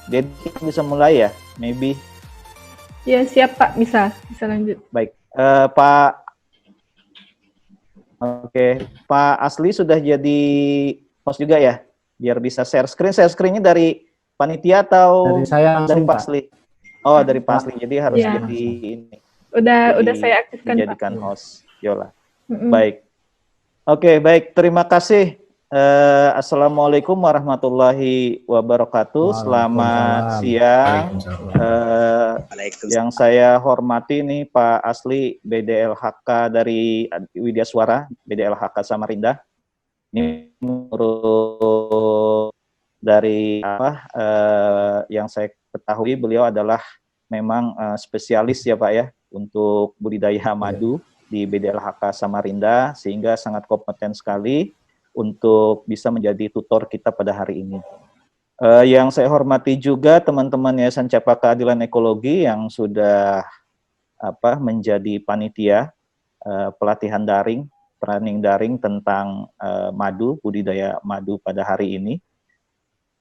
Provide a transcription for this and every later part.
Jadi bisa mulai ya, maybe. Ya, siap Pak, bisa lanjut. Baik, Pak Asli sudah jadi host juga ya, biar bisa share screen. Share screennya dari panitia atau dari saya langsung, dari Pak Asli? Oh, dari Pak Asli. Jadi harus ya. jadi ini. Udah saya aktifkan, dijadikan Pak. Host Yola. Baik. Oke, baik. Terima kasih. Assalamualaikum warahmatullahi wabarakatuh. Selamat siang. Yang saya hormati nih Pak Asli BDLHK dari Widya Suara, BDLHK Samarinda. Ini menurut dari yang saya ketahui beliau adalah memang spesialis ya Pak ya untuk budidaya madu di BDLHK Samarinda, sehingga sangat kompeten sekali untuk bisa menjadi tutor kita pada hari ini. Yang saya hormati juga teman-teman Yayasan Cempaka Keadilan Ekologi yang sudah menjadi panitia pelatihan daring, training daring tentang madu, budidaya madu pada hari ini.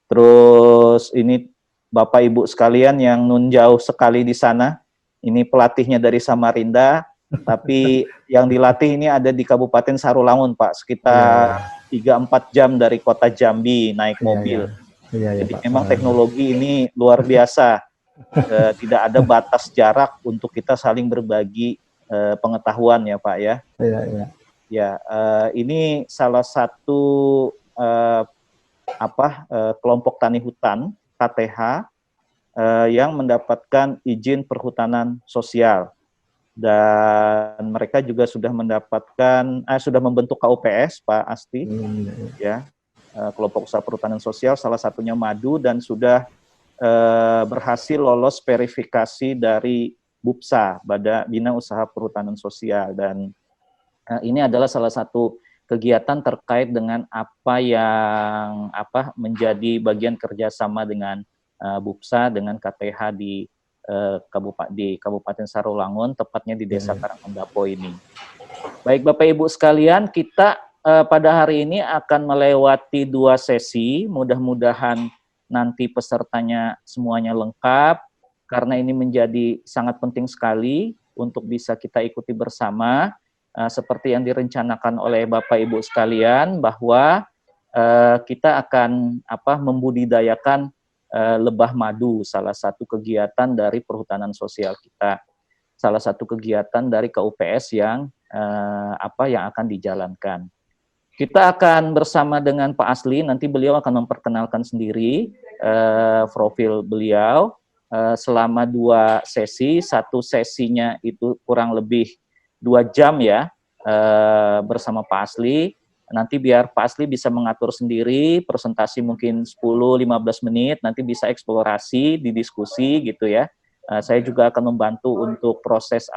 Terus ini Bapak Ibu sekalian yang nun jauh sekali di sana, ini pelatihnya dari Samarinda, tapi yang dilatih ini ada di Kabupaten Sarulangun Pak, sekitar 3-4 jam dari kota Jambi naik mobil. Jadi Pak, memang teknologi ini luar biasa, tidak ada batas jarak untuk kita saling berbagi pengetahuan ya Pak ya. Ini salah satu kelompok tani hutan KTH yang mendapatkan izin perhutanan sosial, dan mereka juga sudah mendapatkan sudah membentuk KUPS Pak Asti, ya, kelompok usaha perhutanan sosial, salah satunya madu, dan sudah berhasil lolos verifikasi dari BUPSA, Bina Usaha Perhutanan Sosial, dan ini adalah salah satu kegiatan terkait dengan apa yang menjadi bagian kerjasama dengan BUPSA dengan KTH di Kabupaten Sarulangun, tepatnya di Desa Karangendapo ini. Baik Bapak Ibu sekalian, kita pada hari ini akan melewati 2 sesi, mudah-mudahan nanti pesertanya semuanya lengkap, karena ini menjadi sangat penting sekali untuk bisa kita ikuti bersama, seperti yang direncanakan oleh Bapak Ibu sekalian, bahwa kita akan membudidayakan lebah madu, salah satu kegiatan dari perhutanan sosial kita, salah satu kegiatan dari KUPS yang akan dijalankan. Kita akan bersama dengan Pak Asli, nanti beliau akan memperkenalkan sendiri profil beliau selama 2 sesi, satu sesinya itu kurang lebih 2 jam ya bersama Pak Asli. Nanti biar Pak Asli bisa mengatur sendiri, presentasi mungkin 10-15 menit, nanti bisa eksplorasi, didiskusi gitu ya. Saya juga akan membantu untuk proses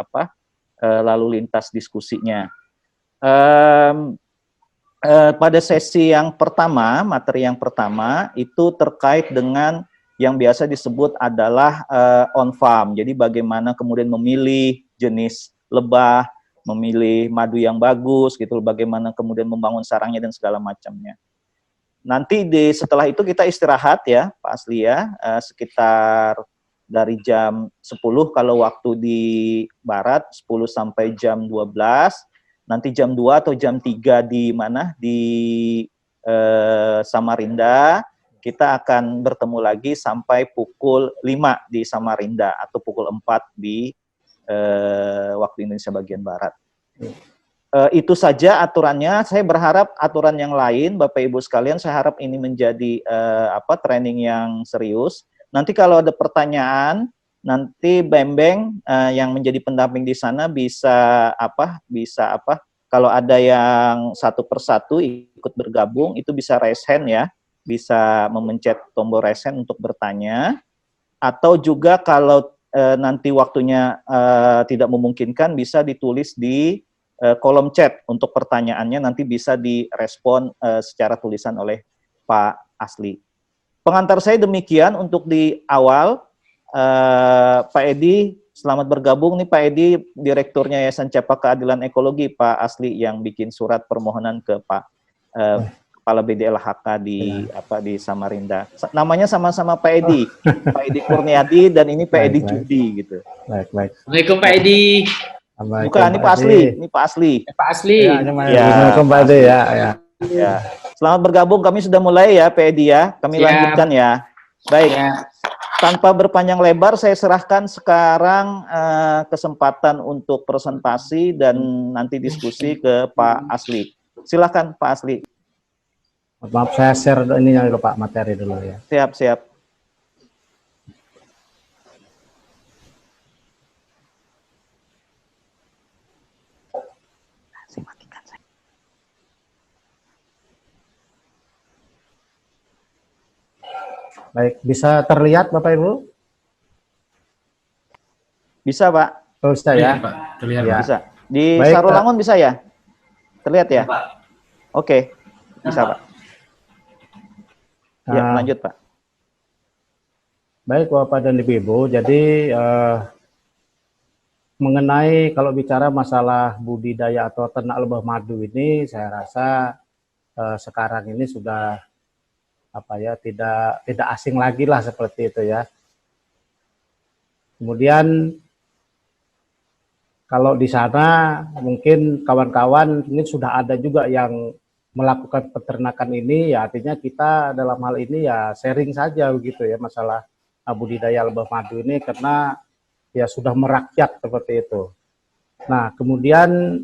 lalu lintas diskusinya. Pada sesi yang pertama, materi yang pertama, itu terkait dengan yang biasa disebut adalah on farm. Jadi bagaimana kemudian memilih jenis lebah, memilih madu yang bagus gitu, bagaimana kemudian membangun sarangnya dan segala macamnya. Nanti setelah itu kita istirahat ya Pak Asli ya, sekitar dari jam 10 kalau waktu di barat, 10 sampai jam 12, nanti jam 2 atau jam 3 di mana di Samarinda, kita akan bertemu lagi sampai pukul 5 di Samarinda atau pukul 4 di waktu Indonesia bagian Barat. Itu saja aturannya. Saya berharap aturan yang lain, Bapak Ibu sekalian, saya harap ini menjadi training yang serius. Nanti kalau ada pertanyaan, nanti Bembeng yang menjadi pendamping di sana bisa kalau ada yang satu persatu ikut bergabung, itu bisa raise hand ya, bisa memencet tombol raise hand untuk bertanya, atau juga kalau nanti waktunya tidak memungkinkan, bisa ditulis di kolom chat untuk pertanyaannya, nanti bisa direspon secara tulisan oleh Pak Asli. Pengantar saya demikian untuk di awal. Pak Edi, selamat bergabung nih Pak Edi, Direkturnya Yayasan Cempaka Keadilan Ekologi, Pak Asli yang bikin surat permohonan ke Pak kepala BDLHK di di Samarinda. Namanya sama-sama Pak Edi, Pak Edi Kurniadi dan ini Pak Edi Judi gitu. Baik. Assalamualaikum Pak Edi. Bukan, ini Pak Asli, ini Pak Asli. Pak Asli. Ya, Assalamualaikum Pak Edi ya. Selamat bergabung, kami sudah mulai ya Pak Edi ya. Kami lanjutkan ya. Baik. Tanpa berpanjang lebar, saya serahkan sekarang kesempatan untuk presentasi dan nanti diskusi ke Pak Asli. Silakan Pak Asli. Maaf, saya share ini dulu Pak, materi dulu ya. Siap. Baik, bisa terlihat Bapak Ibu? Bisa Pak. Oh, bisa ya? Terlihat Ya. Bisa. Di Baik, Sarulangun bisa ya? Terlihat ya? Oke, bisa Pak. Ya, lanjut Pak. Baik Bapak dan Ibu, jadi mengenai kalau bicara masalah budidaya atau ternak lebah madu ini, saya rasa sekarang ini sudah tidak asing lagi lah seperti itu ya. Kemudian kalau di sana mungkin kawan-kawan ini sudah ada juga yang melakukan peternakan ini, ya artinya kita dalam hal ini ya sharing saja begitu ya masalah budidaya lebah madu ini, karena ya sudah merakyat seperti itu. Nah, kemudian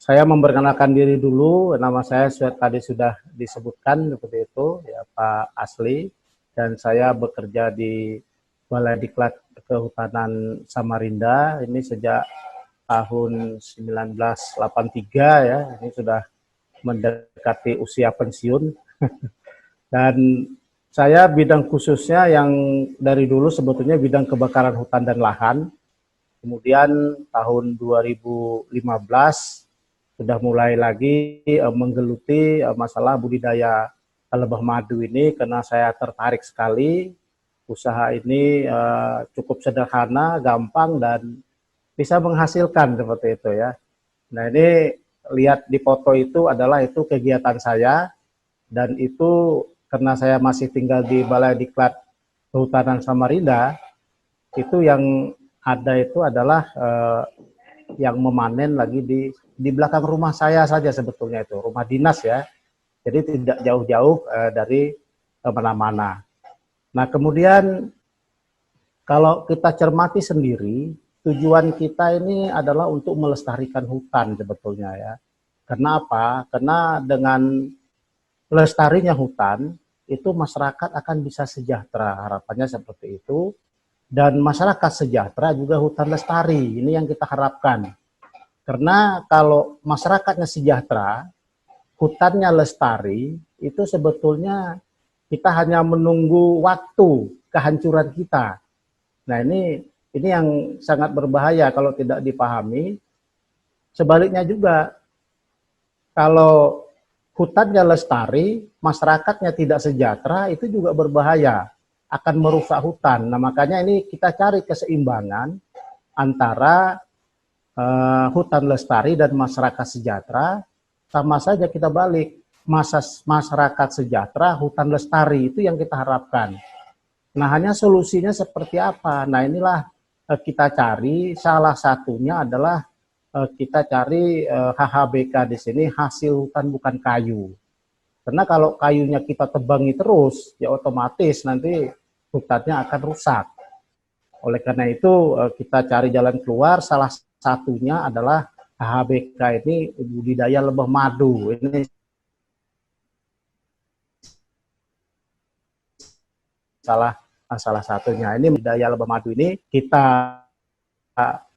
saya memperkenalkan diri dulu, nama saya tadi sudah disebutkan seperti itu, ya Pak Asli, dan saya bekerja di Balai Diklat Kehutanan Samarinda, ini sejak tahun 1983 ya, ini sudah mendekati usia pensiun. Dan saya bidang khususnya yang dari dulu sebetulnya bidang kebakaran hutan dan lahan, kemudian tahun 2015, sudah mulai lagi menggeluti masalah budidaya lebah madu ini karena saya tertarik sekali. Usaha ini cukup sederhana, gampang, dan bisa menghasilkan seperti itu ya. Nah, ini lihat di foto itu adalah itu kegiatan saya, dan itu karena saya masih tinggal di Balai Diklat Kehutanan Samarinda, itu yang ada itu adalah yang memanen lagi di belakang rumah saya saja sebetulnya, itu rumah dinas ya, jadi tidak jauh-jauh dari mana-mana. Nah, kemudian kalau kita cermati sendiri, tujuan kita ini adalah untuk melestarikan hutan sebetulnya ya. Karena apa? Karena dengan lestarinya hutan itu masyarakat akan bisa sejahtera, harapannya seperti itu. Dan masyarakat sejahtera juga hutan lestari, ini yang kita harapkan. Karena kalau masyarakatnya sejahtera, hutannya lestari, itu sebetulnya kita hanya menunggu waktu kehancuran kita. Nah, ini yang sangat berbahaya kalau tidak dipahami. Sebaliknya juga, kalau hutannya lestari, masyarakatnya tidak sejahtera, itu juga berbahaya, akan merusak hutan. Nah, makanya ini kita cari keseimbangan antara hutan lestari dan masyarakat sejahtera. Sama saja kita balik, masyarakat sejahtera, hutan lestari, itu yang kita harapkan. Nah, hanya solusinya seperti apa? Nah, inilah kita cari, salah satunya adalah kita cari HHBK di sini, hasil hutan bukan kayu. Karena kalau kayunya kita tebangi terus, ya otomatis nanti hutannya akan rusak. Oleh karena itu kita cari jalan keluar, salah satunya adalah HHBK ini budidaya lebah madu. Ini salah satunya. Ini budidaya lebah madu ini kita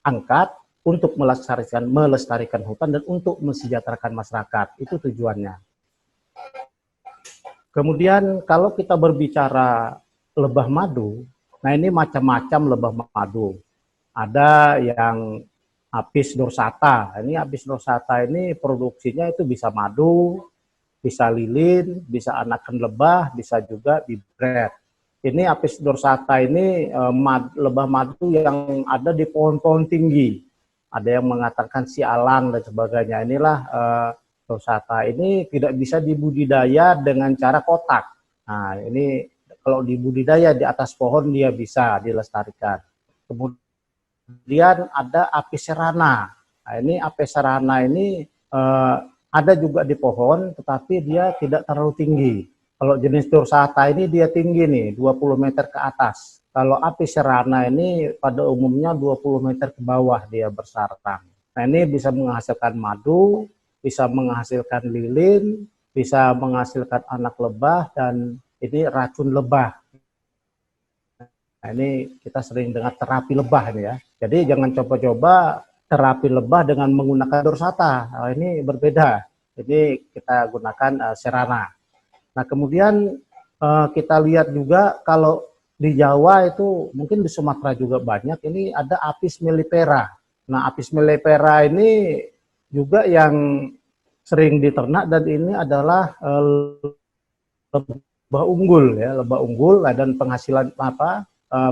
angkat untuk melestarikan hutan dan untuk mensejahterakan masyarakat. Itu tujuannya. Kemudian kalau kita berbicara lebah madu, nah ini macam-macam lebah madu. Ada yang Apis dorsata. Ini Apis dorsata ini produksinya itu bisa madu, bisa lilin, bisa anakan lebah, bisa juga bibret. Ini Apis dorsata ini lebah madu yang ada di pohon-pohon tinggi. Ada yang mengatakan sialang dan sebagainya. Inilah Dorsata ini tidak bisa dibudidaya dengan cara kotak. Nah, ini kalau dibudidaya di atas pohon dia bisa dilestarikan. Kemudian ada Apis cerana. Nah, ini Apis cerana ini ada juga di pohon, tetapi dia tidak terlalu tinggi. Kalau jenis Dorsata ini dia tinggi nih, 20 meter ke atas. Kalau Apis cerana ini pada umumnya 20 meter ke bawah dia bersarang. Nah, ini bisa menghasilkan madu, bisa menghasilkan lilin, bisa menghasilkan anak lebah, dan ini racun lebah. Nah, ini kita sering dengar terapi lebah ini ya. Jadi jangan coba-coba terapi lebah dengan menggunakan Dorsata. Nah, ini berbeda. Ini kita gunakan Serana. Nah, kemudian kita lihat juga kalau di Jawa itu, mungkin di Sumatera juga banyak, ini ada Apis mellifera. Nah, Apis mellifera ini juga yang sering diternak, dan ini adalah lebah unggul ya, lebah unggul, dan penghasilan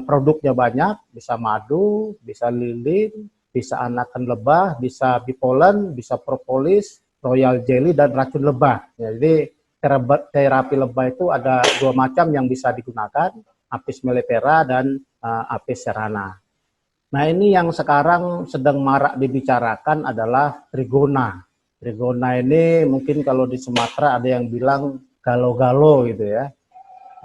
produknya banyak, bisa madu, bisa lilin, bisa anakan lebah, bisa bipolen, bisa propolis, royal jelly, dan racun lebah. Jadi terapi lebah itu ada 2 macam yang bisa digunakan, Apis mellifera dan Apis cerana. Nah, ini yang sekarang sedang marak dibicarakan adalah Trigona. Trigona ini mungkin kalau di Sumatera ada yang bilang galo-galo gitu ya.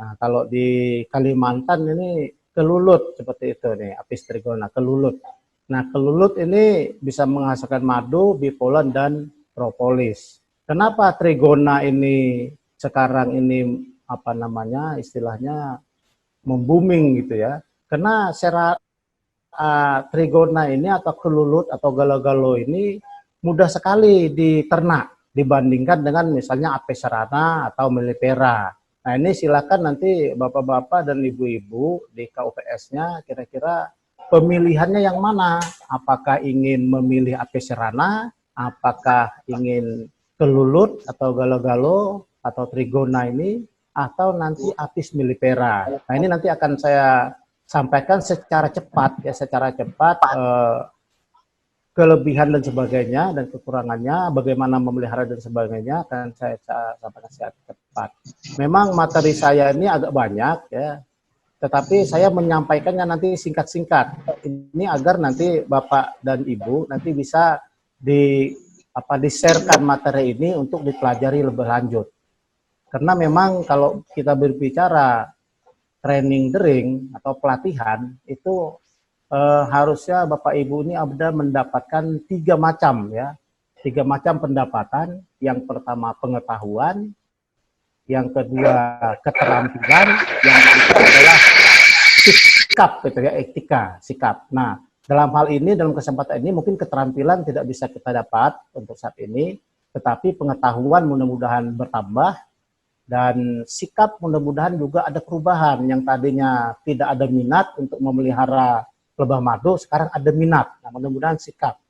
Nah, kalau di Kalimantan ini kelulut seperti itu nih, Apis trigona, kelulut. Nah, kelulut ini bisa menghasilkan madu, bipolen, dan propolis. Kenapa trigona ini sekarang ini istilahnya membuming gitu ya? Karena trigona ini atau kelulut atau galo-galo ini mudah sekali diternak dibandingkan dengan misalnya Apis cerana atau mellifera. Nah, ini silakan nanti bapak-bapak dan ibu-ibu di KUPS-nya kira-kira pemilihannya yang mana? Apakah ingin memilih Apis cerana, apakah ingin kelulut atau galo-galo atau trigona ini, atau nanti Apis mellifera. Nah, ini nanti akan saya sampaikan secara cepat ya, kelebihan dan sebagainya dan kekurangannya, bagaimana memelihara dan sebagainya, akan saya sampaikan secara cepat. Memang materi saya ini agak banyak ya, tetapi saya menyampaikannya nanti singkat-singkat. Ini agar nanti Bapak dan Ibu nanti bisa di-share-kan materi ini untuk dipelajari lebih lanjut. Karena memang kalau kita berbicara training dering atau pelatihan itu harusnya Bapak Ibu ini ada mendapatkan 3 macam ya, 3 macam pendapatan. Yang pertama pengetahuan, yang kedua keterampilan, yang ketiga adalah sikap gitu ya, etika, sikap. Nah, dalam hal ini, dalam kesempatan ini mungkin keterampilan tidak bisa kita dapat untuk saat ini, tetapi pengetahuan mudah-mudahan bertambah. Dan sikap mudah-mudahan juga ada perubahan, yang tadinya tidak ada minat untuk memelihara lebah madu, sekarang ada minat. Nah, mudah-mudahan sikap.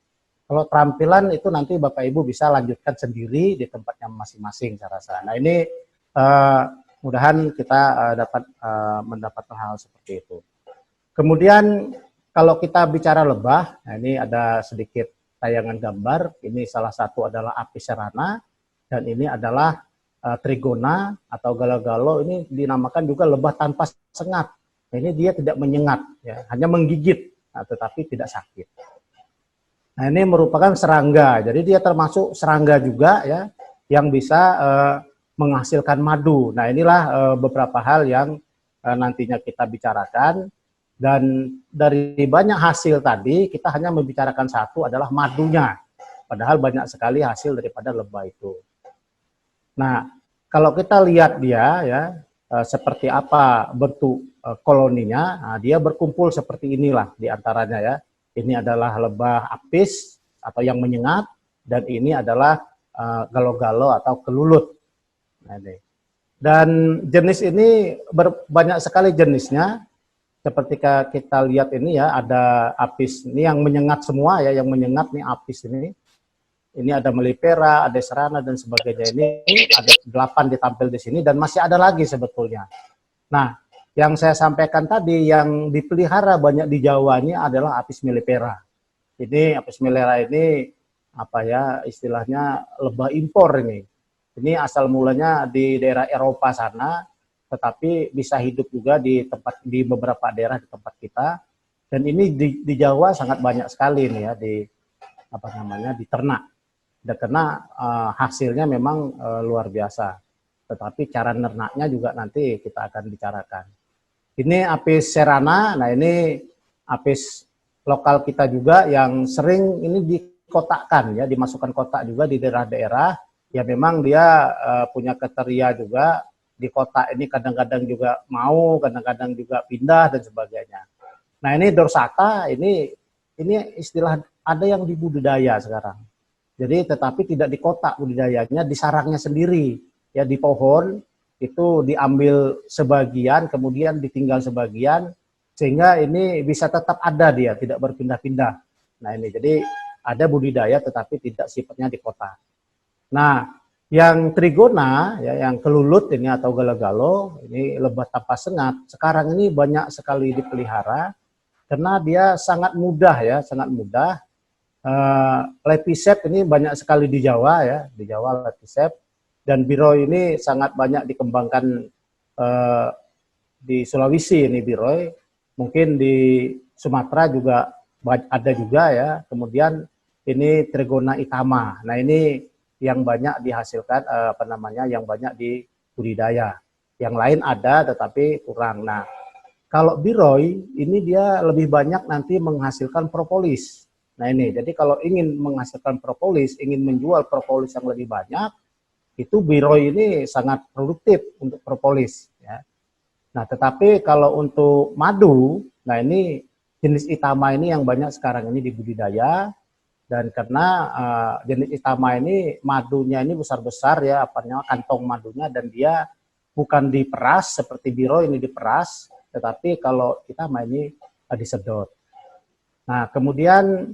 Kalau keterampilan itu nanti Bapak Ibu bisa lanjutkan sendiri di tempatnya masing-masing saya rasa. Nah, ini mudahan kita dapat mendapatkan hal seperti itu. Kemudian kalau kita bicara lebah, nah ini ada sedikit tayangan gambar. Ini salah satu adalah Apis cerana, dan ini adalah trigona atau galo-galo. Ini dinamakan juga lebah tanpa sengat. Nah, ini dia tidak menyengat, ya, hanya menggigit, tetapi tidak sakit. Nah, ini merupakan serangga. Jadi dia termasuk serangga juga ya, yang bisa menghasilkan madu. Nah, inilah beberapa hal yang nantinya kita bicarakan. Dan dari banyak hasil tadi, kita hanya membicarakan satu, adalah madunya. Padahal banyak sekali hasil daripada lebah itu. Nah, kalau kita lihat dia ya, seperti apa bentuk koloninya, nah, dia berkumpul seperti inilah diantaranya ya. Ini adalah lebah apis atau yang menyengat, dan ini adalah galo-galo atau kelulut. Nah, ini. Dan jenis ini banyak sekali jenisnya. Seperti kita lihat ini ya, ada apis ini yang menyengat semua ya, yang menyengat nih apis ini. Ini ada mellifera, ada cerana dan sebagainya. Ini ada 8 ditampil di sini, dan masih ada lagi sebetulnya. Nah, yang saya sampaikan tadi yang dipelihara banyak di Jawa ini adalah Apis mellifera. Ini Apis mellifera ini apa ya istilahnya lebah impor ini. Ini asal mulanya di daerah Eropa sana, tetapi bisa hidup juga di beberapa daerah di tempat kita. Dan ini di Jawa sangat banyak sekali nih ya di apa namanya di ternak. Dan karena hasilnya memang luar biasa. Tetapi cara nernaknya juga nanti kita akan bicarakan. Ini apis serrana. Nah ini apis lokal kita juga yang sering ini dikotakkan ya, dimasukkan kotak juga di daerah-daerah. Ya memang dia punya kriteria juga di kotak ini kadang-kadang juga mau, kadang-kadang juga pindah dan sebagainya. Nah ini dorsata ini istilah ada yang di budidaya sekarang. Jadi tetapi tidak di kotak budidayanya, di sarangnya sendiri ya di pohon itu diambil sebagian kemudian ditinggal sebagian sehingga ini bisa tetap ada dia tidak berpindah-pindah. Nah ini jadi ada budidaya tetapi tidak sifatnya di kotak. Nah, yang trigona, ya, yang kelulut ini atau gala-galo, ini lebah tanpa sengat, sekarang ini banyak sekali dipelihara, karena dia sangat mudah ya, sangat mudah. Lepicep ini banyak sekali di Jawa ya, di Jawa lepicep, dan biroi ini sangat banyak dikembangkan di Sulawesi ini biroi, mungkin di Sumatera juga ada juga ya, kemudian ini trigona itama. Nah ini yang banyak dihasilkan yang banyak di budidaya. Yang lain ada tetapi kurang. Nah, kalau biroi ini dia lebih banyak nanti menghasilkan propolis. Nah ini, jadi kalau ingin menghasilkan propolis, ingin menjual propolis yang lebih banyak, itu biroi ini sangat produktif untuk propolis. Ya. Nah, tetapi kalau untuk madu, nah ini jenis itama ini yang banyak sekarang ini di budidaya. Dan karena jenis itama ini madunya ini besar-besar ya, kantong madunya, dan dia bukan diperas seperti biro ini diperas, tetapi kalau itama ini disedot. Nah kemudian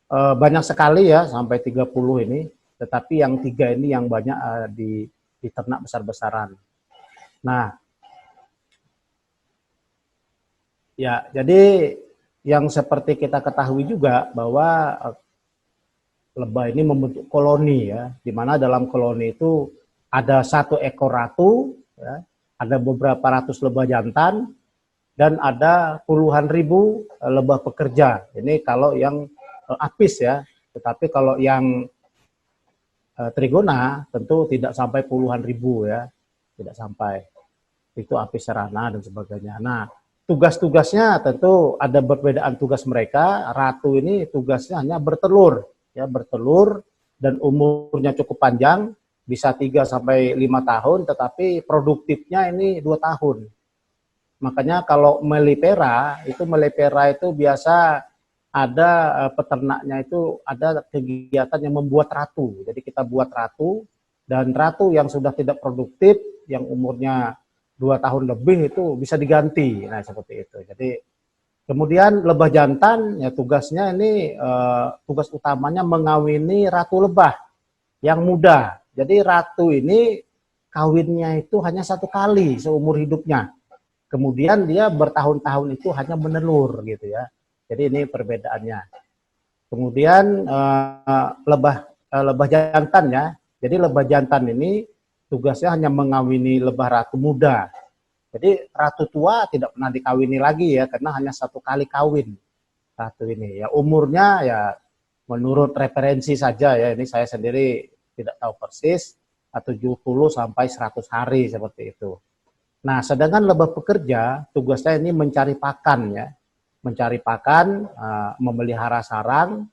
banyak sekali ya sampai 30 ini, tetapi yang 3 ini yang banyak di ternak besar-besaran. Nah ya jadi yang seperti kita ketahui juga bahwa lebah ini membentuk koloni ya, di mana dalam koloni itu ada 1 ekor ratu, ya, ada beberapa ratus lebah jantan, dan ada puluhan ribu lebah pekerja. Ini kalau yang apis ya, tetapi kalau yang trigona tentu tidak sampai puluhan ribu ya, tidak sampai. Itu apis serrana dan sebagainya. Nah, tugas-tugasnya tentu ada perbedaan tugas mereka. Ratu ini tugasnya hanya bertelur. Ya, bertelur dan umurnya cukup panjang, bisa 3 sampai 5 tahun, tetapi produktifnya ini 2 tahun. Makanya kalau melipera itu biasa ada peternaknya itu ada kegiatan yang membuat ratu. Jadi kita buat ratu, dan ratu yang sudah tidak produktif, yang umurnya 2 tahun lebih itu bisa diganti. Nah, seperti itu. Jadi kemudian lebah jantan ya tugasnya ini tugas utamanya mengawini ratu lebah yang muda. Jadi ratu ini kawinnya itu hanya 1 kali seumur hidupnya. Kemudian dia bertahun-tahun itu hanya menelur gitu ya. Jadi ini perbedaannya. Kemudian lebah jantan ya. Jadi lebah jantan ini tugasnya hanya mengawini lebah ratu muda. Jadi ratu tua tidak pernah dikawini lagi ya, karena hanya 1 kali kawin ratu ini. Ya umurnya ya menurut referensi saja ya, ini saya sendiri tidak tahu persis, 70 sampai 100 hari seperti itu. Nah, sedangkan lebah pekerja tugasnya ini mencari pakan ya, mencari pakan, memelihara sarang.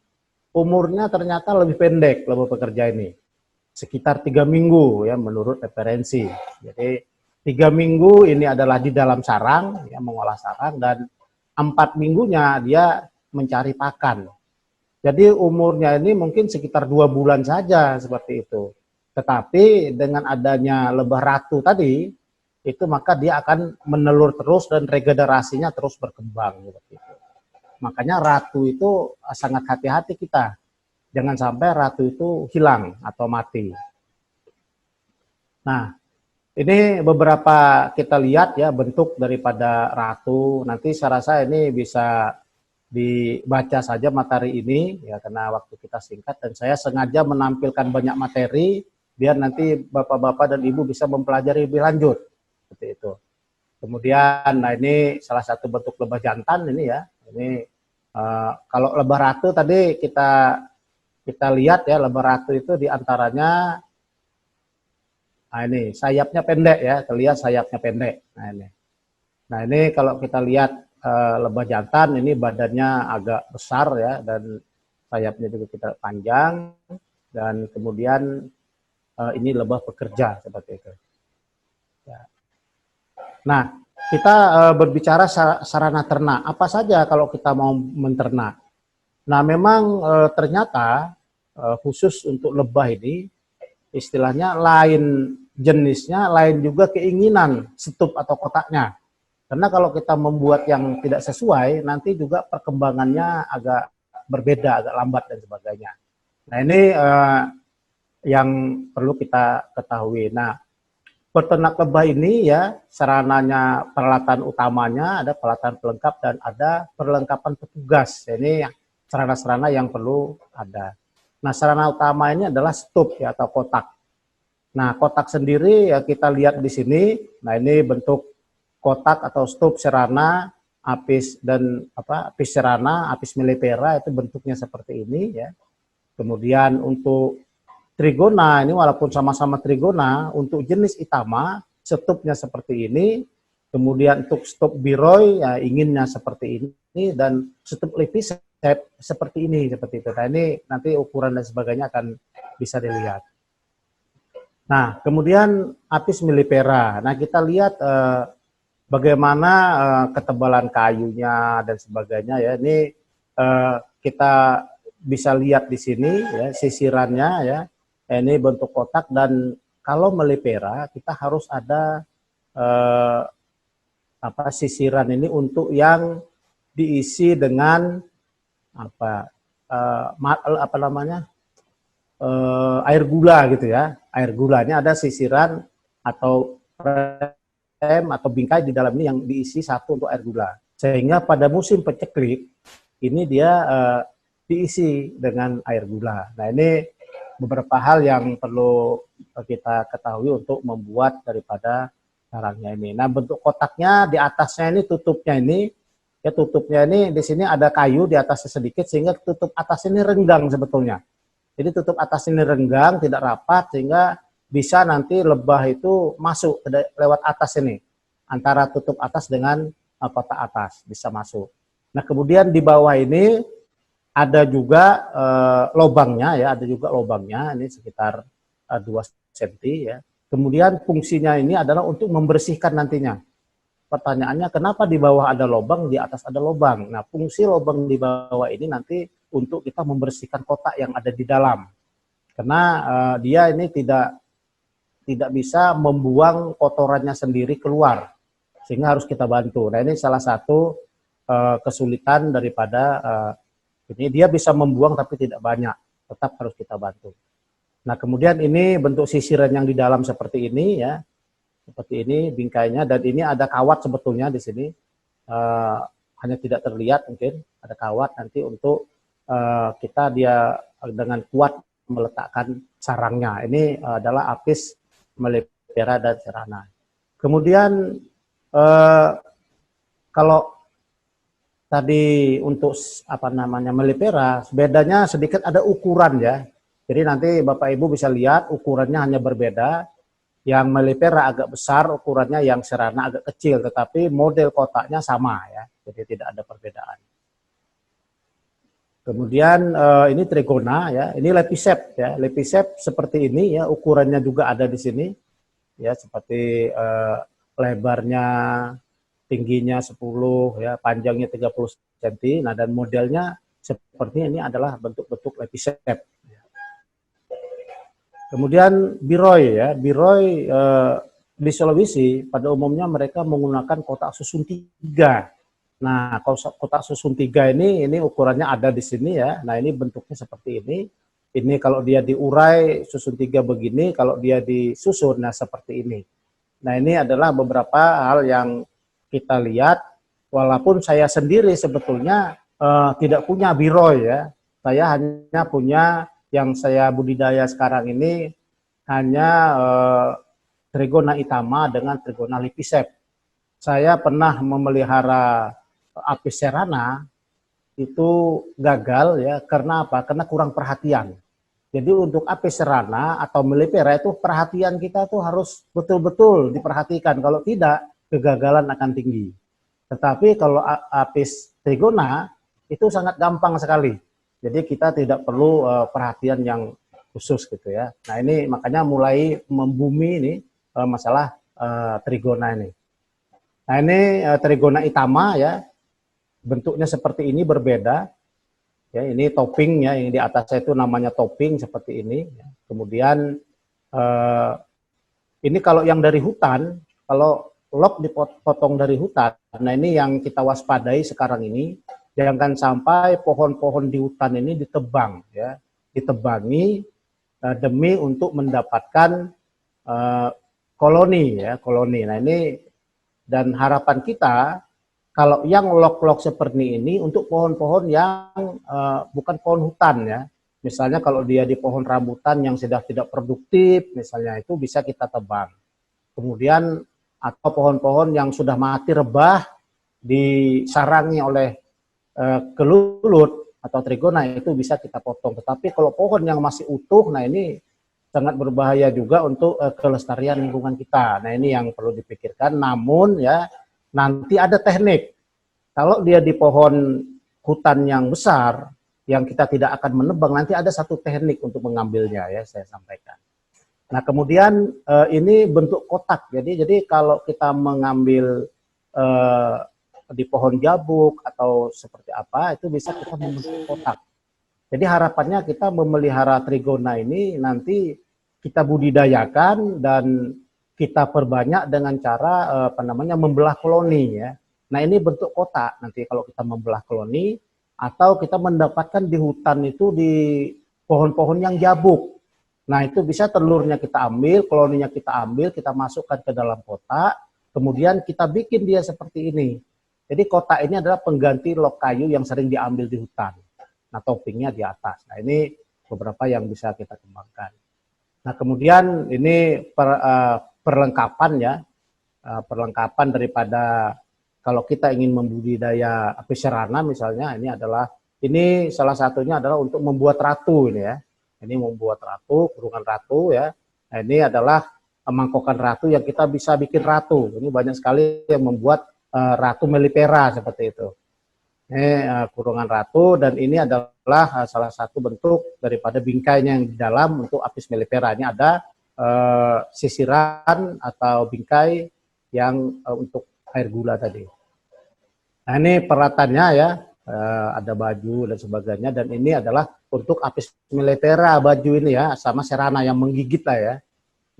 Umurnya ternyata lebih pendek lebah pekerja ini, sekitar 3 minggu ya menurut referensi. Jadi 3 minggu ini adalah di dalam sarang, ya, mengolah sarang, dan 4 minggunya dia mencari pakan. Jadi umurnya ini mungkin sekitar 2 bulan saja seperti itu. Tetapi dengan adanya lebah ratu tadi, itu maka dia akan menelur terus dan regenerasinya terus berkembang. Seperti itu. Makanya ratu itu sangat hati-hati kita. Jangan sampai ratu itu hilang atau mati. Nah, ini beberapa kita lihat ya bentuk daripada ratu. Nanti saya rasa ini bisa dibaca saja materi ini ya, karena waktu kita singkat, dan saya sengaja menampilkan banyak materi biar nanti bapak-bapak dan ibu bisa mempelajari lebih lanjut seperti itu. Kemudian, nah ini salah satu bentuk lebah jantan ini ya. Ini kalau lebah ratu tadi kita lihat ya, lebah ratu itu diantaranya, nah ini sayapnya pendek ya, terlihat sayapnya pendek. Nah ini kalau kita lihat lebah jantan ini badannya agak besar ya, dan sayapnya juga kita panjang, dan kemudian ini lebah pekerja seperti itu. Ya. Nah, kita berbicara sarana ternak. Apa saja kalau kita mau menternak? Nah, memang ternyata khusus untuk lebah ini, istilahnya lain jenisnya, lain juga keinginan stup atau kotaknya. Karena kalau kita membuat yang tidak sesuai, nanti juga perkembangannya agak berbeda, agak lambat dan sebagainya. Nah, ini yang perlu kita ketahui. Nah, peternak lebah ini ya, sarananya, peralatan utamanya ada peralatan pelengkap dan ada perlengkapan petugas. Ini sarana-sarana yang perlu ada. Nah, sarana utama ini adalah stup ya, atau kotak. Nah, kotak sendiri ya kita lihat di sini. Nah, ini bentuk kotak atau stup serana, apis dan apis serana, apis mellifera itu bentuknya seperti ini ya. Kemudian untuk trigona ini walaupun sama-sama trigona, untuk jenis itama stupnya seperti ini. Kemudian untuk stup biroi ya inginnya seperti ini, dan stup lepis seperti ini, seperti itu. Nah, ini nanti ukuran dan sebagainya akan bisa dilihat. Nah, kemudian apis mellifera. Nah, kita lihat bagaimana ketebalan kayunya dan sebagainya ya. Ini kita bisa lihat di sini ya, sisirannya ya. Ini bentuk kotak, dan kalau mellifera kita harus ada sisiran ini untuk yang diisi dengan air gula gitu ya. Air gulanya ada sisiran atau atau bingkai di dalam ini yang diisi satu untuk air gula, sehingga pada musim peceklik ini dia diisi dengan air gula. Nah, ini beberapa hal yang perlu kita ketahui untuk membuat daripada sarangnya ini. Nah, bentuk kotaknya di atasnya ini tutupnya ini ya, tutupnya ini di sini ada kayu di atasnya sedikit, sehingga tutup atas ini renggang sebetulnya. Jadi tutup atas ini renggang, tidak rapat, sehingga bisa nanti lebah itu masuk lewat atas ini, antara tutup atas dengan kotak atas bisa masuk. Nah, kemudian di bawah ini ada juga lubangnya ya, ada juga lubangnya ini sekitar 2 cm ya. Kemudian fungsinya ini adalah untuk membersihkan nantinya. Pertanyaannya, kenapa di bawah ada lubang, di atas ada lubang? Nah, fungsi lubang di bawah ini nanti untuk kita membersihkan kotak yang ada di dalam. Karena dia ini tidak bisa membuang kotorannya sendiri keluar, sehingga harus kita bantu. Nah, ini salah satu kesulitan daripada ini, dia bisa membuang tapi tidak banyak, tetap harus kita bantu. Nah, kemudian ini bentuk sisiran yang di dalam seperti ini ya, seperti ini bingkainya, dan ini ada kawat sebetulnya di sini, hanya tidak terlihat mungkin ada kawat nanti untuk kita dia dengan kuat meletakkan sarangnya. Ini adalah apis mellifera dan serana. Kemudian kalau tadi untuk mellifera, bedanya sedikit ada ukuran ya. Jadi nanti Bapak Ibu bisa lihat ukurannya hanya berbeda. Yang mellifera agak besar ukurannya, yang serana agak kecil, tetapi model kotaknya sama ya. Jadi tidak ada perbedaan. Kemudian ini trigona ya, ini lepisep ya. Lepisep seperti ini ya, ukurannya juga ada di sini ya, seperti lebarnya, tingginya 10 ya, panjangnya 30 cm. Nah, dan modelnya seperti ini adalah bentuk-bentuk lepisep. Kemudian biroi ya, biroi di Sulawesi pada umumnya mereka menggunakan kotak susun 3. Nah, kotak susun 3 ini ukurannya ada di sini ya. Nah, ini bentuknya seperti ini. Ini kalau dia diurai susun 3 begini, kalau dia disusun nah seperti ini. Nah, ini adalah beberapa hal yang kita lihat, walaupun saya sendiri sebetulnya tidak punya biroy ya. Saya hanya punya yang saya budidaya sekarang ini hanya Trigona itama dengan Trigona lipisep. Saya pernah memelihara Apis cerana itu gagal ya, karena apa? Karena kurang perhatian. Jadi untuk Apis cerana atau Mellifera itu perhatian kita tuh harus betul-betul diperhatikan. Kalau tidak, kegagalan akan tinggi. Tetapi kalau Apis trigona itu sangat gampang sekali. Jadi kita tidak perlu perhatian yang khusus gitu ya. Nah ini makanya mulai membumi ini masalah trigona ini. Nah ini Trigona itama ya, bentuknya seperti ini berbeda. Ya, ini toppingnya, yang di atasnya itu namanya topping seperti ini. Kemudian ini kalau yang dari hutan, kalau log dipotong dari hutan, nah ini yang kita waspadai sekarang ini, jangan sampai pohon-pohon di hutan ini ditebang, ya, ditebangi demi untuk mendapatkan koloni, ya, koloni. Nah ini dan harapan kita kalau yang log-log seperti ini untuk pohon-pohon yang bukan pohon hutan ya. Misalnya kalau dia di pohon rambutan yang sudah tidak produktif, misalnya itu bisa kita tebang. Kemudian atau pohon-pohon yang sudah mati rebah disarangi oleh kelulut atau trigona itu bisa kita potong. Tetapi kalau pohon yang masih utuh, nah ini sangat berbahaya juga untuk kelestarian lingkungan kita. Nah ini yang perlu dipikirkan. Namun ya nanti ada teknik. Kalau dia di pohon hutan yang besar, yang kita tidak akan menebang, nanti ada satu teknik untuk mengambilnya ya, saya sampaikan. Nah kemudian ini bentuk kotak. Jadi kalau kita mengambil di pohon jabuk atau seperti apa, itu bisa kita membentuk kotak. Jadi harapannya kita memelihara trigona ini nanti kita budidayakan dan kita perbanyak dengan cara membelah koloni ya. Nah ini bentuk kotak nanti kalau kita membelah koloni atau kita mendapatkan di hutan itu di pohon-pohon yang jabuk. Nah itu bisa telurnya kita ambil, koloninya kita ambil, kita masukkan ke dalam kotak, kemudian kita bikin dia seperti ini. Jadi kotak ini adalah pengganti log kayu yang sering diambil di hutan. Nah toppingnya di atas. Nah ini beberapa yang bisa kita kembangkan. Nah kemudian ini perlengkapan ya, perlengkapan daripada kalau kita ingin membudidaya Apis cerana misalnya, ini salah satunya adalah untuk membuat ratu ini ya. Ini membuat ratu, kurungan ratu ya. Nah, ini adalah mangkokan ratu yang kita bisa bikin ratu. Ini banyak sekali yang membuat ratu Mellifera seperti itu. Ini kurungan ratu dan ini adalah salah satu bentuk daripada bingkainya yang di dalam untuk Apis Mellifera. Ini ada sisiran atau bingkai yang untuk air gula tadi. Nah ini peralatannya ya, ada baju dan sebagainya, dan ini adalah untuk Apis Mellifera baju ini ya, sama cerana yang menggigit lah ya,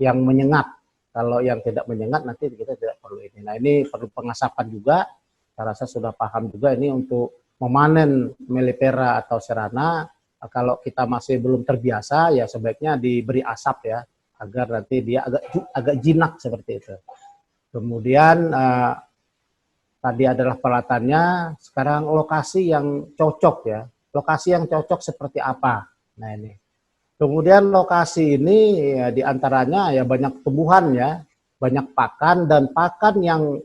yang menyengat. Kalau yang tidak menyengat nanti kita tidak perlu ini. Nah ini perlu pengasapan juga, saya rasa sudah paham juga ini untuk memanen Mellifera atau cerana. Kalau kita masih belum terbiasa ya sebaiknya diberi asap ya, agar nanti dia agak jinak seperti itu. Kemudian tadi adalah peralatannya, sekarang lokasi yang cocok ya. Lokasi yang cocok seperti apa? Nah ini. Kemudian lokasi ini ya, diantaranya ya banyak tumbuhan ya, banyak pakan, dan pakan yang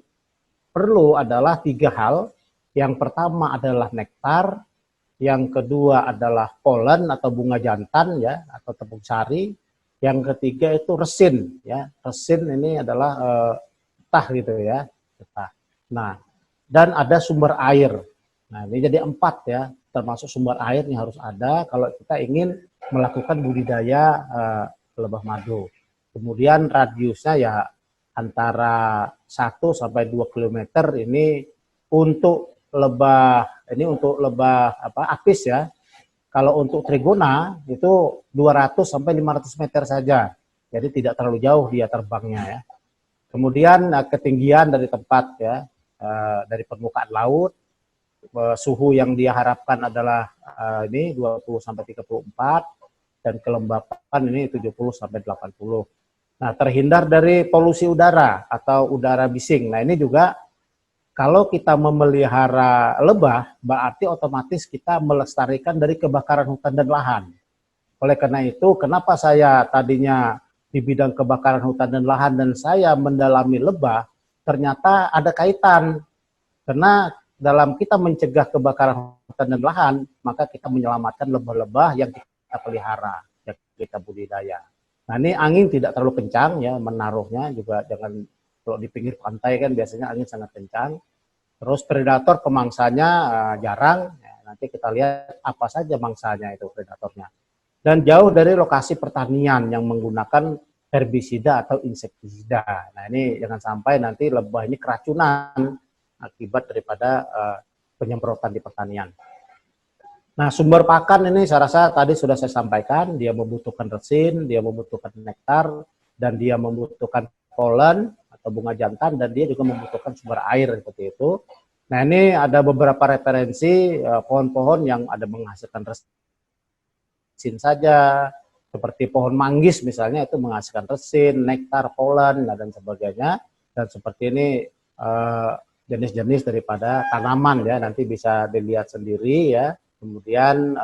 perlu adalah 3 hal. Yang pertama adalah nektar, yang kedua adalah polen atau bunga jantan ya, atau tepung sari. Yang ketiga itu resin ya. Resin ini adalah getah gitu ya, getah. Nah, dan ada sumber air. Nah, ini jadi 4 ya, termasuk sumber air yang harus ada kalau kita ingin melakukan budidaya lebah madu. Kemudian radiusnya ya antara 1 sampai 2 km ini untuk lebah apis ya. Kalau untuk trigona itu 200 sampai 500 meter saja. Jadi tidak terlalu jauh dia terbangnya ya. Kemudian ketinggian dari tempat ya, dari permukaan laut, suhu yang dia harapkan adalah ini 20 sampai 34, dan kelembapan ini 70 sampai 80. Nah, terhindar dari polusi udara atau udara bising. Nah, ini juga kalau kita memelihara lebah, berarti otomatis kita melestarikan dari kebakaran hutan dan lahan. Oleh karena itu, kenapa saya tadinya di bidang kebakaran hutan dan lahan dan saya mendalami lebah, ternyata ada kaitan. Karena dalam kita mencegah kebakaran hutan dan lahan, maka kita menyelamatkan lebah-lebah yang kita pelihara, yang kita budidaya. Nah, ini angin tidak terlalu kencang ya, menaruhnya juga jangan, kalau di pinggir pantai kan biasanya angin sangat kencang. Terus predator pemangsanya jarang, ya, nanti kita lihat apa saja mangsanya itu predatornya. Dan jauh dari lokasi pertanian yang menggunakan herbisida atau insektisida. Nah, ini jangan sampai nanti lebah ini keracunan akibat daripada penyemprotan di pertanian. Nah, sumber pakan ini saya rasa tadi sudah saya sampaikan, dia membutuhkan resin, dia membutuhkan nektar, dan dia membutuhkan polen atau bunga jantan, dan dia juga membutuhkan sumber air seperti itu. Nah, ini ada beberapa referensi pohon-pohon yang ada menghasilkan resin saja, seperti pohon manggis misalnya itu menghasilkan resin, nektar, polen, dan sebagainya. Dan seperti ini jenis-jenis daripada tanaman ya, nanti bisa dilihat sendiri ya. Kemudian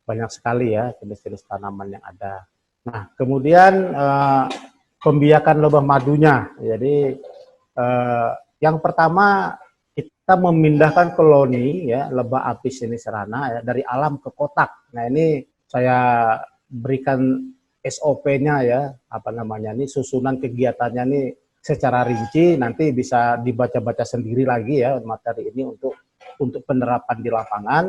banyak sekali ya jenis-jenis tanaman yang ada. Nah, kemudian pembiakan lebah madunya. Jadi yang pertama kita memindahkan koloni ya lebah apis ini serana ya dari alam ke kotak. Nah, ini saya berikan SOP-nya ya, apa namanya ini susunan kegiatannya ini secara rinci, nanti bisa dibaca-baca sendiri lagi ya materi ini untuk penerapan di lapangan.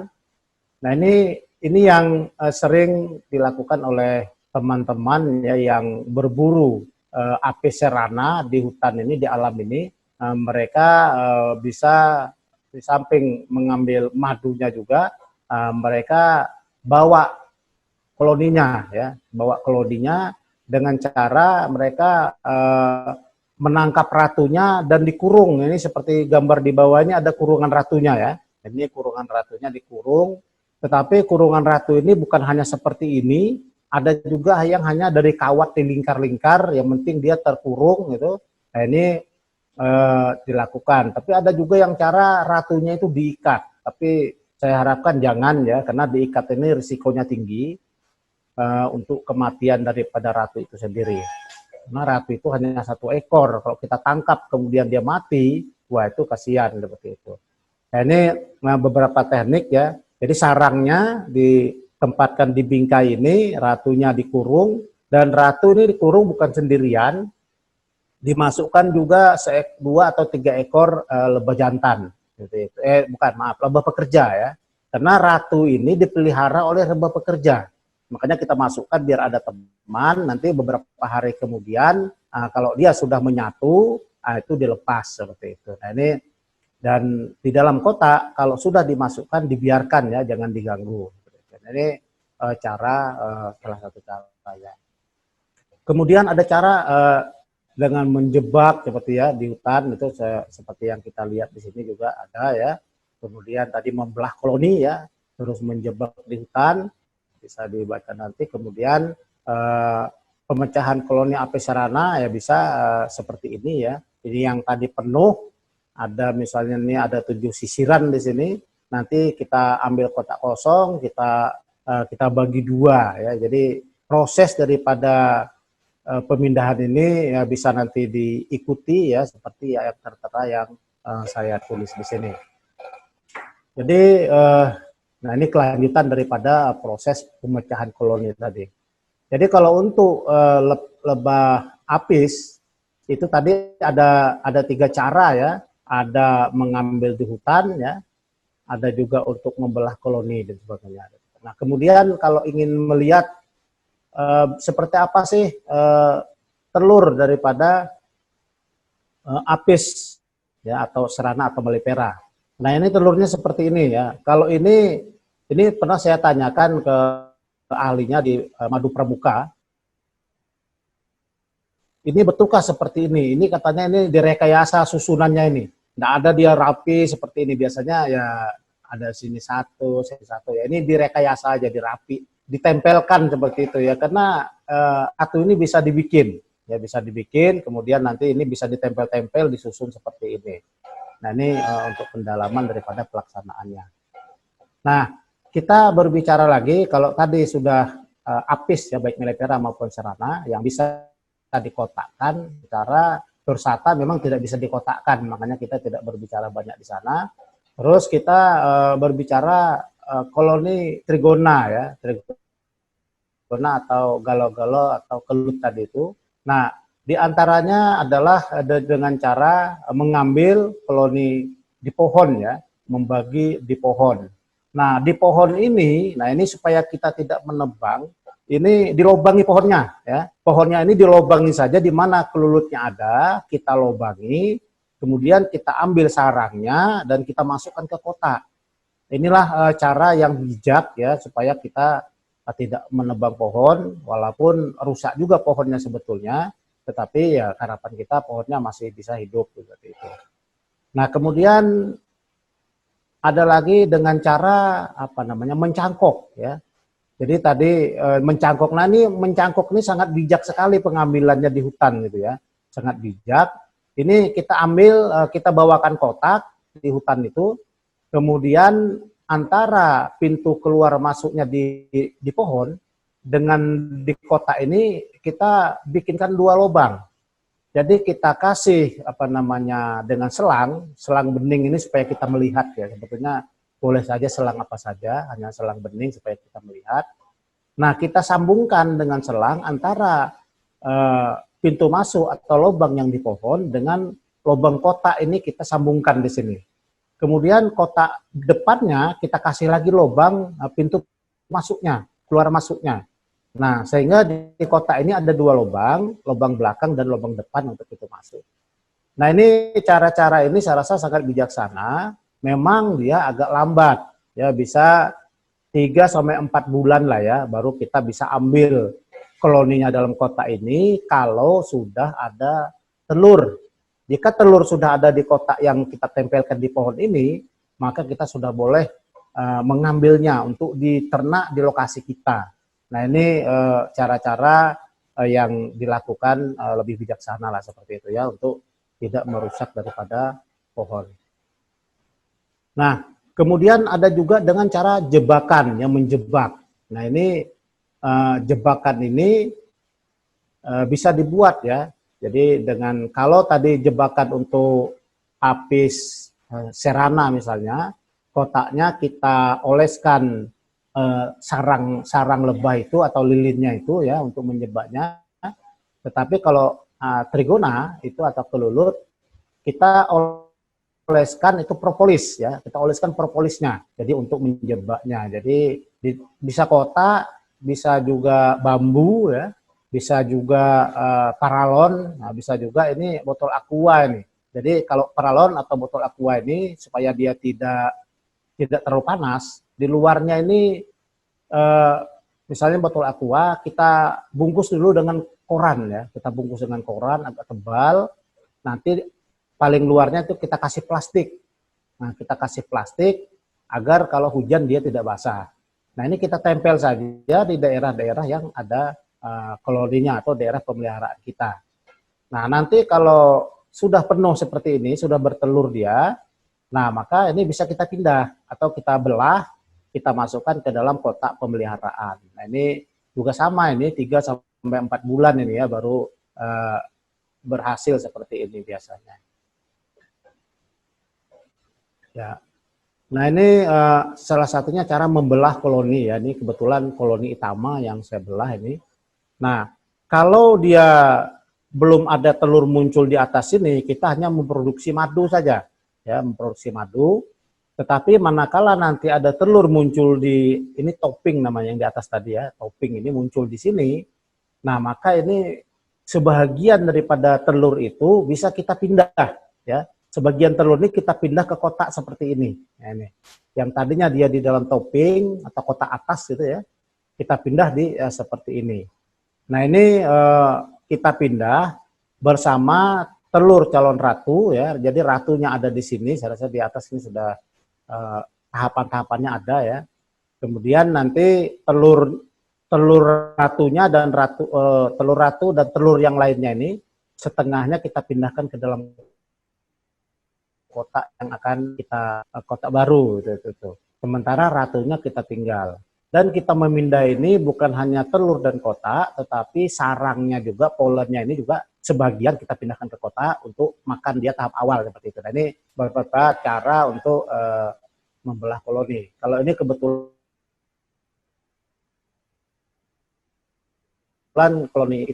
Nah, ini yang sering dilakukan oleh teman-teman ya yang berburu apis serana di hutan ini, di alam ini. Mereka bisa di samping mengambil madunya juga mereka bawa koloninya ya, bawa koloninya dengan cara mereka menangkap ratunya dan dikurung. Ini seperti gambar di bawahnya ada kurungan ratunya ya. Ini kurungan ratunya dikurung, tetapi kurungan ratu ini bukan hanya seperti ini, ada juga yang hanya dari kawat di lingkar-lingkar, yang penting dia terkurung gitu. Nah, ini dilakukan. Tapi ada juga yang cara ratunya itu diikat. Tapi saya harapkan jangan ya, karena diikat ini risikonya tinggi untuk kematian daripada ratu itu sendiri. Karena ratu itu hanya satu ekor. Kalau kita tangkap kemudian dia mati, wah itu kasihan seperti itu. Nah, ini beberapa teknik ya. Jadi sarangnya ditempatkan di bingkai ini, ratunya dikurung, dan ratu ini dikurung bukan sendirian, dimasukkan juga 2 atau 3 ekor lebah jantan. Bukan, maaf, lebah pekerja ya. Karena ratu ini dipelihara oleh lebah pekerja. Makanya kita masukkan biar ada teman, nanti beberapa hari kemudian kalau dia sudah menyatu, itu dilepas seperti itu. Nah, ini dan di dalam kotak kalau sudah dimasukkan dibiarkan ya, jangan diganggu. Nah, ini salah satu cara ya. Kemudian ada cara dengan menjebak seperti ya di hutan itu seperti yang kita lihat di sini juga ada ya. Kemudian tadi membelah koloni ya, terus menjebak di hutan, bisa dibaca nanti. Kemudian pemecahan koloni apis serana ya bisa seperti ini ya. Ini yang tadi penuh, ada misalnya ini ada 7 sisiran di sini. Nanti kita ambil kotak kosong, kita bagi 2 ya. Jadi proses daripada pemindahan ini ya bisa nanti diikuti ya seperti yang tertera yang saya tulis di sini. Jadi nah ini kelanjutan daripada proses pemecahan koloni tadi. Jadi kalau untuk lebah apis itu tadi ada 3 cara ya, ada mengambil di hutan ya, ada juga untuk membelah koloni dan sebagainya. Nah, kemudian kalau ingin melihat seperti apa sih telur daripada apis ya atau serana atau melipera. Nah, ini telurnya seperti ini ya. Kalau ini pernah saya tanyakan ke ahlinya di Madu Pramuka. Ini betulkah seperti ini? Ini katanya ini direkayasa susunannya ini. Nggak ada dia rapi seperti ini. Biasanya ya ada sini satu ya. Ini direkayasa aja, dirapi, ditempelkan seperti itu ya. Karena atu ini bisa dibikin, ya bisa dibikin. Kemudian nanti ini bisa ditempel-tempel, disusun seperti ini. Nah ini untuk pendalaman daripada pelaksanaannya. Nah kita berbicara lagi kalau tadi sudah APIS ya baik Melipera maupun Serana yang bisa dikotakkan, secara Dorsata memang tidak bisa dikotakkan, makanya kita tidak berbicara banyak di sana. Terus kita berbicara koloni Trigona ya, Trigona atau galo-galo atau kelut tadi itu. Nah di antaranya adalah dengan cara mengambil koloni di pohon ya, membagi di pohon. Nah di pohon ini, nah ini supaya kita tidak menebang, ini dilobangi pohonnya ya. Pohonnya ini dilobangi saja di mana kelulutnya ada, kita lobangi, kemudian kita ambil sarangnya dan kita masukkan ke kotak. Inilah cara yang bijak ya supaya kita tidak menebang pohon, walaupun rusak juga pohonnya sebetulnya. Tetapi ya harapan kita pohonnya masih bisa hidup seperti itu. Nah kemudian ada lagi dengan cara apa namanya mencangkok ya. Jadi tadi mencangkok, nah ini mencangkok ini sangat bijak sekali pengambilannya di hutan gitu ya, sangat bijak. Ini kita ambil, kita bawakan kotak di hutan itu, kemudian antara pintu keluar masuknya di pohon dengan di kotak ini kita bikinkan 2 lubang. Jadi kita kasih apa namanya dengan selang bening ini supaya kita melihat ya. Sebetulnya boleh saja selang apa saja, hanya selang bening supaya kita melihat. Nah kita sambungkan dengan selang antara pintu masuk atau lubang yang di pohon dengan lubang kotak ini kita sambungkan di sini. Kemudian kotak depannya kita kasih lagi lubang pintu masuknya, keluar masuknya. Nah, sehingga di kotak ini ada 2 lubang belakang dan lubang depan untuk itu masuk. Nah, ini cara-cara ini saya rasa sangat bijaksana. Memang dia agak lambat, ya bisa 3-4 bulan lah ya, baru kita bisa ambil koloninya dalam kotak ini kalau sudah ada telur. Jika telur sudah ada di kotak yang kita tempelkan di pohon ini, maka kita sudah boleh mengambilnya untuk diternak di lokasi kita. Nah ini cara-cara yang dilakukan lebih bijaksana lah seperti itu ya, untuk tidak merusak daripada pohon. Nah kemudian ada juga dengan cara jebakan, yang menjebak. Nah ini jebakan ini bisa dibuat ya. Jadi dengan kalau tadi jebakan untuk Apis serana misalnya, kotaknya kita oleskan sarang lebah itu atau lilinnya itu ya untuk menjebaknya. Tetapi kalau Trigona itu atau kelulut, kita oleskan itu propolis ya, kita oleskan propolisnya. Jadi untuk menjebaknya. Jadi bisa kotak, bisa juga bambu ya, bisa juga paralon, nah bisa juga ini botol aqua ini. Jadi kalau paralon atau botol aqua ini supaya dia tidak terlalu panas, di luarnya ini misalnya botol aqua kita bungkus dulu dengan koran ya, kita bungkus dengan koran agak tebal, nanti paling luarnya itu kita kasih plastik. Nah kita kasih plastik agar kalau hujan dia tidak basah. Nah ini kita tempel saja di daerah-daerah yang ada koloninya atau daerah pemeliharaan kita. Nah nanti kalau sudah penuh seperti ini, sudah bertelur dia, nah maka ini bisa kita pindah atau kita belah, kita masukkan ke dalam kotak pemeliharaan. Nah ini juga sama, ini 3-4 bulan ini ya baru berhasil seperti ini biasanya. Ya. Nah ini salah satunya cara membelah koloni ya, ini kebetulan koloni Itama yang saya belah ini. Nah kalau dia belum ada telur muncul di atas ini, kita hanya memproduksi madu saja, ya memproduksi madu. Tetapi manakala nanti ada telur muncul di ini topping namanya yang di atas tadi ya, topping ini muncul di sini. Nah maka ini sebahagian daripada telur itu bisa kita pindah, ya. Sebagian telur ini kita pindah ke kotak seperti ini. Nah, ini. Yang tadinya dia di dalam topping atau kotak atas gitu ya, kita pindah di seperti ini. Nah ini kita pindah bersama telur calon ratu ya. Jadi ratunya ada di sini. Saya rasa di atas ini sudah tahapan-tahapannya ada ya. Kemudian nanti telur ratunya dan telur ratu dan telur yang lainnya ini setengahnya kita pindahkan ke dalam kotak yang akan kita kotak baru itu. Sementara ratunya kita tinggal. Dan kita memindah ini bukan hanya telur dan kotak, tetapi sarangnya juga, polennya ini juga sebagian kita pindahkan ke kotak untuk makan dia tahap awal seperti itu. Nah, ini beberapa cara untuk membelah koloni. Kalau ini kebetulan koloni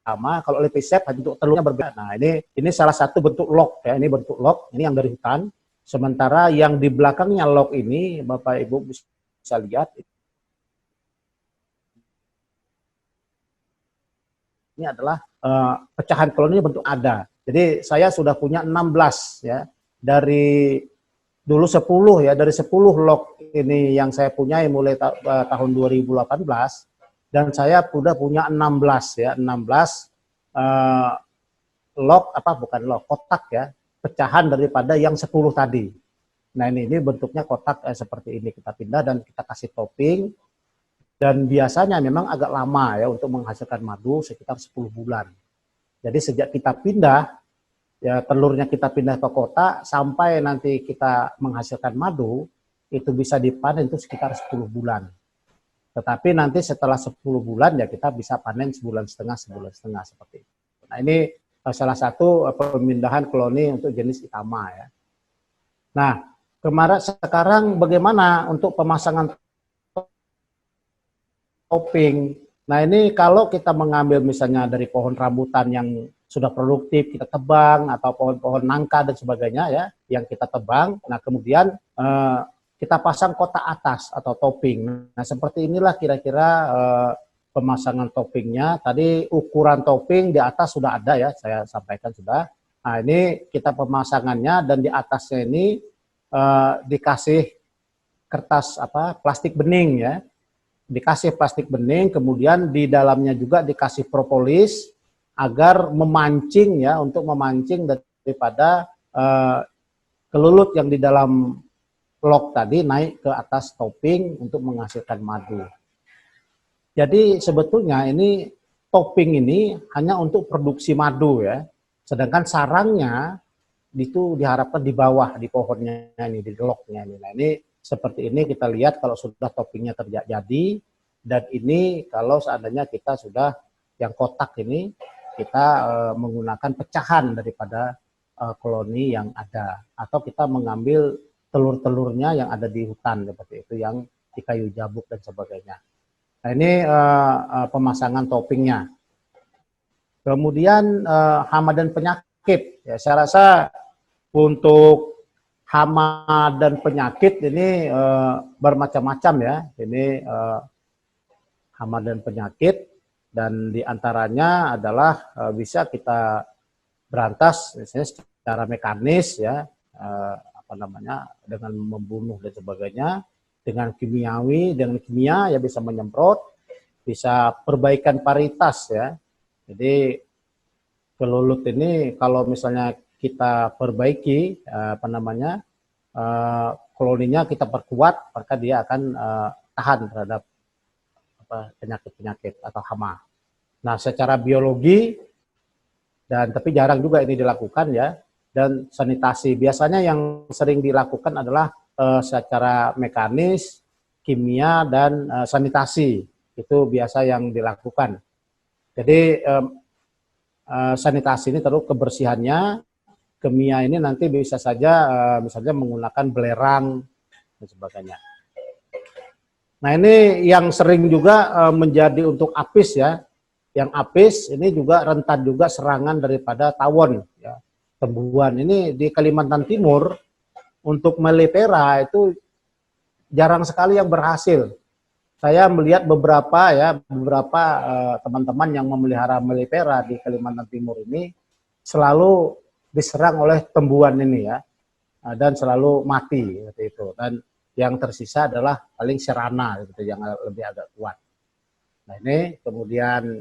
sama, kalau Lepicep untuk telurnya berbeda. Nah, ini salah satu bentuk lock ya, ini bentuk lock, ini yang dari hutan. Sementara yang di belakangnya lock ini, Bapak Ibu bisa lihat, ini adalah pecahan koloni bentuk ada. Jadi saya sudah punya 16 ya, dari dulu 10 ya, dari 10 lock ini yang saya punyai mulai tahun 2018, dan saya sudah punya 16 ya, 16 kotak ya, pecahan daripada yang 10 tadi. Nah, ini bentuknya kotak seperti ini, kita pindah dan kita kasih topping, dan biasanya memang agak lama ya untuk menghasilkan madu, sekitar 10 bulan. Jadi sejak kita pindah, ya telurnya kita pindah ke kotak, sampai nanti kita menghasilkan madu, itu bisa dipanen itu sekitar 10 bulan. Tetapi nanti setelah 10 bulan ya kita bisa panen sebulan setengah seperti itu. Nah, ini salah satu pemindahan koloni untuk jenis Itama ya. Nah, sekarang bagaimana untuk pemasangan topping? Nah, ini kalau kita mengambil misalnya dari pohon rambutan yang sudah produktif, kita tebang, atau pohon-pohon nangka dan sebagainya ya, yang kita tebang, nah kemudian kita pasang kotak atas atau topping. Nah, seperti inilah kira-kira pemasangan toppingnya. Tadi ukuran topping di atas sudah ada ya, saya sampaikan sudah. Nah, ini kita pemasangannya, dan di atasnya ini dikasih kertas plastik bening ya. Dikasih plastik bening, kemudian di dalamnya juga dikasih propolis agar memancing ya, untuk memancing daripada kelulut yang di dalam lock tadi naik ke atas topping untuk menghasilkan madu. Jadi sebetulnya ini topping ini hanya untuk produksi madu ya, sedangkan sarangnya itu diharapkan di bawah, di pohonnya ini, di locknya ini. Nah, ini seperti ini kita lihat kalau sudah toppingnya terjadi, dan ini kalau seandainya kita sudah yang kotak ini kita menggunakan pecahan daripada koloni yang ada, atau kita mengambil telur-telurnya yang ada di hutan seperti itu, yang di kayu jabuk dan sebagainya. Nah, ini pemasangan toppingnya. Kemudian hama dan penyakit. Ya, saya rasa untuk hama dan penyakit ini bermacam-macam ya. Ini hama dan penyakit, dan diantaranya adalah bisa kita berantas misalnya secara mekanis ya, dengan membunuh dan sebagainya. Dengan kimiawi, dengan kimia ya bisa menyemprot, bisa perbaikan paritas ya. Jadi kelulut ini kalau misalnya kita perbaiki koloninya kita perkuat, maka dia akan tahan terhadap penyakit-penyakit atau hama. Nah, secara biologi tapi jarang juga ini dilakukan ya, dan sanitasi biasanya yang sering dilakukan adalah secara mekanis, kimia, dan sanitasi. Itu biasa yang dilakukan. Jadi sanitasi ini terus kebersihannya, kimia ini nanti bisa saja misalnya menggunakan belerang dan sebagainya. Nah, ini yang sering juga menjadi untuk apis ya. Yang apis ini juga rentan juga serangan daripada tawon ya. Tembuhan ini di Kalimantan Timur untuk melipera itu jarang sekali yang berhasil. Saya melihat beberapa teman-teman yang memelihara melipera di Kalimantan Timur ini selalu diserang oleh tembuhan ini ya, dan selalu mati seperti itu. Dan yang tersisa adalah paling serana gitu, yang lebih agak kuat. Nah, ini kemudian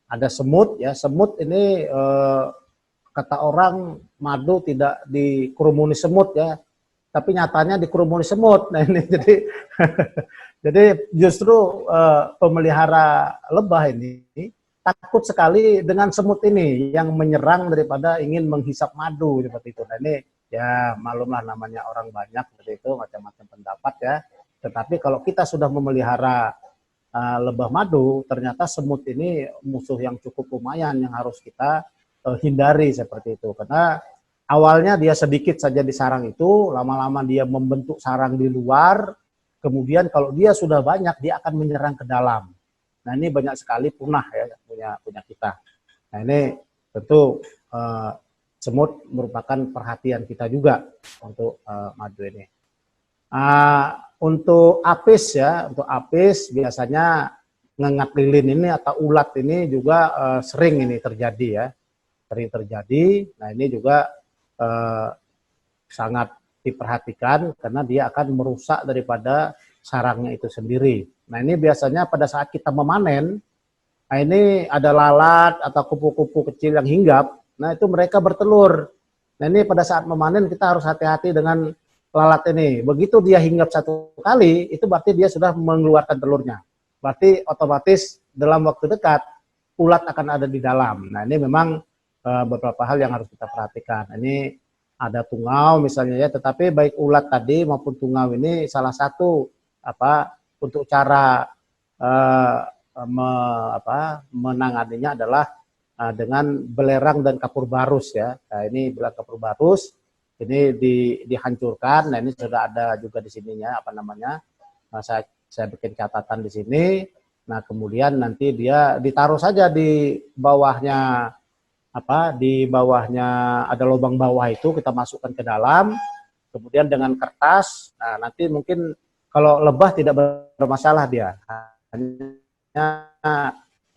ada semut ya. Semut ini kata orang madu tidak dikerumuni semut ya, tapi nyatanya dikerumuni semut. Nah, ini jadi justru pemelihara lebah ini takut sekali dengan semut ini yang menyerang daripada ingin menghisap madu seperti itu. Nah ini ya maklumlah namanya orang banyak seperti itu, macam-macam pendapat ya. Tetapi kalau kita sudah memelihara lebah madu, ternyata semut ini musuh yang cukup lumayan yang harus kita hindari seperti itu. Karena awalnya dia sedikit saja di sarang itu, lama-lama dia membentuk sarang di luar, kemudian kalau dia sudah banyak, dia akan menyerang ke dalam. Nah ini banyak sekali punah ya punya kita. Nah ini tentu semut merupakan perhatian kita juga untuk madu ini. Untuk apis ya, untuk apis biasanya ngengat lilin ini atau ulat ini juga sering ini terjadi ya, sering terjadi. Nah ini juga sangat diperhatikan karena dia akan merusak daripada sarangnya itu sendiri. Nah ini biasanya pada saat kita memanen, nah ini ada lalat atau kupu-kupu kecil yang hinggap, nah itu mereka bertelur. Nah ini pada saat memanen kita harus hati-hati dengan lalat ini. Begitu dia hinggap satu kali, itu berarti dia sudah mengeluarkan telurnya. Berarti otomatis dalam waktu dekat, ulat akan ada di dalam. Nah ini memang beberapa hal yang harus kita perhatikan. Ini ada tungau misalnya ya, tetapi baik ulat tadi maupun tungau ini salah satu untuk cara menanganinya adalah dengan belerang dan kapur barus ya. Nah ini belerang kapur barus ini dihancurkan. Nah ini sudah ada juga di sininya saya bikin catatan di sini. Nah kemudian nanti dia ditaruh saja di bawahnya ada lubang bawah itu kita masukkan ke dalam. Kemudian dengan kertas. Nah nanti mungkin kalau lebah tidak bermasalah dia, hanya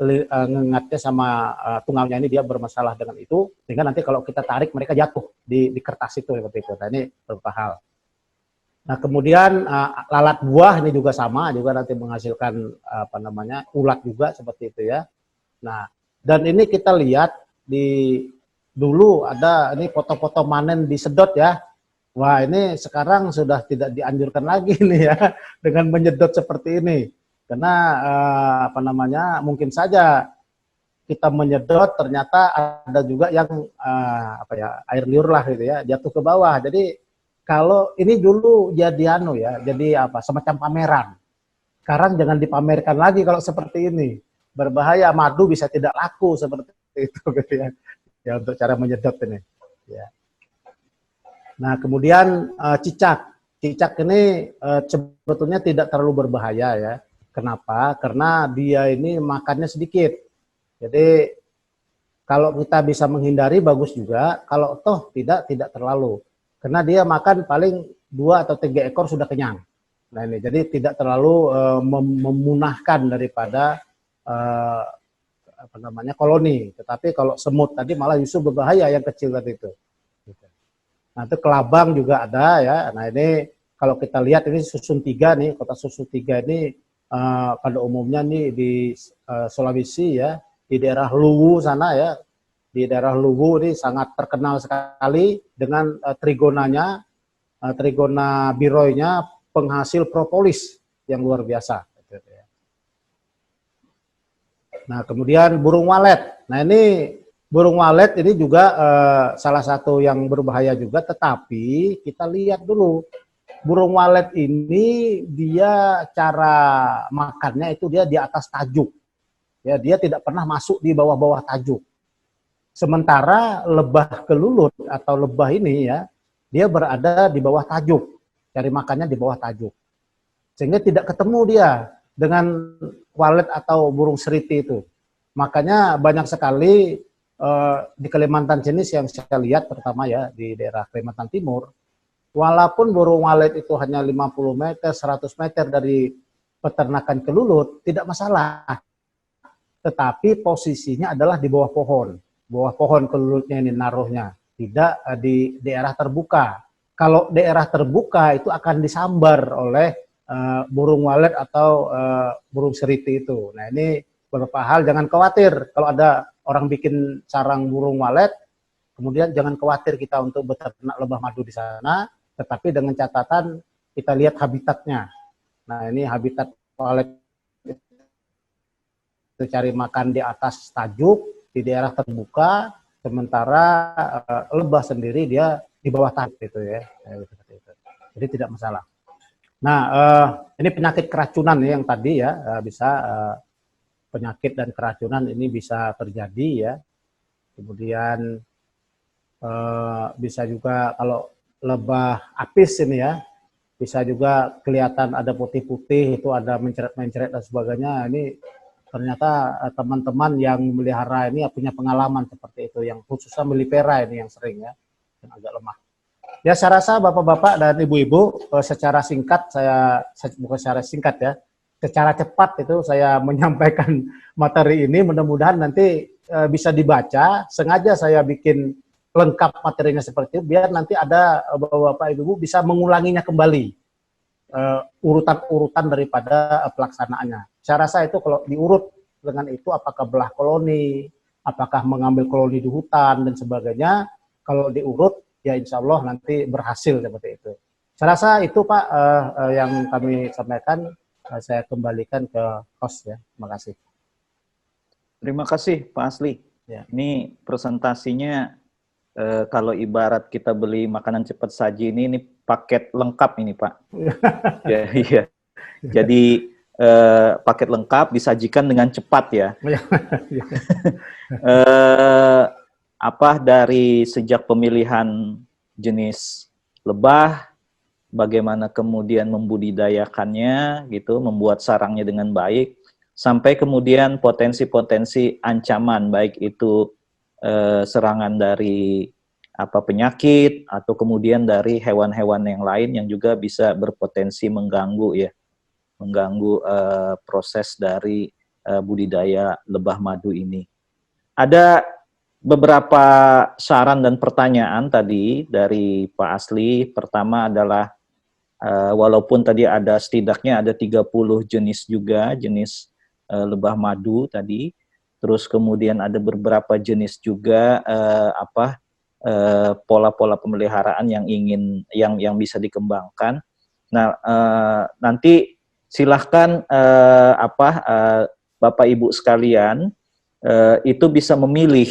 ngengatnya sama tungaunya ini dia bermasalah dengan itu, sehingga nanti kalau kita tarik mereka jatuh di kertas itu seperti itu. Nah ini beberapa hal. Nah kemudian lalat buah ini juga sama, juga nanti menghasilkan ulat juga seperti itu ya. Nah dan ini kita lihat dulu ada ini foto-foto manen disedot ya. Wah ini sekarang sudah tidak dianjurkan lagi nih ya dengan menyedot seperti ini, karena mungkin saja kita menyedot ternyata ada juga yang air liur lah gitu ya jatuh ke bawah. Jadi kalau ini dulu jadi semacam pameran, sekarang jangan dipamerkan lagi kalau seperti ini, berbahaya, madu bisa tidak laku seperti itu gitu ya untuk cara menyedot ini ya. Nah kemudian cicak ini sebetulnya tidak terlalu berbahaya ya. Kenapa? Karena dia ini makannya sedikit. Jadi kalau kita bisa menghindari bagus juga. Kalau toh tidak terlalu. Karena dia makan paling 2 atau 3 ekor sudah kenyang. Nah ini jadi tidak terlalu memunahkan daripada koloni. Tetapi kalau semut tadi malah justru berbahaya yang kecil tadi itu. Nah itu kelabang juga ada ya. Nah ini kalau kita lihat ini Susun 3 nih, kota Susun 3 ini pada umumnya nih di Sulawesi ya, di daerah Luwu sana ya. Di daerah Luwu ini sangat terkenal sekali dengan trigonanya, trigona biroynya, penghasil propolis yang luar biasa. Nah kemudian burung walet. Nah ini burung walet ini juga salah satu yang berbahaya juga, tetapi kita lihat dulu burung walet ini dia cara makannya itu dia di atas tajuk. Ya, dia tidak pernah masuk di bawah-bawah tajuk. Sementara lebah kelulut atau lebah ini ya, dia berada di bawah tajuk. Cari makannya di bawah tajuk. Sehingga tidak ketemu dia dengan walet atau burung seriti itu. Makanya banyak sekali di Kalimantan sini yang saya lihat pertama ya di daerah Kalimantan Timur, walaupun burung walet itu hanya 50 meter, 100 meter dari peternakan kelulut, tidak masalah. Tetapi posisinya adalah di bawah pohon kelulutnya ini naruhnya, tidak di daerah terbuka. Kalau daerah terbuka itu akan disambar oleh burung walet atau burung seriti itu. Nah ini beberapa hal, jangan khawatir kalau ada orang bikin sarang burung walet, kemudian jangan khawatir kita untuk beternak lebah madu di sana, tetapi dengan catatan kita lihat habitatnya. Nah ini habitat walet cari makan di atas tajuk, di daerah terbuka, sementara lebah sendiri dia di bawah tajuk gitu ya. Jadi tidak masalah. Nah, ini penyakit keracunan yang tadi ya, bisa penyakit dan keracunan ini bisa terjadi ya. Kemudian bisa juga kalau lebah apis ini ya, bisa juga kelihatan ada putih-putih, itu ada mencret-mencret dan sebagainya. Ini ternyata teman-teman yang melihara ini punya pengalaman seperti itu, yang khususnya melipera ini yang sering ya, yang agak lemah. Ya, saya rasa bapak-bapak dan ibu-ibu, secara singkat bukan secara singkat ya, secara cepat itu saya menyampaikan materi ini. Mudah-mudahan nanti bisa dibaca. Sengaja saya bikin lengkap materinya seperti itu, biar nanti ada bapak-bapak ibu-ibu bisa mengulanginya kembali, urutan-urutan daripada pelaksanaannya. Saya rasa itu kalau diurut dengan itu, apakah belah koloni, apakah mengambil koloni di hutan dan sebagainya, kalau diurut ya insya Allah nanti berhasil seperti itu. Saya rasa itu Pak yang kami sampaikan. Saya kembalikan ke host ya. Terima kasih. Terima kasih Pak Asli. Ya. Ini presentasinya kalau ibarat kita beli makanan cepat saji ini paket lengkap ini Pak. Ya, iya. Jadi paket lengkap disajikan dengan cepat ya. Dari sejak pemilihan jenis lebah, bagaimana kemudian membudidayakannya gitu, membuat sarangnya dengan baik, sampai kemudian potensi-potensi ancaman, baik itu serangan dari penyakit atau kemudian dari hewan-hewan yang lain yang juga bisa berpotensi mengganggu ya, mengganggu proses dari budidaya lebah madu ini. Ada beberapa saran dan pertanyaan tadi dari Pak Asli. Pertama adalah walaupun tadi ada setidaknya ada 30 jenis juga, jenis lebah madu tadi. Terus kemudian ada beberapa jenis juga pola-pola pemeliharaan yang bisa dikembangkan. Nah, nanti silahkan Bapak Ibu sekalian itu bisa memilih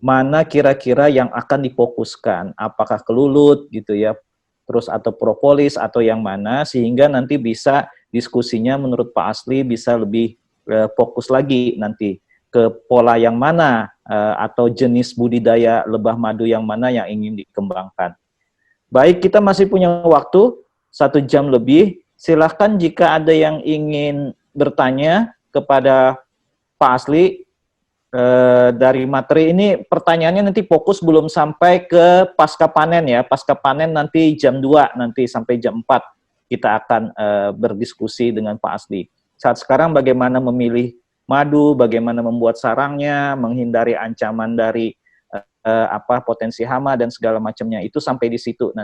mana kira-kira yang akan difokuskan, apakah kelulut gitu ya, terus atau propolis atau yang mana, sehingga nanti bisa diskusinya menurut Pak Asli bisa lebih fokus lagi nanti ke pola yang mana atau jenis budidaya lebah madu yang mana yang ingin dikembangkan. Baik, kita masih punya waktu 1 jam lebih. Silahkan jika ada yang ingin bertanya kepada Pak Asli. Dari materi ini pertanyaannya nanti fokus belum sampai ke pasca panen ya. Pasca panen nanti jam 2 nanti sampai jam 4 kita akan berdiskusi dengan Pak Asli. Saat sekarang bagaimana memilih madu, bagaimana membuat sarangnya, menghindari ancaman dari potensi hama dan segala macamnya, itu sampai di situ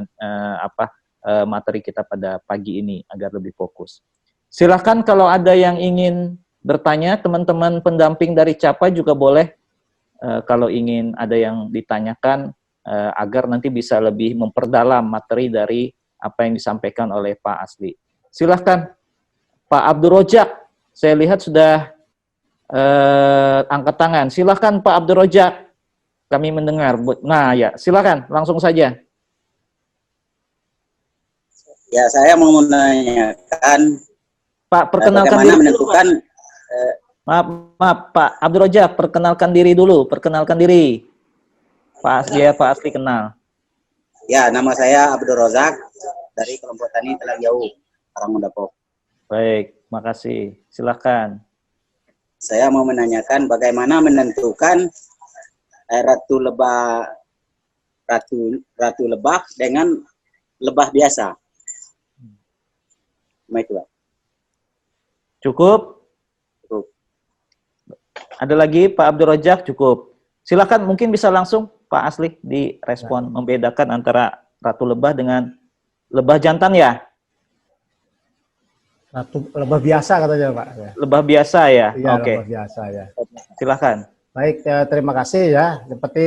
materi kita pada pagi ini agar lebih fokus. Silahkan kalau ada yang ingin bertanya, teman-teman pendamping dari CAPA juga boleh kalau ingin ada yang ditanyakan agar nanti bisa lebih memperdalam materi dari apa yang disampaikan oleh Pak Asli. Silahkan Pak Abdul Rojak, saya lihat sudah angkat tangan. Silahkan Pak Abdul Rojak, kami mendengar. Nah ya, silahkan langsung saja. Ya, saya mau menanyakan Pak, perkenalkan bagaimana diri menentukan dulu, Maaf Pak Abdul Rojak, perkenalkan diri dulu, perkenalkan diri. Pak Asli kenal. Ya, nama saya Abdul Rozak dari kelompok tani Telang Jauh, Karangmondapok. Baik, makasih. Silakan. Saya mau menanyakan bagaimana menentukan ratu lebah dengan lebah biasa. Itu, Pak. Cukup? Ada lagi Pak Abdul Rojak? Cukup. Silakan, mungkin bisa langsung Pak Asli direspon, membedakan antara ratu lebah dengan lebah jantan ya? Ratu lebah biasa katanya Pak. Lebah biasa ya? Iya, Oke. lebah biasa ya. Silakan. Baik, terima kasih ya. Seperti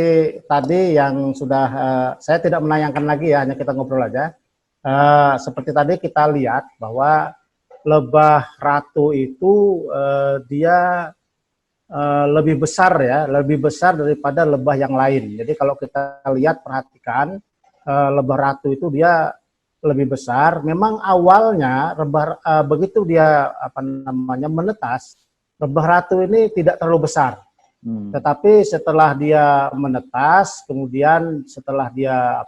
tadi yang sudah, saya tidak menayangkan lagi ya, hanya kita ngobrol aja. Seperti tadi kita lihat bahwa lebah ratu itu dia lebih besar ya, lebih besar daripada lebah yang lain. Jadi kalau kita lihat perhatikan lebah ratu itu dia lebih besar. Memang awalnya begitu dia menetas, lebah ratu ini tidak terlalu besar. Tetapi setelah dia menetas, kemudian setelah dia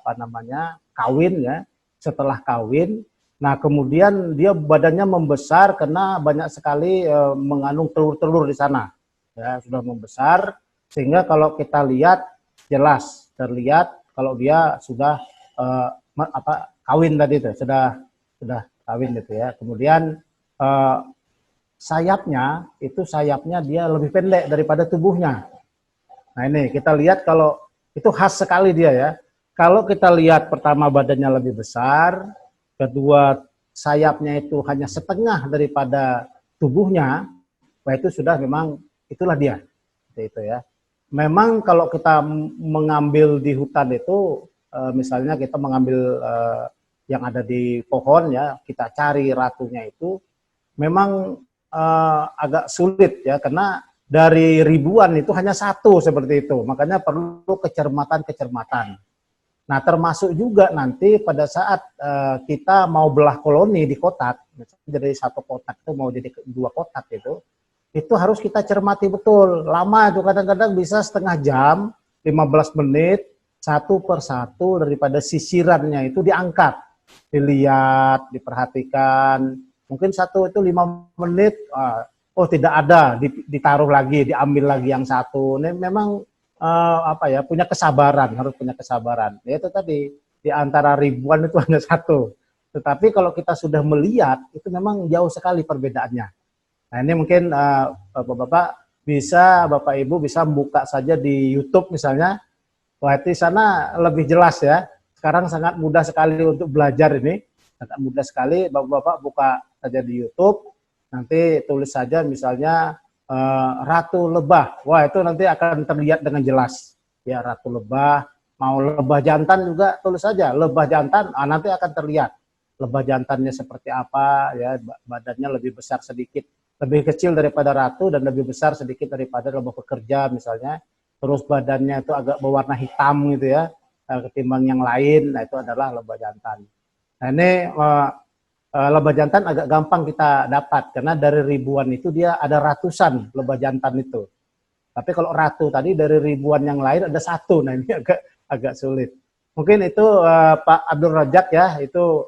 kawin ya, setelah kawin, nah kemudian dia badannya membesar karena banyak sekali mengandung telur-telur di sana. Ya, sudah membesar sehingga kalau kita lihat jelas terlihat kalau dia sudah kawin tadi itu sudah kawin gitu ya. Kemudian sayapnya dia lebih pendek daripada tubuhnya. Nah ini kita lihat kalau itu khas sekali dia ya. Kalau kita lihat pertama badannya lebih besar, kedua sayapnya itu hanya setengah daripada tubuhnya, nah itu sudah memang itulah dia, itu ya. Memang kalau kita mengambil di hutan itu, misalnya kita mengambil yang ada di pohon ya, kita cari ratunya itu, memang agak sulit ya, karena dari ribuan itu hanya satu seperti itu, makanya perlu kecermatan-kecermatan. Nah termasuk juga nanti pada saat kita mau belah koloni di kotak, misalnya dari satu kotak itu mau jadi 2 kotak itu harus kita cermati betul. Lama itu kadang-kadang bisa setengah jam, 15 menit, satu persatu daripada sisirannya itu diangkat. Dilihat, diperhatikan. Mungkin satu itu 5 menit, oh tidak ada, ditaruh lagi, diambil lagi yang satu. Ini memang punya kesabaran, harus punya kesabaran. Ya itu tadi, di antara ribuan itu hanya satu. Tetapi kalau kita sudah melihat, itu memang jauh sekali perbedaannya. Nah ini mungkin Bapak-Bapak Bapak Ibu bisa buka saja di YouTube misalnya. Wah di sana lebih jelas ya. Sekarang sangat mudah sekali untuk belajar ini. Sangat mudah sekali, Bapak-Bapak buka saja di YouTube. Nanti tulis saja misalnya ratu lebah. Wah itu nanti akan terlihat dengan jelas. Ya ratu lebah, mau lebah jantan juga tulis saja. Lebah jantan, nanti akan terlihat. Lebah jantannya seperti apa, ya badannya lebih besar sedikit. Lebih kecil daripada ratu dan lebih besar sedikit daripada lebah pekerja misalnya. Terus badannya itu agak berwarna hitam gitu ya, ketimbang yang lain. Nah itu adalah lebah jantan. Nah ini lebah jantan agak gampang kita dapat karena dari ribuan itu dia ada ratusan lebah jantan itu. Tapi kalau ratu tadi dari ribuan yang lain ada satu. Nah ini agak sulit. Mungkin itu Pak Abdul Razak ya, itu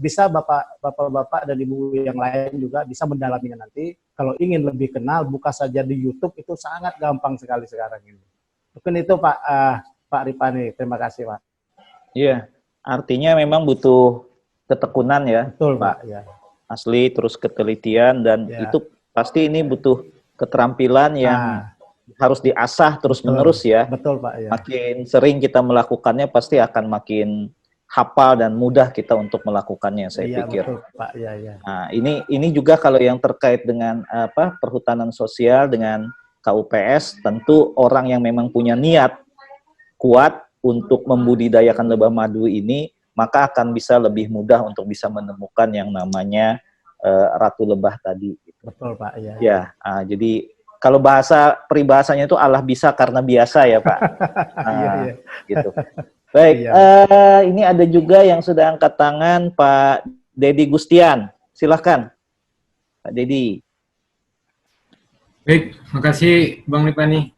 bisa Bapak-Bapak dan Ibu yang lain juga bisa mendalaminya nanti. Kalau ingin lebih kenal, buka saja di YouTube, itu sangat gampang sekali sekarang ini. Mungkin itu Pak Ripani, terima kasih Pak. Iya, artinya memang butuh ketekunan ya. Betul Pak. Ya. Asli, terus ketelitian, dan itu pasti ini butuh keterampilan yang harus diasah terus-menerus ya. Betul Pak. Ya. Makin sering kita melakukannya pasti akan makin hafal dan mudah kita untuk melakukannya, saya pikir. Betul Pak. Ya, ya. Nah, ini juga kalau yang terkait dengan perhutanan sosial dengan KUPS, tentu orang yang memang punya niat kuat untuk membudidayakan lebah madu ini, maka akan bisa lebih mudah untuk bisa menemukan yang namanya ratu lebah tadi. Betul Pak. Ya. Ya, jadi kalau peribahasanya itu Allah bisa karena biasa ya Pak. Iya. Gitu. Baik, ini ada juga yang sudah angkat tangan, Pak Dedi Gustian. Silahkan, Pak Dedi. Baik, makasih Bang Ripani.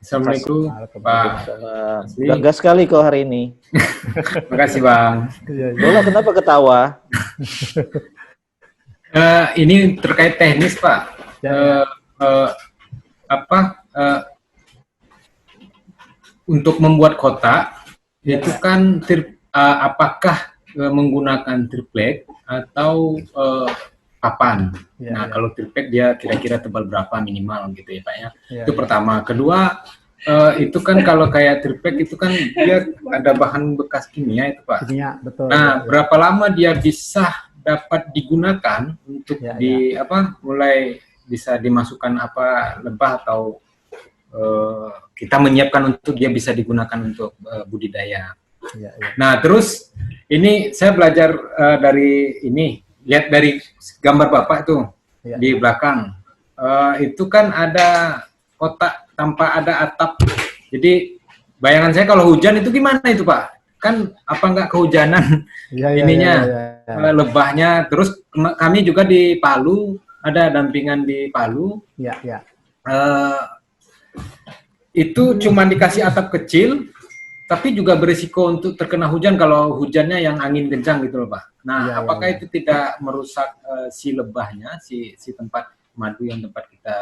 Assalamualaikum, Pak. Bangga sekali kau hari ini. Makasih Bang. Bola kenapa ketawa? Ini terkait teknis Pak. Untuk membuat kotak itu kan apakah menggunakan triplek atau papan. Nah kalau triplek dia kira-kira tebal berapa minimal gitu ya Pak ya. Itu pertama. Kedua itu kan kalau kayak triplek itu kan dia ada bahan bekas kimia itu Pak. Kimia, betul. Nah berapa lama dia bisa dapat digunakan untuk mulai bisa dimasukkan lebah atau kita menyiapkan untuk dia bisa digunakan untuk budidaya. Nah terus ini saya belajar dari ini, lihat dari gambar Bapak tuh di belakang, itu kan ada kotak tanpa ada atap. Jadi bayangan saya kalau hujan itu gimana itu Pak? Kan apa nggak kehujanan ininya lebahnya. Terus kami juga di Palu, ada dampingan di Palu. Itu cuma dikasih atap kecil, tapi juga berisiko untuk terkena hujan kalau hujannya yang angin kencang gitu loh Pak. Nah, apakah itu tidak merusak si lebahnya, si tempat madu yang tempat kita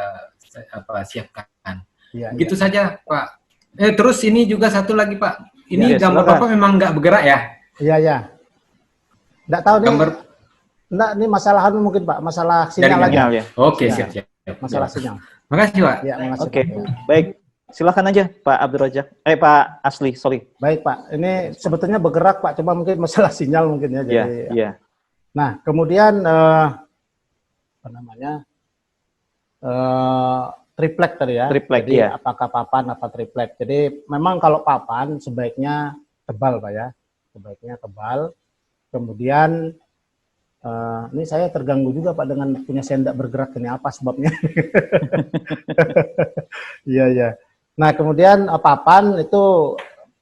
siapkan? Begitu saja Pak. Terus ini juga satu lagi Pak. Ini gambar Bapak memang nggak bergerak ya? Iya. Nggak tahu nih. Nggak, ini masalah mungkin Pak, masalah sinyal lagi. Ya. Oke, siap. Masalah sinyal. Makasih Pak. Ya, makasih. Oke, baik. Silakan aja Pak Abdul Razak. Pak Asli, sorry. Baik Pak, ini sebetulnya bergerak Pak, cuma mungkin masalah sinyal mungkin ya. Jadi, Nah, kemudian apa namanya? Triplek tadi ya. Triplek, jadi apakah papan apa triplek. Jadi memang kalau papan sebaiknya tebal Pak ya. Sebaiknya tebal. Kemudian ini saya terganggu juga Pak dengan punya sendak bergerak, ini apa sebabnya? Iya. Nah, kemudian papan itu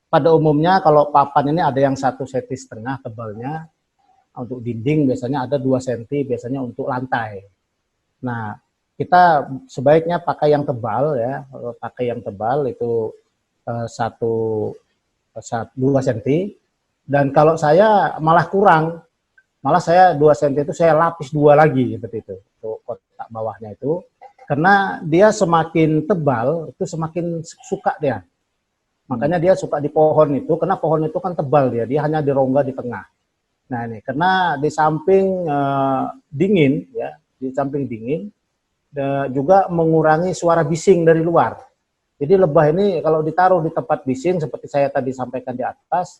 pada umumnya kalau papan ini ada yang 1,5 cm tebalnya, untuk dinding biasanya ada 2 cm biasanya untuk lantai. Nah, kita sebaiknya pakai yang tebal ya, pakai yang tebal itu 2 cm. Dan kalau saya malah kurang, malah saya 2 cm itu saya lapis 2 lagi seperti itu untuk kotak bawahnya itu. Karena dia semakin tebal, itu semakin suka dia. Makanya dia suka di pohon itu, karena pohon itu kan tebal dia hanya di rongga di tengah. Nah ini, karena di samping dingin, ya, di samping dingin, juga mengurangi suara bising dari luar. Jadi lebah ini kalau ditaruh di tempat bising, seperti saya tadi sampaikan di atas,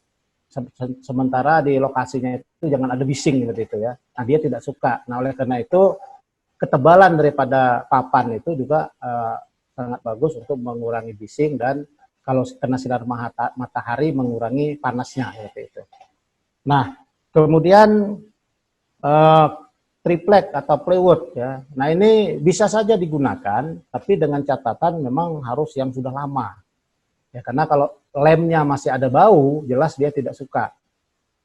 sementara di lokasinya itu jangan ada bising seperti itu ya. Nah dia tidak suka. Nah oleh karena itu, ketebalan daripada papan itu juga sangat bagus untuk mengurangi bising dan kalau kena sinar matahari mengurangi panasnya seperti itu. Nah, kemudian triplek atau plywood ya. Nah, ini bisa saja digunakan tapi dengan catatan memang harus yang sudah lama. Ya, karena kalau lemnya masih ada bau, jelas dia tidak suka.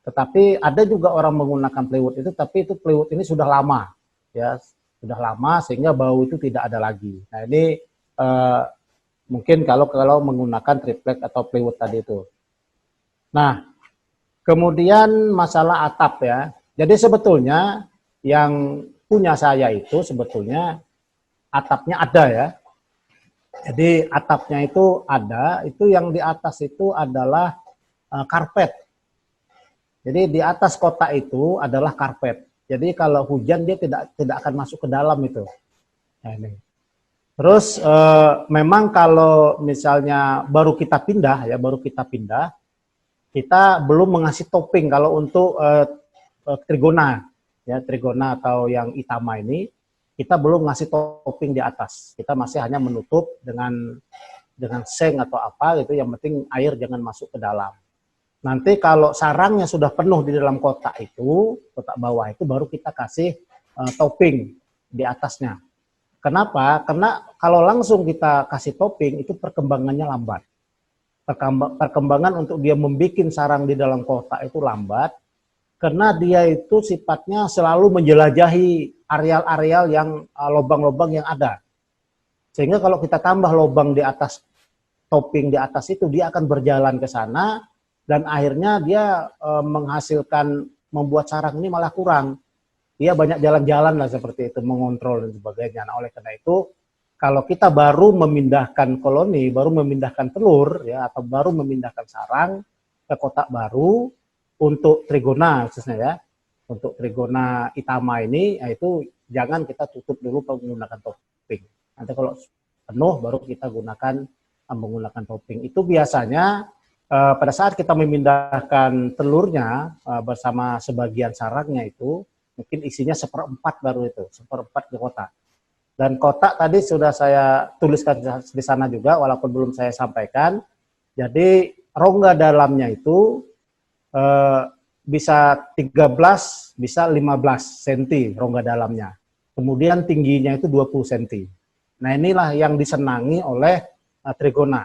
Tetapi ada juga orang menggunakan plywood itu tapi itu plywood ini sudah lama. Ya, sudah lama sehingga bau itu tidak ada lagi. Nah ini mungkin kalau menggunakan triplek atau plywood tadi itu. Nah kemudian masalah atap ya. Jadi sebetulnya yang punya saya itu sebetulnya atapnya ada ya. Jadi atapnya itu ada, itu yang di atas itu adalah karpet. Jadi di atas kotak itu adalah karpet. Jadi kalau hujan dia tidak akan masuk ke dalam itu. Nah, ini. Terus memang kalau misalnya baru kita pindah, kita belum mengasih topping kalau untuk trigona, ya trigona atau yang itama ini, kita belum ngasih topping di atas. Kita masih hanya menutup dengan seng atau apa gitu. Yang penting air jangan masuk ke dalam. Nanti kalau sarangnya sudah penuh di dalam kotak itu, kotak bawah itu baru kita kasih topping di atasnya. Kenapa? Karena kalau langsung kita kasih topping itu perkembangannya lambat. Perkembangan untuk dia membuat sarang di dalam kotak itu lambat, karena dia itu sifatnya selalu menjelajahi areal-areal yang lubang-lubang yang ada. Sehingga kalau kita tambah lubang di atas topping di atas itu, dia akan berjalan ke sana, dan akhirnya dia menghasilkan, membuat sarang ini malah kurang. Dia banyak jalan-jalan lah seperti itu, mengontrol dan sebagainya. Nah oleh karena itu, kalau kita baru memindahkan koloni, baru memindahkan telur, ya atau baru memindahkan sarang ke kotak baru, untuk trigona khususnya ya, untuk trigona itama ini, yaitu jangan kita tutup dulu menggunakan topping. Nanti kalau penuh baru kita menggunakan topping. Itu biasanya pada saat kita memindahkan telurnya bersama sebagian sarangnya itu, mungkin isinya 1/4 baru itu, 1/4 ke kotak. Dan kotak tadi sudah saya tuliskan di sana juga, walaupun belum saya sampaikan. Jadi rongga dalamnya itu bisa 13, bisa 15 cm rongga dalamnya. Kemudian tingginya itu 20 cm. Nah inilah yang disenangi oleh Trigona.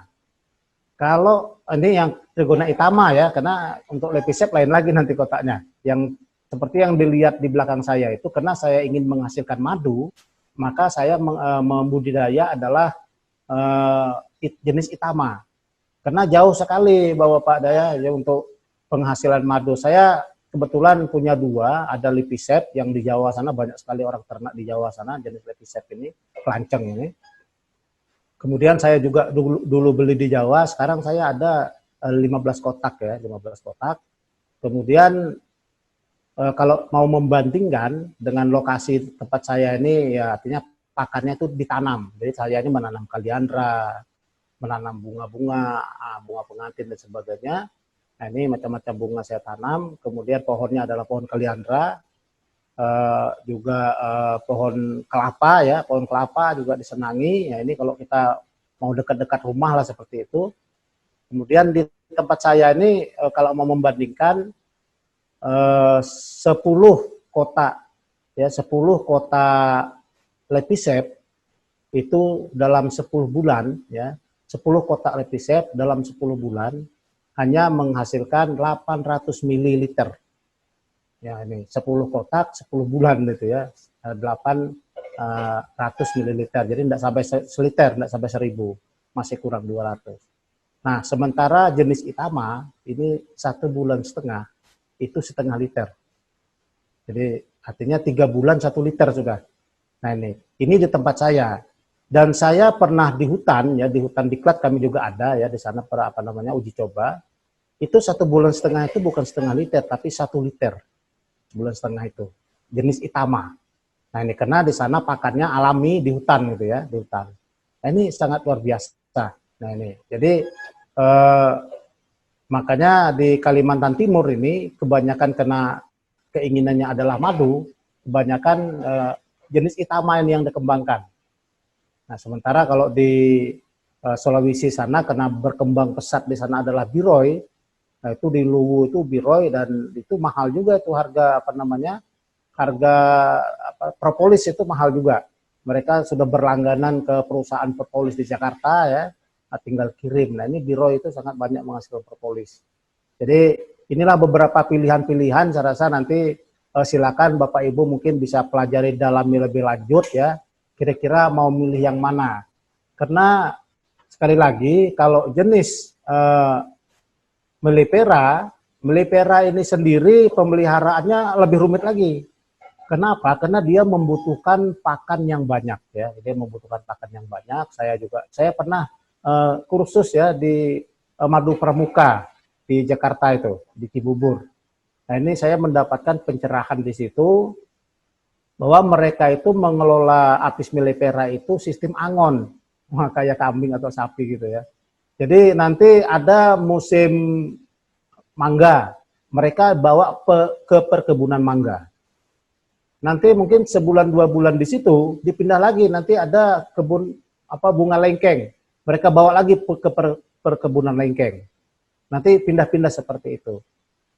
Kalau ini yang Trigona itama ya, karena untuk Lepisep lain lagi nanti kotaknya. Yang seperti yang dilihat di belakang saya itu, karena saya ingin menghasilkan madu, maka saya membudidaya adalah jenis itama. Karena jauh sekali Bapak Daya ya, untuk penghasilan madu. Saya kebetulan punya 2, ada Lepisep yang di Jawa sana, banyak sekali orang ternak di Jawa sana jenis Lepisep ini, kelanceng ini. Kemudian saya juga dulu beli di Jawa, sekarang saya ada 15 kotak ya, 15 kotak. Kemudian kalau mau membandingkan dengan lokasi tempat saya ini, ya artinya pakannya itu ditanam. Jadi saya ini menanam kaliandra, menanam bunga-bunga, bunga pengantin dan sebagainya. Nah, ini macam-macam bunga saya tanam. Kemudian pohonnya adalah pohon kaliandra, juga pohon kelapa ya, pohon kelapa juga disenangi. Ya ini kalau kita mau dekat-dekat rumah lah seperti itu. Kemudian di tempat saya ini kalau mau membandingkan 10 kota ya, 10 kota Lepisep itu dalam 10 bulan ya, 10 kotak Lepisep dalam 10 bulan hanya menghasilkan 800 ml. Ya ini 10 kotak 10 bulan itu ya, 800 ml. Jadi tidak sampai seliter, tidak sampai 1000, masih kurang 200. Nah, sementara jenis itama ini 1,5 bulan itu setengah liter. Jadi artinya 3 bulan 1 liter sudah. Nah ini di tempat saya. Dan saya pernah di hutan ya, di hutan diklat kami juga ada ya, di sana uji coba. Itu 1,5 bulan itu bukan setengah liter, tapi 1 liter. 1,5 bulan itu. Jenis itama. Nah ini karena di sana pakannya alami di hutan gitu ya, di hutan. Nah ini sangat luar biasa. Nah ini, jadi makanya di Kalimantan Timur ini kebanyakan karena keinginannya adalah madu, kebanyakan jenis itama ini yang dikembangkan. Nah, sementara kalau di Sulawesi sana karena berkembang pesat di sana adalah biroy, nah itu di Luwu itu biroy dan itu mahal juga itu harga harga propolis itu mahal juga. Mereka sudah berlangganan ke perusahaan propolis di Jakarta ya, tinggal kirim. Nah ini biroy itu sangat banyak menghasilkan propolis. Jadi inilah beberapa pilihan-pilihan, saya rasa nanti silakan Bapak Ibu mungkin bisa pelajari dalami lebih lanjut ya. Kira-kira mau milih yang mana? Karena sekali lagi kalau jenis melipera ini sendiri pemeliharaannya lebih rumit lagi. Kenapa? Karena dia membutuhkan pakan yang banyak ya. Dia membutuhkan pakan yang banyak. Saya pernah kursus ya di Madu Pramuka di Jakarta itu, di Cibubur. Nah ini saya mendapatkan pencerahan di situ bahwa mereka itu mengelola Apis mellifera itu sistem angon, kayak kambing atau sapi gitu ya. Jadi nanti ada musim mangga, mereka bawa ke perkebunan mangga. Nanti mungkin sebulan 2 bulan di situ dipindah lagi, nanti ada kebun bunga lengkeng, mereka bawa lagi ke perkebunan lengkeng. Nanti pindah-pindah seperti itu.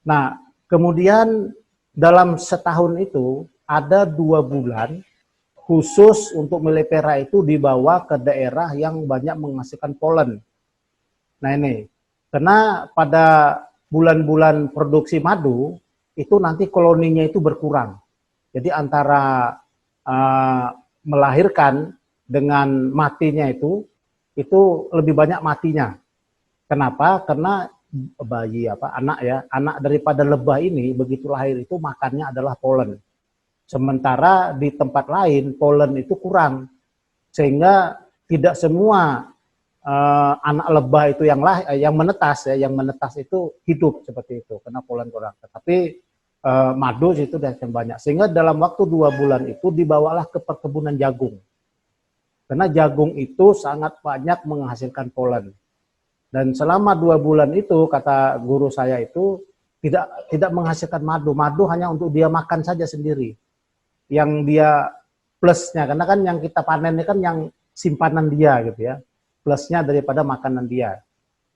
Nah, kemudian dalam setahun itu ada 2 bulan khusus untuk mellifera itu dibawa ke daerah yang banyak menghasilkan polen. Nah ini, karena pada bulan-bulan produksi madu itu nanti koloninya itu berkurang. Jadi antara melahirkan dengan matinya itu lebih banyak matinya. Kenapa? Karena bayi anak daripada lebah ini begitu lahir itu makannya adalah polen. Sementara di tempat lain polen itu kurang, sehingga tidak semua anak lebah itu yang menetas ya, yang menetas itu hidup seperti itu karena polen kurang. Tetapi madu itu sudah banyak, sehingga dalam waktu 2 bulan itu dibawalah ke perkebunan jagung, karena jagung itu sangat banyak menghasilkan polen. Dan selama 2 bulan itu kata guru saya itu tidak menghasilkan madu, madu hanya untuk dia makan saja sendiri. Yang dia plusnya, karena kan yang kita panen ini kan yang simpanan dia gitu ya, plusnya daripada makanan dia.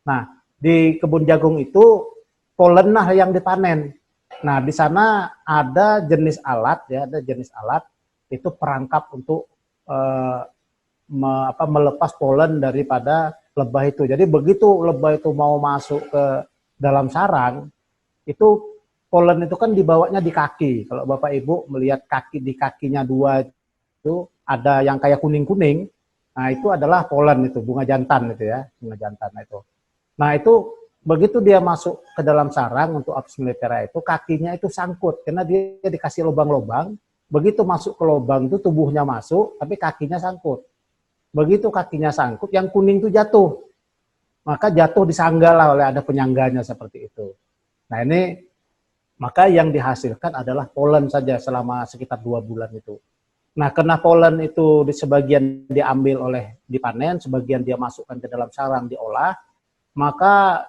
Nah di kebun jagung itu polen yang dipanen. Nah di sana ada jenis alat ya, ada jenis alat itu perangkap untuk melepas polen daripada lebah itu. Jadi begitu lebah itu mau masuk ke dalam sarang, itu polen itu kan dibawanya di kaki. Kalau Bapak Ibu melihat kaki, di kakinya dua itu ada yang kayak kuning-kuning, nah itu adalah polen, itu bunga jantan itu ya, bunga jantan itu. Nah itu begitu dia masuk ke dalam sarang untuk Apis mellifera itu, kakinya itu sangkut karena dia dikasih lubang-lubang. Begitu masuk ke lubang itu tubuhnya masuk, tapi kakinya sangkut. Begitu kakinya sangkut, yang kuning itu jatuh. Maka jatuh disanggah lah oleh ada penyangganya seperti itu. Nah ini, maka yang dihasilkan adalah polen saja selama sekitar 2 bulan itu. Nah karena polen itu di sebagian diambil oleh dipanen, sebagian dia masukkan ke dalam sarang diolah, maka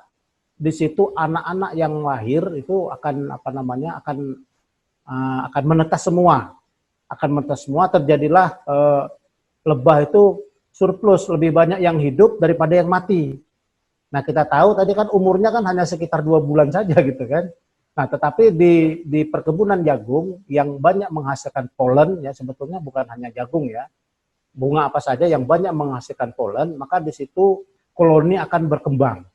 di situ anak-anak yang lahir itu akan akan menetas semua. Terjadilah lebah itu surplus, lebih banyak yang hidup daripada yang mati. Nah kita tahu tadi kan umurnya kan hanya sekitar 2 bulan saja gitu kan. Nah tetapi di perkebunan jagung yang banyak menghasilkan polen, ya sebetulnya bukan hanya jagung ya, bunga apa saja yang banyak menghasilkan polen, maka di situ koloni akan berkembang.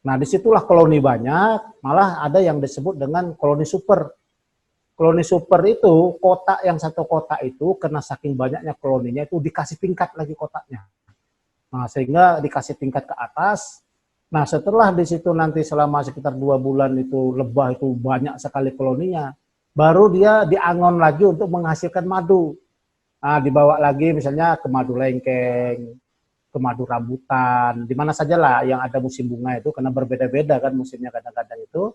Nah disitulah koloni banyak, malah ada yang disebut dengan koloni super. Koloni super itu, kotak yang satu kotak itu, karena saking banyaknya koloninya itu dikasih tingkat lagi kotaknya. Nah, sehingga dikasih tingkat ke atas. Nah, setelah di situ nanti selama sekitar 2 bulan itu lebah itu banyak sekali koloninya, baru dia diangon lagi untuk menghasilkan madu. Nah, dibawa lagi misalnya ke madu lengkeng, ke madu rambutan, di mana sajalah yang ada musim bunga itu, karena berbeda-beda kan musimnya kadang-kadang itu.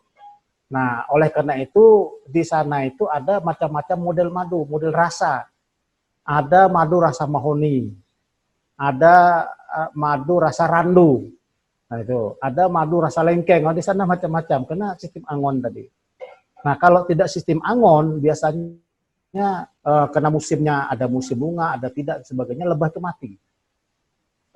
Nah, oleh karena itu di sana itu ada macam-macam model madu, model rasa. Ada madu rasa mahoni, ada madu rasa randu. Nah, itu ada madu rasa lengkeng. Oh, di sana macam-macam karena sistem angon tadi. Nah, kalau tidak sistem angon biasanya karena musimnya ada musim bunga, ada tidak sebagainya, lebah itu mati.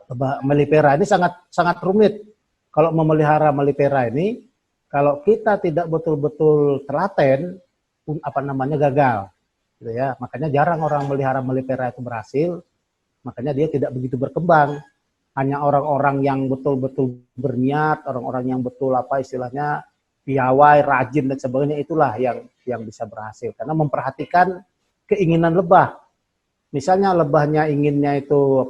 Lebah mellifera ini sangat rumit. Kalau memelihara mellifera ini, kalau kita tidak betul-betul telaten, gagal, gitu ya. Makanya jarang orang melihara mellifera itu berhasil. Makanya dia tidak begitu berkembang. Hanya orang-orang yang betul-betul berniat, orang-orang yang betul istilahnya piawai, rajin dan sebagainya, itulah yang bisa berhasil. Karena memperhatikan keinginan lebah. Misalnya lebahnya inginnya itu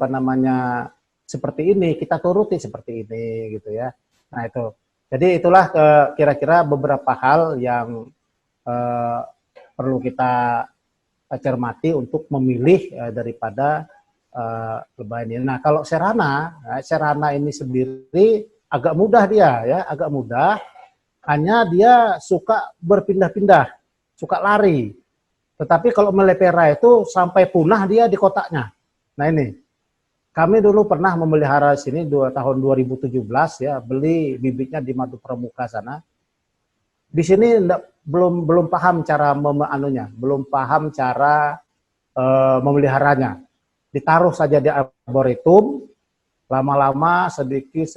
seperti ini, kita turuti seperti ini, gitu ya. Nah itu. Jadi itulah kira-kira beberapa hal yang perlu kita cermati untuk memilih daripada lebah ini. Nah kalau serana ini sendiri agak mudah dia ya, agak mudah. Hanya dia suka berpindah-pindah, suka lari. Tetapi kalau mellifera itu sampai punah dia di kotaknya. Nah ini. Kami dulu pernah memelihara sini tahun 2017 ya, beli bibitnya di Madu Pramuka sana. Di sini belum paham cara belum paham cara memeliharanya. Ditaruh saja di arboretum, lama-lama sedikit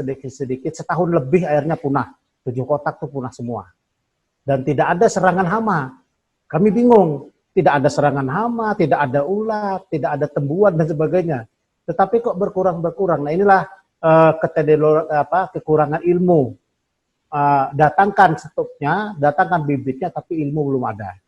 setahun lebih akhirnya punah. 7 kotak tuh punah semua. Dan tidak ada serangan hama. Kami bingung, tidak ada serangan hama, tidak ada ulat, tidak ada tembuan dan sebagainya. Tetapi kok berkurang. Nah inilah kekurangan ilmu. Datangkan stoknya, datangkan bibitnya, tapi ilmu belum ada.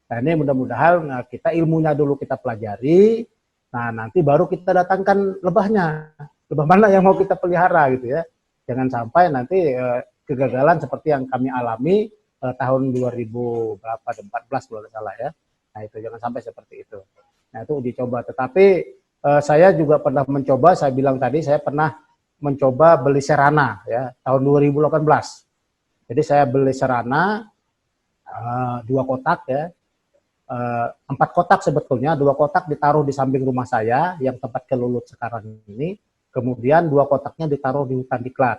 Nah ini mudah-mudahan kita ilmunya dulu kita pelajari. Nah nanti baru kita datangkan lebahnya. Lebah mana yang mau kita pelihara gitu ya. Jangan sampai nanti kegagalan seperti yang kami alami tahun 2014 kalau tidak salah ya. Nah itu jangan sampai seperti itu. Nah itu uji coba. Tetapi saya juga pernah mencoba, saya bilang tadi, saya pernah mencoba beli serana ya tahun 2018. Jadi saya beli serana 2 kotak ya, 4 kotak sebetulnya, 2 kotak ditaruh di samping rumah saya yang tempat kelulut sekarang ini, kemudian 2 kotaknya ditaruh di hutan diklat.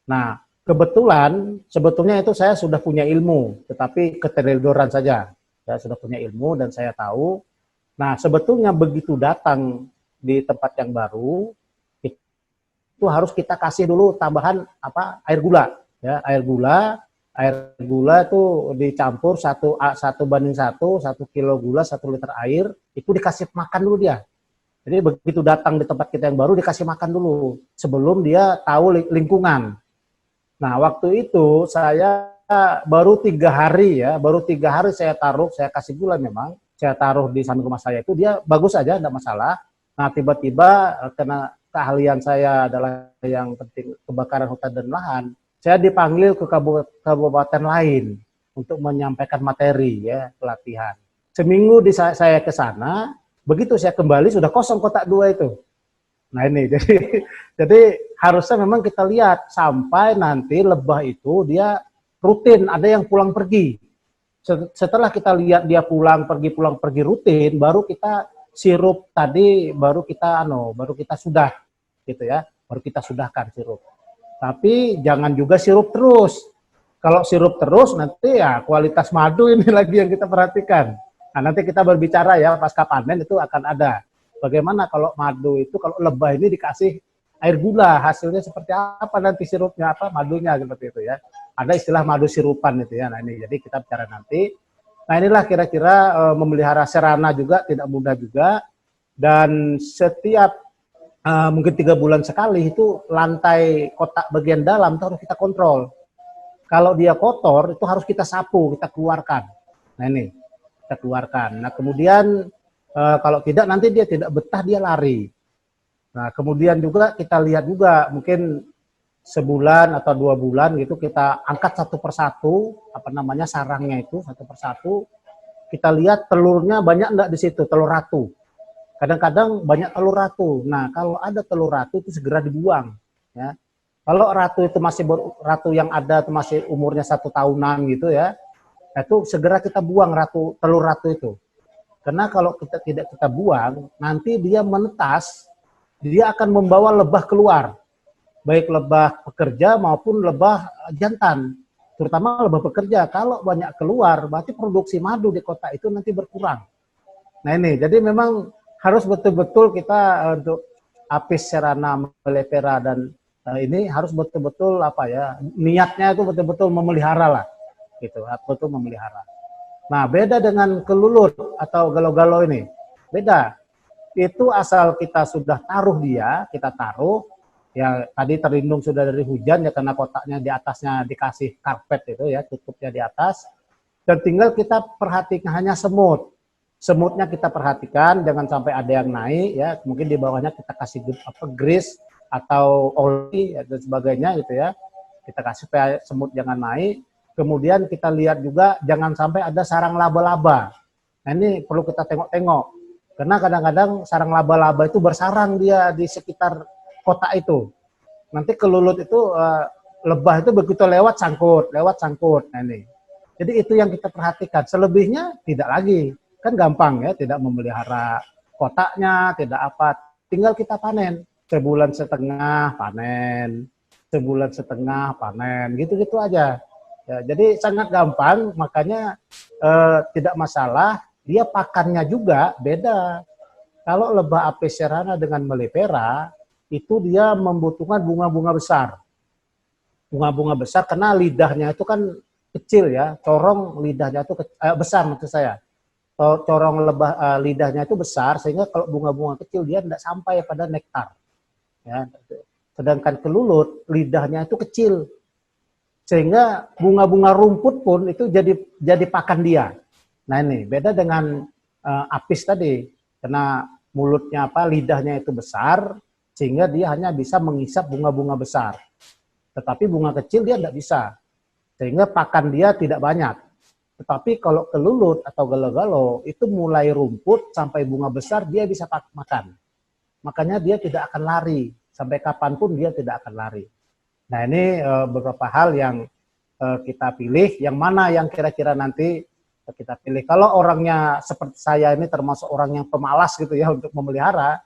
Nah kebetulan sebetulnya itu saya sudah punya ilmu, tetapi keteledoran saja. Saya sudah punya ilmu dan saya tahu. Nah, sebetulnya begitu datang di tempat yang baru, itu harus kita kasih dulu tambahan air gula. Ya, air gula itu dicampur 1:1, 1 kilo gula, 1 liter air, itu dikasih makan dulu dia. Jadi begitu datang di tempat kita yang baru dikasih makan dulu sebelum dia tahu lingkungan. Nah, waktu itu saya baru 3 hari ya, baru 3 hari saya taruh, saya kasih gula memang, saya taruh di samping rumah saya itu dia bagus aja, tidak masalah. Nah, tiba-tiba karena keahlian saya adalah yang penting kebakaran hutan dan lahan, saya dipanggil ke kabupaten lain untuk menyampaikan materi ya, pelatihan. Seminggu saya ke sana, begitu saya kembali sudah kosong kotak 2 itu. Nah ini, jadi harusnya memang kita lihat sampai nanti lebah itu dia rutin, ada yang pulang pergi. Setelah kita lihat dia pulang pergi rutin, baru kita sirup tadi baru kita sudah gitu ya, baru kita sudahkan sirup. Tapi jangan juga sirup terus. Kalau sirup terus nanti ya kualitas madu ini lagi yang kita perhatikan. Nah, nanti kita berbicara ya pasca panen itu akan ada. Bagaimana kalau madu itu, kalau lebah ini dikasih air gula, hasilnya seperti apa nanti sirupnya, apa madunya seperti itu ya. Ada istilah madu sirupan itu ya. Nah ini jadi kita bicara nanti. Nah inilah kira-kira memelihara serana juga tidak mudah juga. Dan setiap mungkin 3 bulan sekali itu lantai kotak bagian dalam itu harus kita kontrol. Kalau dia kotor itu harus kita sapu, kita keluarkan. Nah ini kita keluarkan. Nah kemudian kalau tidak nanti dia tidak betah, dia lari. Nah kemudian juga kita lihat juga mungkin sebulan atau 2 bulan gitu kita angkat satu persatu sarangnya itu satu persatu. Kita lihat telurnya banyak enggak di situ, telur ratu. Kadang-kadang banyak telur ratu. Nah, kalau ada telur ratu itu segera dibuang. Ya. Kalau ratu itu ratu yang ada itu masih umurnya 1 tahunan gitu ya, itu segera kita buang telur ratu itu. Karena kalau kita tidak kita buang, nanti dia menetas, dia akan membawa lebah keluar. Baik lebah pekerja maupun lebah jantan. Terutama lebah pekerja. Kalau banyak keluar, berarti produksi madu di kota itu nanti berkurang. Nah ini, jadi memang harus betul-betul kita untuk Apis cerana mellifera dan ini harus betul-betul niatnya itu betul-betul memelihara lah, gitu, betul memelihara. Nah beda dengan kelulut atau galo-galo ini, beda. Itu asal kita sudah taruh dia, kita taruh, ya tadi terlindung sudah dari hujan ya karena kotaknya di atasnya dikasih karpet itu ya, tutupnya di atas, dan tinggal kita perhatikan hanya semut. Semutnya kita perhatikan, jangan sampai ada yang naik ya. Mungkin di bawahnya kita kasih grease atau oli dan sebagainya gitu ya. Kita kasih supaya semut jangan naik. Kemudian kita lihat juga jangan sampai ada sarang laba-laba. Nah ini perlu kita tengok-tengok. Karena kadang-kadang sarang laba-laba itu bersarang dia di sekitar kotak itu. Nanti kelulut itu lebah itu begitu lewat sangkut. Nah ini. Jadi itu yang kita perhatikan. Selebihnya tidak lagi. Kan gampang ya, tidak memelihara kotaknya, tidak apa. Tinggal kita panen. Sebulan setengah panen, gitu-gitu aja. Ya, jadi sangat gampang, makanya tidak masalah. Dia pakannya juga beda. Kalau lebah Apis cerana dengan mellifera, itu dia membutuhkan bunga-bunga besar. Bunga-bunga besar karena lidahnya itu kan kecil ya, corong lidahnya itu besar maksud saya. Corong lebah lidahnya itu besar sehingga kalau bunga-bunga kecil dia tidak sampai pada nektar. Ya. Sedangkan kelulut lidahnya itu kecil sehingga bunga-bunga rumput pun itu jadi pakan dia. Nah ini beda dengan Apis tadi karena mulutnya lidahnya itu besar sehingga dia hanya bisa menghisap bunga-bunga besar. Tetapi bunga kecil dia tidak bisa sehingga pakan dia tidak banyak. Tetapi kalau kelulut atau galo-galo itu mulai rumput sampai bunga besar dia bisa makan. Makanya dia tidak akan lari. Sampai kapanpun dia tidak akan lari. Nah ini beberapa hal yang kita pilih. Yang mana yang kira-kira nanti kita pilih. Kalau orangnya seperti saya ini termasuk orang yang pemalas gitu ya untuk memelihara.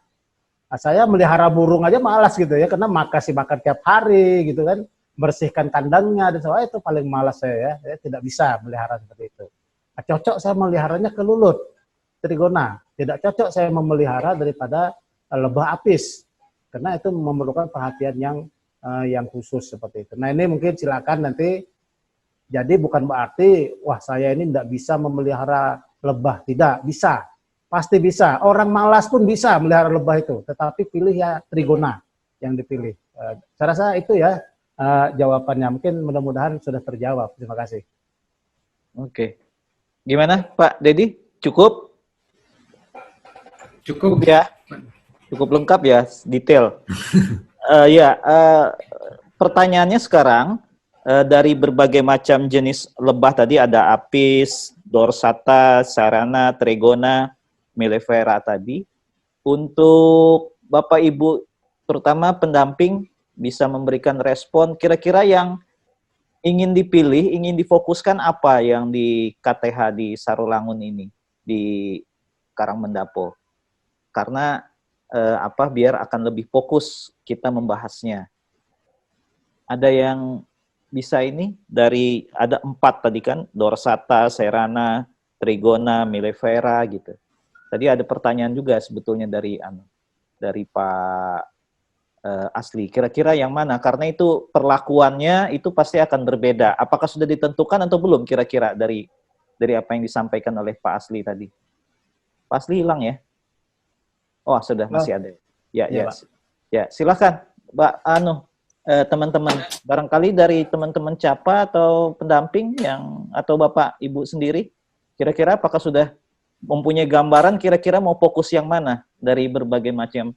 Nah, saya melihara burung aja malas gitu ya. Karena kasih makan tiap hari gitu kan. Bersihkan kandangnya dan sebagainya itu paling malas saya tidak bisa melihara seperti itu. Nah, cocok saya meliharanya kelulut, trigona. Tidak cocok saya memelihara daripada lebah Apis karena itu memerlukan perhatian yang khusus seperti itu. Nah ini mungkin silakan nanti. Jadi bukan berarti wah saya ini tidak bisa memelihara lebah, tidak bisa. pasti bisa. Orang malas pun bisa melihara lebah itu, tetapi pilih ya trigona yang dipilih. Saya rasa itu ya jawabannya. Mungkin mudah-mudahan sudah terjawab. Terima kasih. Oke. Gimana Pak Dedi? Cukup? Cukup. Ya. Cukup lengkap ya, detail. Pertanyaannya sekarang, dari berbagai macam jenis lebah tadi ada apis, dorsata, sarana, trigona, mellifera tadi. Untuk Bapak Ibu, terutama pendamping, bisa memberikan respon kira-kira yang ingin dipilih, ingin difokuskan apa yang di KTH di Sarolangun ini, di Karangmendapo. Karena biar akan lebih fokus kita membahasnya. Ada yang bisa ini dari ada 4 tadi kan, dorsata, serana, trigona, mellifera gitu. Tadi ada pertanyaan juga sebetulnya dari Pak Asli. Kira-kira yang mana? Karena itu perlakuannya itu pasti akan berbeda. Apakah sudah ditentukan atau belum kira-kira dari apa yang disampaikan oleh Pak Asli tadi? Pak Asli hilang ya? Oh, sudah masih ada. Ya, silakan, Mbak teman-teman. Barangkali dari teman-teman CAPA atau pendamping atau Bapak Ibu sendiri, kira-kira apakah sudah mempunyai gambaran kira-kira mau fokus yang mana dari berbagai macam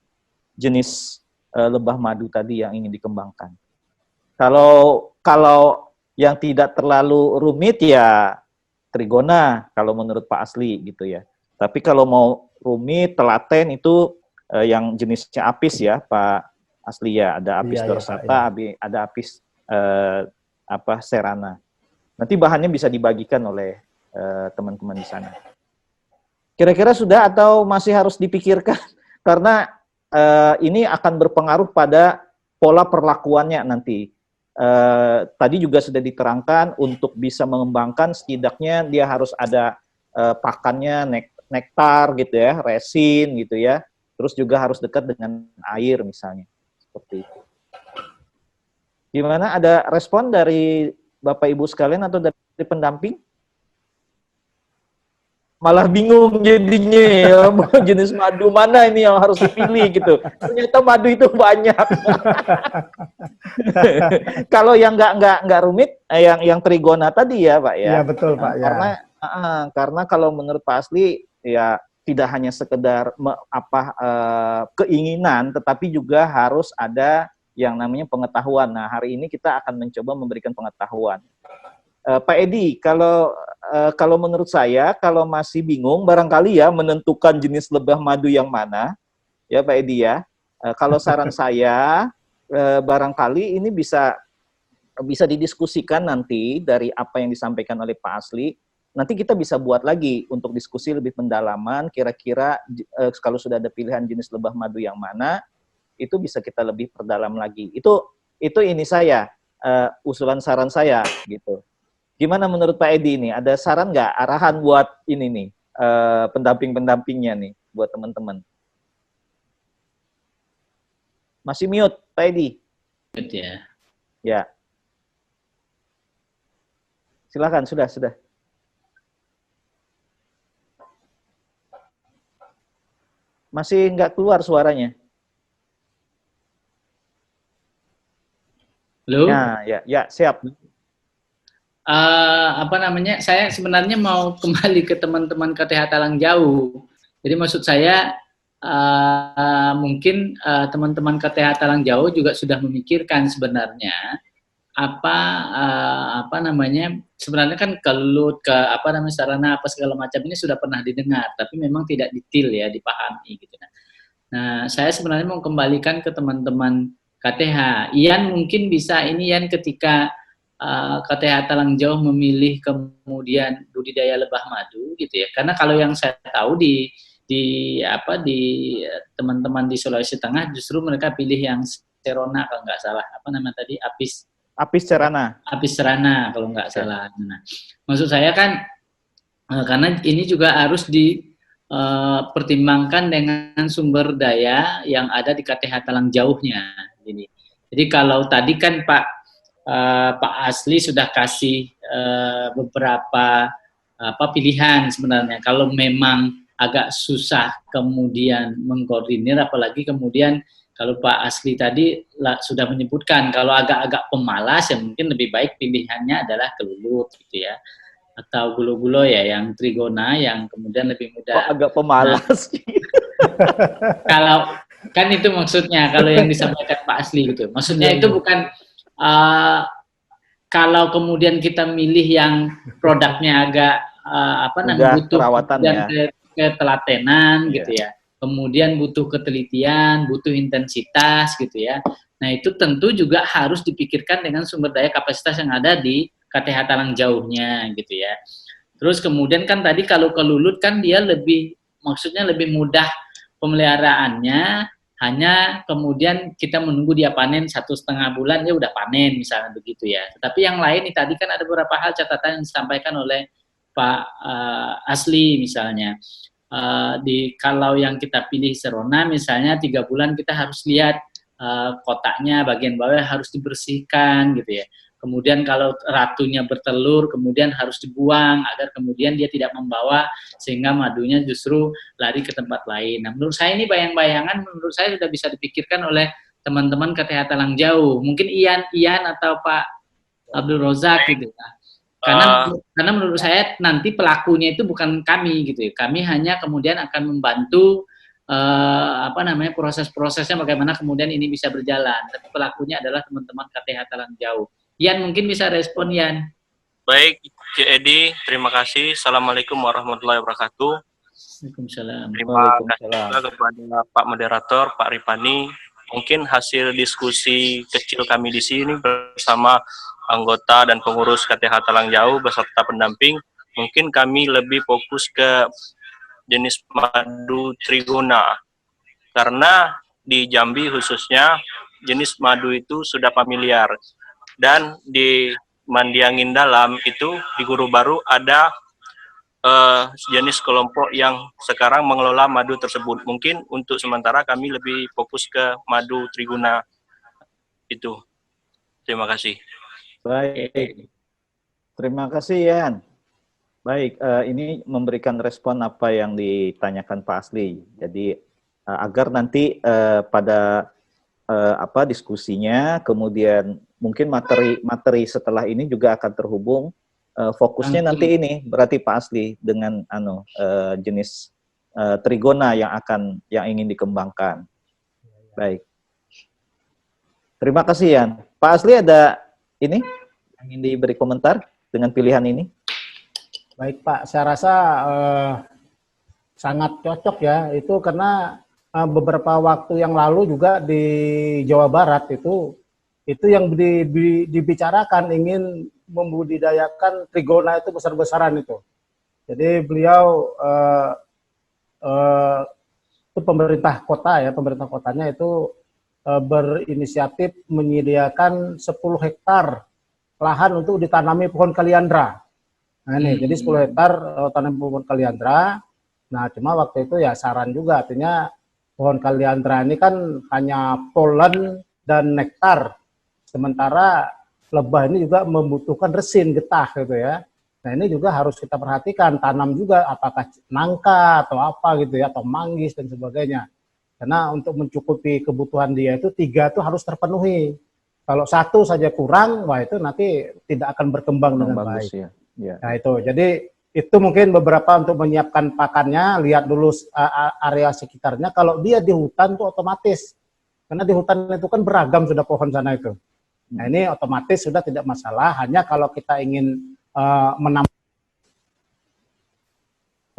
jenis lebah madu tadi yang ingin dikembangkan? Kalau yang tidak terlalu rumit ya trigona kalau menurut Pak Asli gitu ya. Tapi kalau mau rumit, telaten itu yang jenisnya apis ya, Pak Asli ya. Ada apis dorsata, ada apis serana. Nanti bahannya bisa dibagikan oleh teman-teman di sana. Kira-kira sudah atau masih harus dipikirkan? Karena ini akan berpengaruh pada pola perlakuannya nanti. Tadi juga sudah diterangkan untuk bisa mengembangkan setidaknya dia harus ada pakannya nektar gitu ya, resin gitu ya. Terus juga harus dekat dengan air misalnya. Seperti itu. Gimana, ada respon dari Bapak Ibu sekalian atau dari pendamping? Malah bingung jadinya ya, jenis madu mana ini yang harus dipilih gitu. Ternyata madu itu banyak. Kalau yang nggak rumit, yang trigona tadi ya Pak ya. Iya betul Pak ya. Karena kalau menurut Pak Asli ya tidak hanya sekedar keinginan, tetapi juga harus ada yang namanya pengetahuan. Nah, hari ini kita akan mencoba memberikan pengetahuan. Pak Edi, kalau menurut saya, kalau masih bingung, barangkali ya menentukan jenis lebah madu yang mana, ya Pak Edi ya. Kalau saran saya, barangkali ini bisa didiskusikan nanti dari apa yang disampaikan oleh Pak Asli. Nanti kita bisa buat lagi untuk diskusi lebih pendalaman, kira-kira kalau sudah ada pilihan jenis lebah madu yang mana, itu bisa kita lebih perdalam lagi. Itu ini saya, usulan saran saya gitu. Gimana menurut Pak Edi ini? Ada saran nggak, arahan buat ini nih, pendamping-pendampingnya nih, buat teman-teman? Masih mute, Pak Edi? Mute ya. Ya. Silakan, sudah. Masih nggak keluar suaranya. Halo? Ya, siap. Saya sebenarnya mau kembali ke teman-teman KTH Talang Jauh. Jadi maksud saya mungkin teman-teman KTH Talang Jauh juga sudah memikirkan sebenarnya sebenarnya kan kelut ke sarana segala macam ini sudah pernah didengar, tapi memang tidak detail ya dipahami gitu. Nah, saya sebenarnya mau kembalikan ke teman-teman KTH. Ian mungkin bisa ketika KTH Talang Jauh memilih kemudian budidaya lebah madu gitu ya. Karena kalau yang saya tahu di teman-teman di Sulawesi Tengah justru mereka pilih yang serona kalau nggak salah. Apis serana kalau nggak salah. Nah, maksud saya kan karena ini juga harus dipertimbangkan dengan sumber daya yang ada di KTH Talang Jauhnya. Jadi kalau tadi kan Pak Asli sudah kasih beberapa pilihan sebenarnya. Kalau memang agak susah kemudian mengkoordinir, apalagi kemudian kalau Pak Asli tadi sudah menyebutkan kalau agak-agak pemalas ya mungkin lebih baik pilihannya adalah kelulut gitu ya, atau gulo-gulo ya yang trigona yang kemudian lebih Kok mudah. agak pemalas? Kalau kan itu maksudnya kalau yang disampaikan Pak Asli gitu, maksudnya itu bukan kalau kemudian kita milih yang produknya agak apa namanya butuh perawatan dan ya. ketelatenan gitu ya, kemudian butuh ketelitian, butuh intensitas gitu ya. Nah itu tentu juga harus dipikirkan dengan sumber daya kapasitas yang ada di KTH Talang Jauhnya gitu ya. Terus kemudian kan tadi kalau kelulut kan dia lebih, maksudnya lebih mudah pemeliharaannya, hanya kemudian kita menunggu dia panen 1,5 bulan dia udah panen misalnya begitu ya. Tetapi yang lain nih tadi kan ada beberapa hal catatan yang disampaikan oleh Pak Asli misalnya. Kalau yang kita pilih Serona misalnya 3 bulan kita harus lihat kotaknya bagian bawah harus dibersihkan gitu ya. Kemudian kalau ratunya bertelur kemudian harus dibuang agar kemudian dia tidak membawa sehingga madunya justru lari ke tempat lain. Nah, menurut saya ini bayang-bayangan menurut saya sudah bisa dipikirkan oleh teman-teman KTH Talang Jauh. Mungkin Ian atau Pak Abdul Rozak gitu ya. Karena menurut saya nanti pelakunya itu bukan kami gitu ya. Kami hanya kemudian akan membantu proses-prosesnya bagaimana kemudian ini bisa berjalan. Tapi pelakunya adalah teman-teman KTH Talang Jauh. Ian mungkin bisa respon Ian. Baik, Cik Edi, terima kasih. Assalamualaikum warahmatullahi wabarakatuh. Waalaikumsalam. Terima kasih kepada Pak Moderator, Pak Ripani. Mungkin hasil diskusi kecil kami di sini bersama anggota dan pengurus KTH Talang Jauh beserta pendamping, mungkin kami lebih fokus ke jenis madu trigona. Karena di Jambi khususnya jenis madu itu sudah familiar. Dan di Mandiangin Dalam itu di Guru Baru ada jenis kelompok yang sekarang mengelola madu tersebut. Mungkin untuk sementara kami lebih fokus ke madu trigona itu. Terima kasih. Baik, terima kasih Yan. Baik, ini memberikan respon apa yang ditanyakan Pak Asli. Jadi agar nanti pada diskusinya, kemudian mungkin materi setelah ini juga akan terhubung. Fokusnya nanti ini berarti Pak Asli dengan jenis trigona yang ingin dikembangkan. Baik. Terima kasih Yan. Pak Asli ada ini ingin diberi komentar dengan pilihan ini? Baik Pak, saya rasa sangat cocok ya, itu karena beberapa waktu yang lalu juga di Jawa Barat itu yang dibicarakan ingin membudidayakan trigona itu besar-besaran itu. Jadi beliau itu pemerintah kotanya itu berinisiatif menyediakan 10 hektar lahan untuk ditanami pohon kaliandra. Nah ini, jadi 10 hektar tanam pohon kaliandra. Nah cuma waktu itu ya saran juga, artinya pohon kaliandra ini kan hanya polen dan nektar. Sementara lebah ini juga membutuhkan resin, getah gitu ya. Nah ini juga harus kita perhatikan, tanam juga apakah nangka atau apa gitu ya, atau manggis dan sebagainya. Karena untuk mencukupi kebutuhan dia itu 3 itu harus terpenuhi. Kalau 1 saja kurang, wah itu nanti tidak akan berkembang dengan baik. Ya. Ya. Nah itu, jadi itu mungkin beberapa untuk menyiapkan pakannya, lihat dulu area sekitarnya. Kalau dia di hutan itu otomatis, karena di hutan itu kan beragam sudah pohon sana itu. Nah ini otomatis sudah tidak masalah, hanya kalau kita ingin menambah.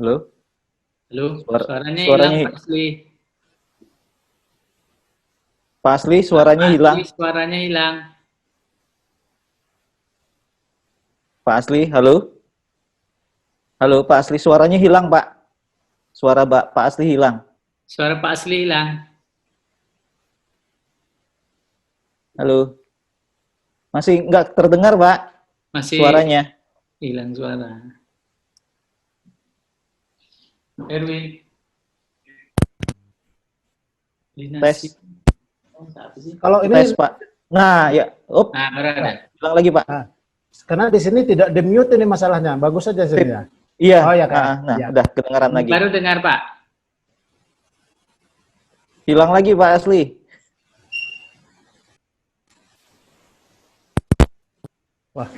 Halo? Halo, suaranya hilang Pak Asli. Pak Asli, suaranya hilang. Suaranya hilang. Pak Asli, halo? Halo, Pak Asli, suaranya hilang, Pak. Suara Pak Asli hilang. Suara Pak Asli hilang. Halo? Masih nggak terdengar, Pak? Masih suaranya. Hilang suara. Erwin. Tes. Kalau ini tes, Pak. Nah, ya. Nah, berada. Bilang lagi, Pak. Nah, karena di sini tidak di-mute ini masalahnya. Bagus saja sini ya. Iya. Oh ya Kak. Nah, Ya. udah kedengaran lagi. Baru dengar Pak. Hilang lagi Pak Asli. Wah.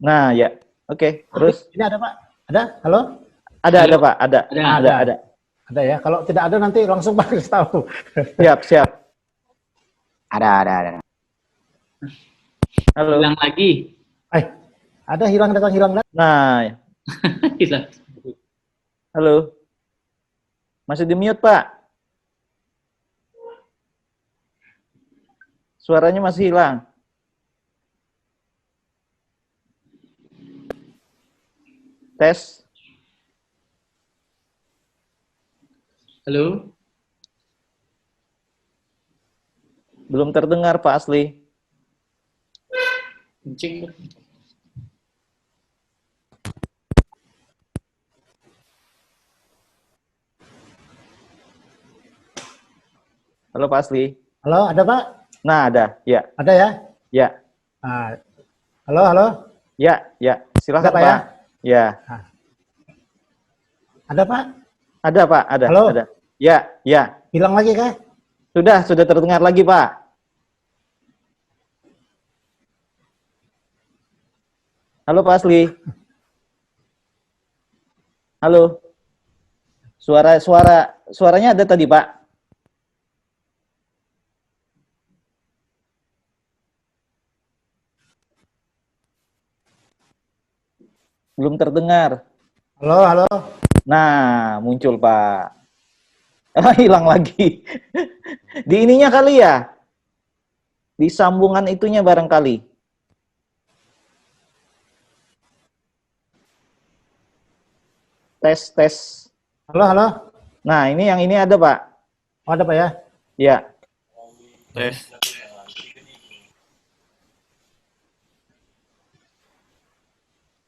Nah, ya. Oke, terus Ini ada Pak? Ada? Halo? ada Pak, ada. Ada. Ada ya. Kalau tidak ada nanti langsung Pak kasih tahu. Siap. Ada. Halo. Hilang lagi. Ada hilang datang hilang datang. Nah, Hilang. halo. Masih di mute, Pak. Suaranya masih hilang. Tes. Halo. Belum terdengar, Pak Asli. Kencing. Halo, Pak Asli. Halo, ada Pak? Nah, ada. Ya. Ada ya? Ya. Nah, halo. Ya. Silakan, Ada, Pak, Pak. ya? Ya. Ada Pak? Ada, Pak. Ada. Halo? Ada. Ya. Hilang lagi kah? Sudah terdengar lagi, Pak. Halo, Pak Asli. Halo. Suaranya ada tadi, Pak. Belum terdengar. Halo. Nah, muncul, Pak. Hilang lagi. Di ininya kali ya? Di sambungan itunya barangkali. Tes. Halo. Nah, yang ini ada, Pak. Oh, ada Pak ya? Ya. Tes.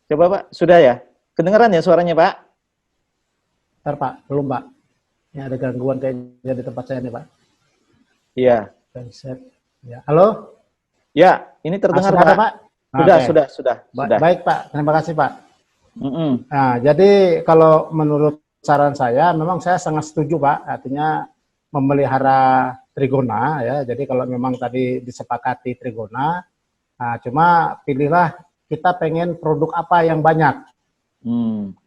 Coba, Pak. Sudah ya? Kedengeran ya suaranya, Pak? Ntar Pak, belum Pak. Ini ada gangguan kayaknya di tempat saya nih Pak. Iya. Set. Ya. Halo? Ya, ini terdengar, sudah Pak. ada, Pak? Sudah, Oke. sudah. Baik Pak, terima kasih Pak. Mm-mm. Nah, jadi kalau menurut saran saya, memang saya sangat setuju Pak. Artinya memelihara trigona ya. Jadi kalau memang tadi disepakati trigona, nah cuma pilihlah kita pengen produk apa yang banyak.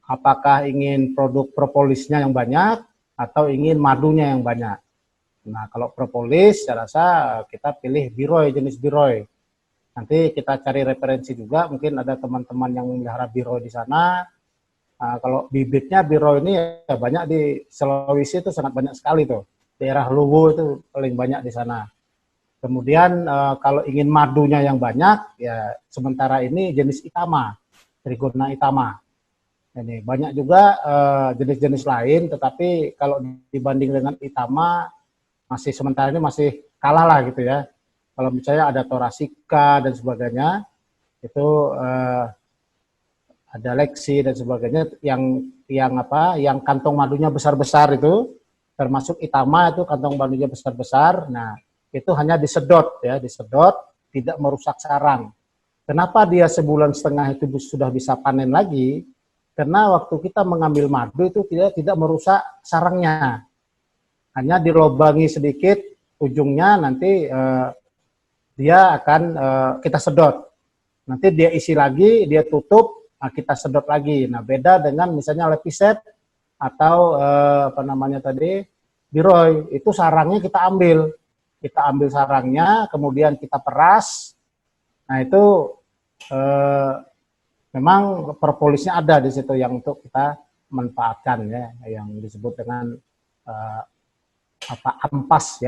Apakah ingin produk propolisnya yang banyak atau ingin madunya yang banyak. Nah, kalau propolis saya rasa kita pilih biroy, jenis biroy. Nanti kita cari referensi juga, mungkin ada teman-teman yang memelihara biroy di sana. Nah, kalau bibitnya biroy ini ya banyak di Sulawesi itu sangat banyak sekali tuh. Daerah Luwu itu paling banyak di sana. Kemudian kalau ingin madunya yang banyak, ya sementara ini jenis Itama, Trigona Itama. Ini banyak juga jenis-jenis lain, tetapi kalau dibanding dengan Itama, masih sementara ini masih kalah lah gitu ya. Kalau misalnya ada Torasika dan sebagainya, itu ada Lexi dan sebagainya yang kantong madunya besar-besar itu, termasuk Itama itu kantong madunya besar-besar. Nah, itu hanya disedot ya, tidak merusak sarang. Kenapa dia sebulan setengah itu sudah bisa panen lagi? Karena waktu kita mengambil madu itu tidak merusak sarangnya. Hanya dilobangi sedikit ujungnya, nanti dia akan kita sedot. Nanti dia isi lagi, dia tutup, nah kita sedot lagi. Nah, beda dengan misalnya lepiset atau biroy, itu sarangnya kita ambil sarangnya, kemudian kita peras. Nah, itu memang propolisnya ada di situ yang untuk kita manfaatkan ya, yang disebut dengan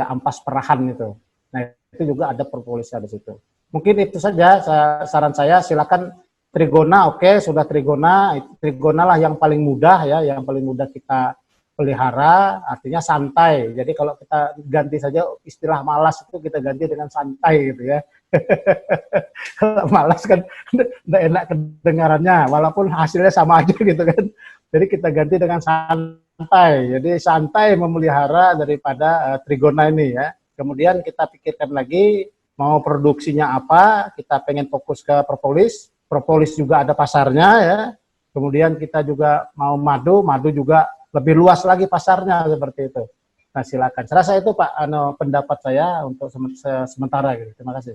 ampas perahan itu. Nah, itu juga ada propolisnya di situ. Mungkin itu saja saran saya. Silakan trigona, oke, sudah trigona lah yang paling mudah ya, yang paling mudah kita pelihara, artinya santai. Jadi kalau kita ganti saja istilah malas itu kita ganti dengan santai gitu ya. Kalau malas kan tidak enak kedengarannya, walaupun hasilnya sama aja gitu kan. Jadi kita ganti dengan santai. Jadi santai memelihara daripada trigona ini ya. Kemudian kita pikirkan lagi mau produksinya apa. Kita pengen fokus ke propolis. Propolis juga ada pasarnya ya. kemudian kita juga mau madu juga lebih luas lagi pasarnya seperti itu. Nah silakan. Saya rasa itu Pak pendapat saya untuk sementara gitu. Terima kasih.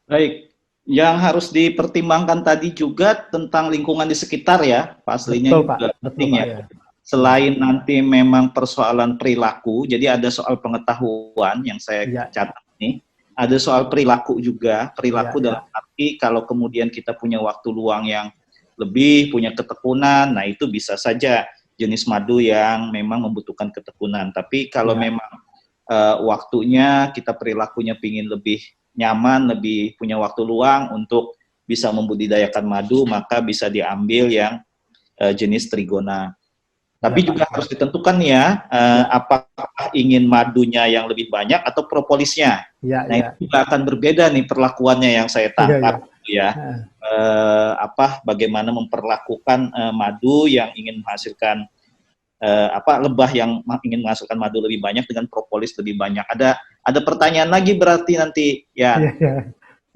Baik, yang harus dipertimbangkan tadi juga tentang lingkungan di sekitar ya, Pak Aslinya Betul, juga Pak. penting Betul, ya. Pak, ya. Selain nanti memang persoalan perilaku, jadi ada soal pengetahuan yang saya Ya. catat nih, ada soal perilaku juga, perilaku Ya, dalam arti kalau kemudian kita punya waktu luang yang lebih, punya ketekunan, nah itu bisa saja jenis madu yang memang membutuhkan ketekunan. Tapi kalau Ya. memang waktunya, kita perilakunya pingin lebih nyaman, lebih punya waktu luang untuk bisa membudidayakan madu, maka bisa diambil yang jenis trigona. Tapi juga harus ditentukan ya, apakah ingin madunya yang lebih banyak atau propolisnya. Ya, Nah, ya. itu juga akan berbeda nih perlakuannya yang saya tangkap ya. Bagaimana memperlakukan madu yang ingin menghasilkan lebah yang ingin menghasilkan madu lebih banyak dengan propolis lebih banyak. Ada pertanyaan lagi berarti nanti ya.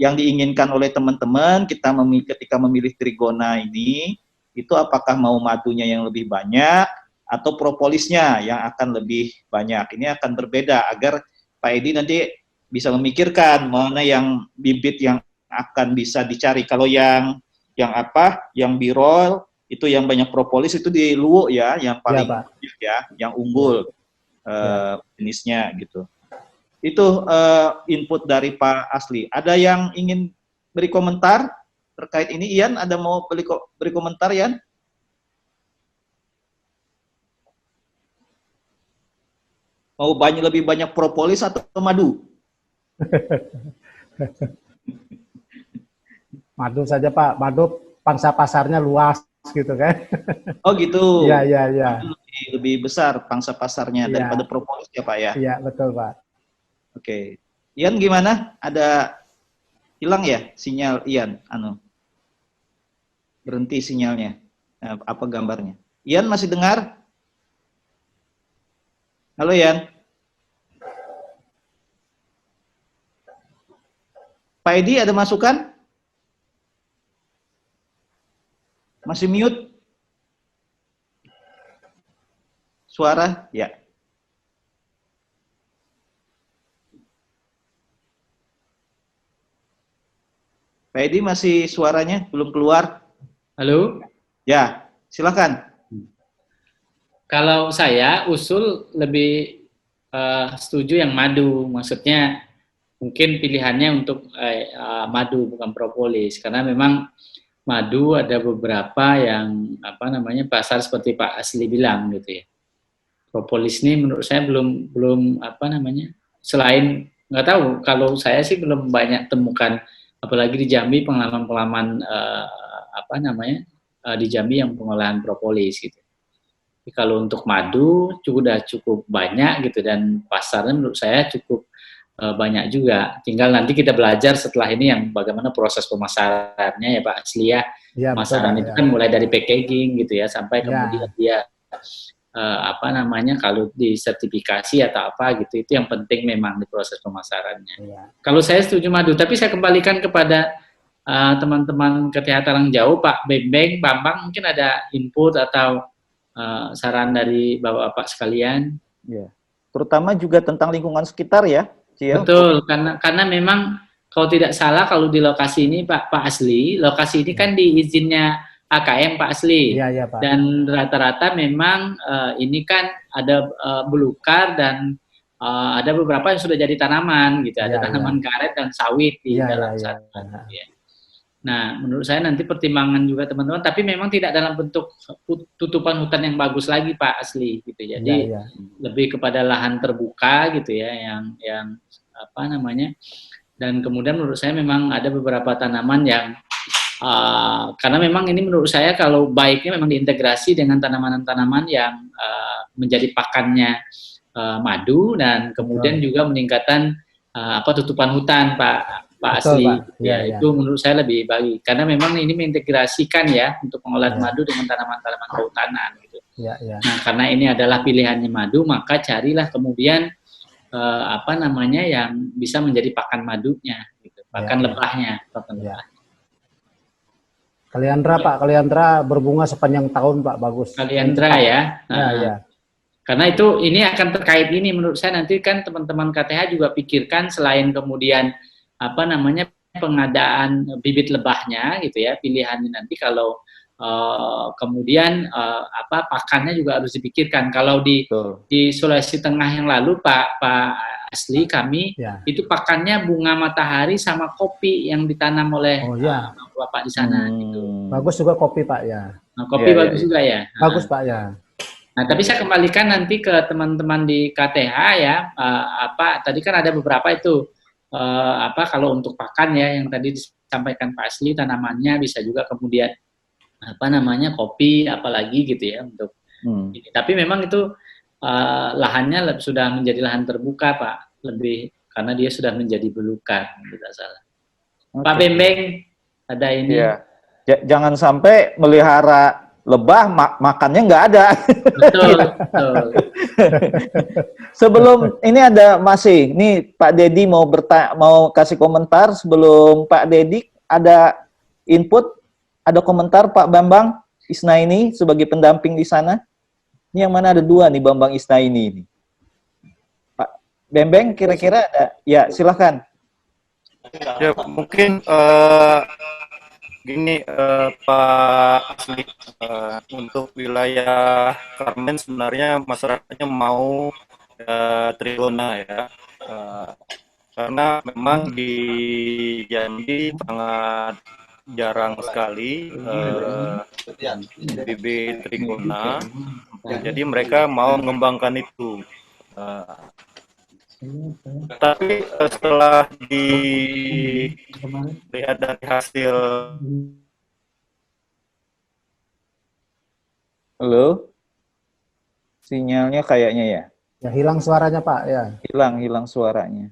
Yang diinginkan oleh teman-teman ketika memilih trigona ini, itu apakah mau madunya yang lebih banyak atau propolisnya yang akan lebih banyak. Ini akan berbeda agar Pak Edi nanti bisa memikirkan mana yang bibit yang akan bisa dicari. Kalau yang birol itu yang banyak propolis itu di Luwu ya, yang paling banyak ya, yang unggul jenisnya gitu. Itu input dari Pak Asli. Ada yang ingin beri komentar terkait ini? Ian, ada mau beri komentar, Ian? Mau lebih banyak propolis atau madu? Madu saja Pak, madu pangsa pasarnya luas gitu kan. Oh gitu. Iya. Lebih besar pangsa pasarnya daripada propolis ya Pak ya? Iya, betul Pak. Oke. Ian gimana? Ada hilang ya sinyal Ian? Berhenti sinyalnya. Apa gambarnya? Ian masih dengar? Halo Ian. Pak Edi ada masukan? Masih mute? Suara? Ya. Pak Edi masih suaranya belum keluar? Halo? Ya, silakan. Kalau saya usul lebih setuju yang madu, maksudnya mungkin pilihannya untuk madu bukan propolis, karena memang madu ada beberapa yang pasar seperti Pak Asli bilang gitu ya. Propolis ini menurut saya belum selain nggak tahu, kalau saya sih belum banyak temukan, apalagi di Jambi pengalaman di Jambi yang pengolahan propolis gitu. Jadi kalau untuk madu sudah cukup banyak gitu, dan pasarnya menurut saya cukup banyak juga. Tinggal nanti kita belajar setelah ini yang bagaimana proses pemasarannya ya Pak Asli ya. Pemasaran itu kan mulai dari packaging gitu ya, sampai kemudian dia kalau disertifikasi atau apa gitu, itu yang penting memang di proses pemasarannya. Kalau saya setuju madu, tapi saya kembalikan kepada teman-teman KTH Talang Jauh, Pak Bembeng, Bambang, mungkin ada input atau saran dari Bapak-Bapak sekalian. Ya. Terutama juga tentang lingkungan sekitar ya, Cio. Betul, karena memang kalau tidak salah kalau di lokasi ini Pak Asli, lokasi ini kan di izinnya AKM Pak Asli. Iya, Pak. Dan rata-rata memang ini kan ada belukar dan ada beberapa yang sudah jadi tanaman gitu, ada tanaman karet dan sawit di dalam sana. Ya. Nah, menurut saya nanti pertimbangan juga teman-teman, tapi memang tidak dalam bentuk tutupan hutan yang bagus lagi Pak Asli gitu. Jadi lebih kepada lahan terbuka gitu ya, yang dan kemudian menurut saya memang ada beberapa tanaman yang karena memang ini menurut saya kalau baiknya memang diintegrasi dengan tanaman-tanaman yang menjadi pakannya madu, dan kemudian juga meningkatkan tutupan hutan Pak Asli. Itu menurut saya lebih baik, karena memang ini mengintegrasikan ya untuk pengolahan madu dengan tanaman-tanaman kehutanan gitu. Nah, karena ini adalah pilihannya madu, maka carilah kemudian yang bisa menjadi pakan madunya gitu, pakan lebahnya, Kaliandra Pak, Kaliandra berbunga sepanjang tahun Pak, bagus. Kaliandra ya. Ya, ya. Karena ini akan terkait ini menurut saya nanti kan teman-teman KTH juga pikirkan selain kemudian apa namanya pengadaan bibit lebahnya gitu ya, pilihannya nanti kalau kemudian apa pakannya juga harus dipikirkan. Kalau di Sulawesi Tengah yang lalu Pak Asli kami itu pakannya bunga matahari sama kopi yang ditanam oleh Bapak di sana gitu. Bagus juga kopi Pak ya. Nah, kopi bagus juga ya. Bagus Pak ya. Nah, tapi saya kembalikan nanti ke teman-teman di KTH ya, apa tadi kan ada beberapa itu apa kalau untuk pakan ya yang tadi disampaikan Pak Asli tanamannya bisa juga kemudian apa namanya kopi apalagi gitu ya untuk ini. Tapi memang itu lahannya sudah menjadi lahan terbuka Pak, lebih karena dia sudah menjadi belukar tidak salah. Pak Bembeng ada ini. Ya. Jangan sampai melihara lebah makannya nggak ada. Betul, betul. Sebelum ini ada masih, nih Pak Dedi mau kasih komentar sebelum Pak Dedi ada input, ada komentar Pak Bambang Isnaini sebagai pendamping di sana. Ini yang mana ada dua nih Bambang Isnaini ini. Pak Bembeng kira-kira ada? Ya silakan. Ya mungkin gini Pak Asli, untuk wilayah Karmen sebenarnya masyarakatnya mau trigona ya, karena memang di Jambi sangat jarang sekali bibit trigona, jadi mereka mau mengembangkan itu. Tapi setelah dilihat dari hasil. Halo, sinyalnya kayaknya ya. Ya hilang suaranya Pak ya. Hilang suaranya.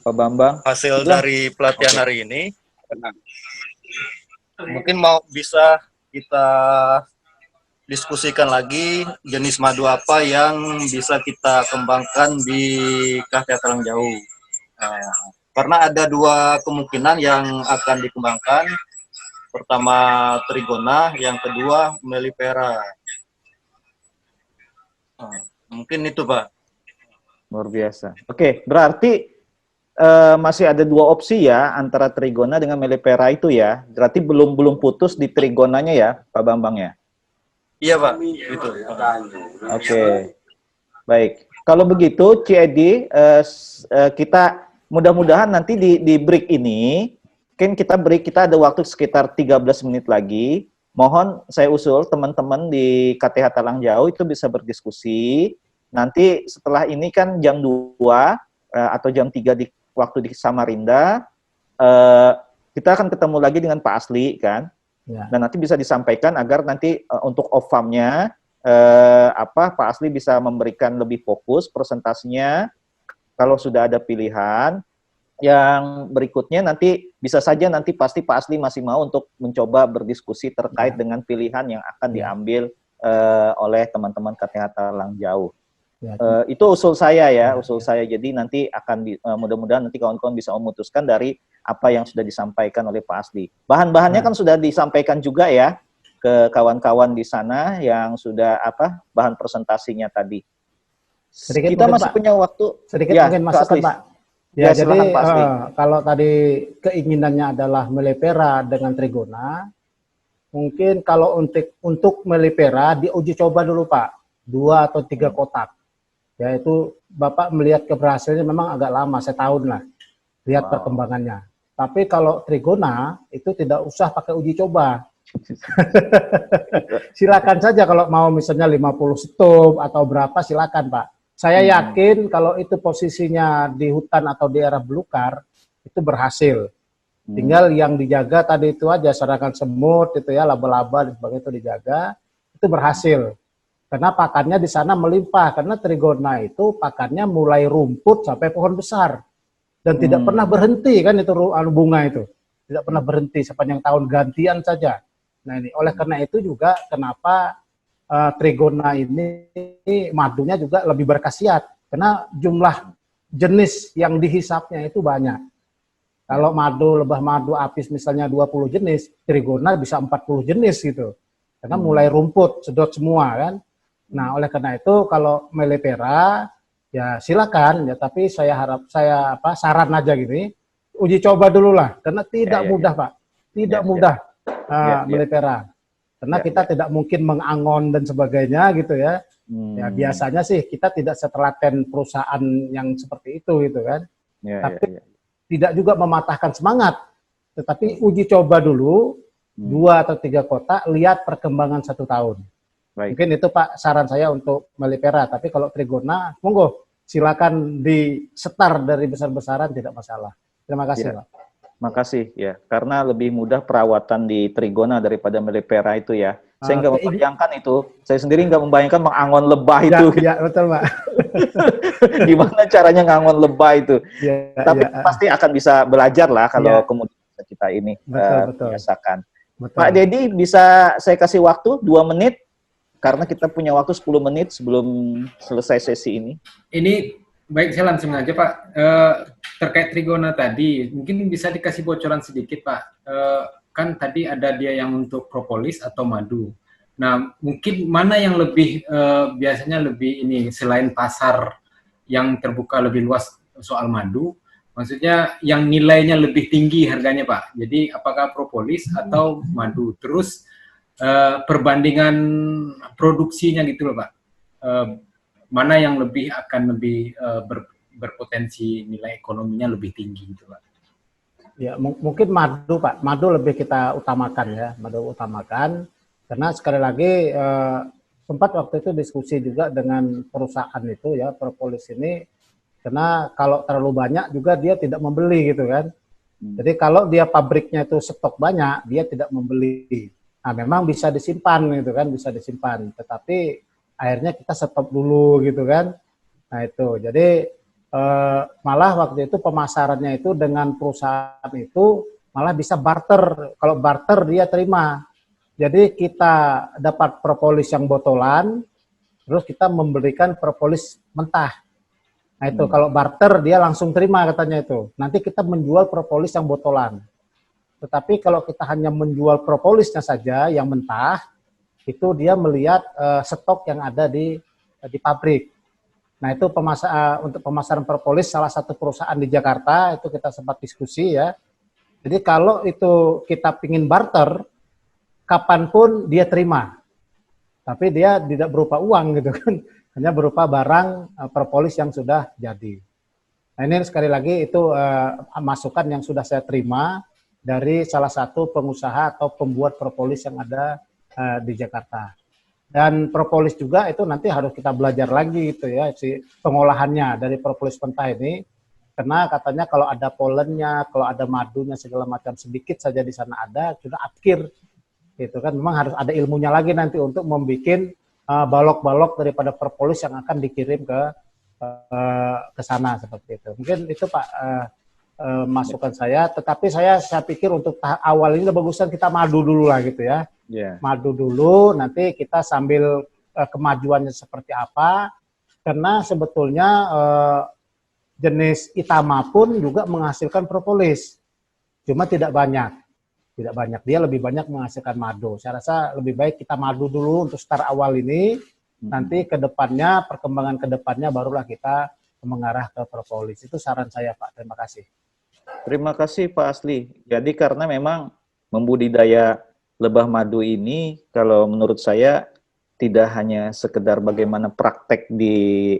Pak Bambang. Hasil dari pelatihan hari ini, mungkin bisa kita diskusikan lagi jenis madu apa yang bisa kita kembangkan di KTH Talang Jauh. Karena ada dua kemungkinan yang akan dikembangkan. Pertama trigona, yang kedua mellifera. Mungkin itu Pak. Luar biasa. Oke, berarti masih ada dua opsi ya antara trigona dengan mellifera itu ya. Berarti belum putus di trigonanya ya, Pak Bambang ya. Iya Pak, itu. Oke, baik. Kalau begitu, Ci kita mudah-mudahan nanti di break ini, kan kita ada waktu sekitar 13 menit lagi. Mohon saya usul teman-teman di KTH Talang Jauh itu bisa berdiskusi. Nanti setelah ini kan jam 2 atau jam 3 di waktu di Samarinda, kita akan ketemu lagi dengan Pak Asli kan. Ya. Dan nanti bisa disampaikan agar nanti untuk OFAM-nya Pak Asli bisa memberikan lebih fokus presentasinya. Kalau sudah ada pilihan yang berikutnya nanti bisa saja nanti pasti Pak Asli masih mau untuk mencoba berdiskusi terkait dengan pilihan yang akan diambil oleh teman-teman KTH Talang Jauh. Ya. Itu usul saya ya, usul saya. Jadi nanti akan mudah-mudahan nanti kawan-kawan bisa memutuskan dari apa yang sudah disampaikan oleh Pak Asli. Bahan-bahannya kan sudah disampaikan juga ya ke kawan-kawan di sana yang sudah bahan presentasinya tadi. Sedikit kita masih punya waktu. Sedikit ya, mungkin masukan Pak. Ya, jadi Pak Asli. Kalau tadi keinginannya adalah mellifera dengan trigona, mungkin kalau untuk mellifera diuji coba dulu Pak, 2 atau 3 kotak. Ya itu Bapak melihat keberhasilannya memang agak lama, setahun lah, lihat perkembangannya. Tapi kalau trigona itu tidak usah pakai uji coba. Silakan saja kalau mau misalnya 50 stop atau berapa silakan Pak. Saya yakin kalau itu posisinya di hutan atau di daerah belukar itu berhasil. Tinggal yang dijaga tadi itu aja serangan semut itu ya, laba-laba dan sebagainya itu dijaga, itu berhasil. Karena pakannya di sana melimpah, karena trigona itu pakannya mulai rumput sampai pohon besar. Dan tidak pernah berhenti kan itu bunga itu. Tidak pernah berhenti sepanjang tahun, gantian saja. Nah ini, oleh karena itu juga kenapa trigona ini madunya juga lebih berkhasiat. Karena jumlah jenis yang dihisapnya itu banyak. Kalau madu, lebah madu apis misalnya 20 jenis, trigona bisa 40 jenis gitu. Karena mulai rumput, sedot semua kan. Nah, oleh karena itu kalau mellifera ya silakan ya, tapi saya saran aja gini, uji coba dulu lah, karena tidak mudah Pak, tidak mudah mellifera. Karena kita tidak mungkin mengangon dan sebagainya gitu ya. Ya biasanya sih kita tidak setelaten perusahaan yang seperti itu gitu kan. Tapi tidak juga mematahkan semangat, tetapi uji coba dulu 2 atau 3 kota, lihat perkembangan 1 tahun. Mungkin itu Pak saran saya untuk mellifera. Tapi kalau trigona, monggo silakan di setar dari besar-besaran, tidak masalah. Terima kasih Pak. Makasih ya, karena lebih mudah perawatan di trigona daripada mellifera itu ya. Saya nggak membayangkan itu, saya sendiri nggak membayangkan mengangon lebah itu. Ya, betul Pak. Gimana caranya ngangon lebah itu? Tapi pasti akan bisa belajar lah kalau kemudian kita ini biasakan. Pak Dedi, bisa saya kasih waktu 2 menit? Karena kita punya waktu 10 menit sebelum selesai sesi ini. Ini baik, saya langsung aja Pak. Terkait trigona tadi, mungkin bisa dikasih bocoran sedikit Pak. Kan tadi ada dia yang untuk propolis atau madu. Nah, mungkin mana yang lebih biasanya lebih ini selain pasar yang terbuka lebih luas soal madu, maksudnya yang nilainya lebih tinggi harganya Pak. Jadi apakah propolis atau madu? Terus perbandingan produksinya gitu loh Pak. Mana yang akan lebih berpotensi nilai ekonominya lebih tinggi gitu Pak. Ya, mungkin madu Pak, madu lebih kita utamakan ya, madu utamakan, karena sekali lagi sempat waktu itu diskusi juga dengan perusahaan itu ya, propolis ini, karena kalau terlalu banyak juga dia tidak membeli gitu kan. Jadi kalau dia pabriknya itu stok banyak, dia tidak membeli. Nah memang bisa disimpan gitu kan, bisa disimpan, tetapi akhirnya kita stop dulu gitu kan. Nah itu, jadi malah waktu itu pemasarannya itu dengan perusahaan itu malah bisa barter. Kalau barter dia terima. Jadi kita dapat propolis yang botolan, terus kita memberikan propolis mentah. Nah itu kalau barter dia langsung terima katanya itu. Nanti kita menjual propolis yang botolan. Tetapi kalau kita hanya menjual propolisnya saja yang mentah, itu dia melihat stok yang ada di pabrik. Nah itu untuk pemasaran propolis salah satu perusahaan di Jakarta, itu kita sempat diskusi ya. Jadi kalau itu kita pingin barter, kapanpun dia terima. Tapi dia tidak berupa uang gitu kan, hanya berupa barang propolis yang sudah jadi. Nah ini sekali lagi itu masukan yang sudah saya terima dari salah satu pengusaha atau pembuat propolis yang ada di Jakarta. Dan propolis juga itu nanti harus kita belajar lagi gitu ya, si pengolahannya dari propolis mentah ini, karena katanya kalau ada polennya, kalau ada madunya segala macam sedikit saja di sana ada, sudah akhir gitu kan. Memang harus ada ilmunya lagi nanti untuk membuat balok-balok daripada propolis yang akan dikirim ke sana seperti itu. Mungkin itu Pak masukan saya, tetapi saya pikir untuk awal ini bagusan kita madu dulu lah gitu ya. Madu dulu, nanti kita sambil kemajuannya seperti apa, karena sebetulnya jenis Itama pun juga menghasilkan propolis, cuma tidak banyak, dia lebih banyak menghasilkan madu. Saya rasa lebih baik kita madu dulu untuk start awal ini, nanti kedepannya, perkembangan kedepannya barulah kita mengarah ke propolis. Itu saran saya Pak, terima kasih. Terima kasih Pak Asli. Jadi karena memang membudidaya lebah madu ini, kalau menurut saya tidak hanya sekedar bagaimana praktek di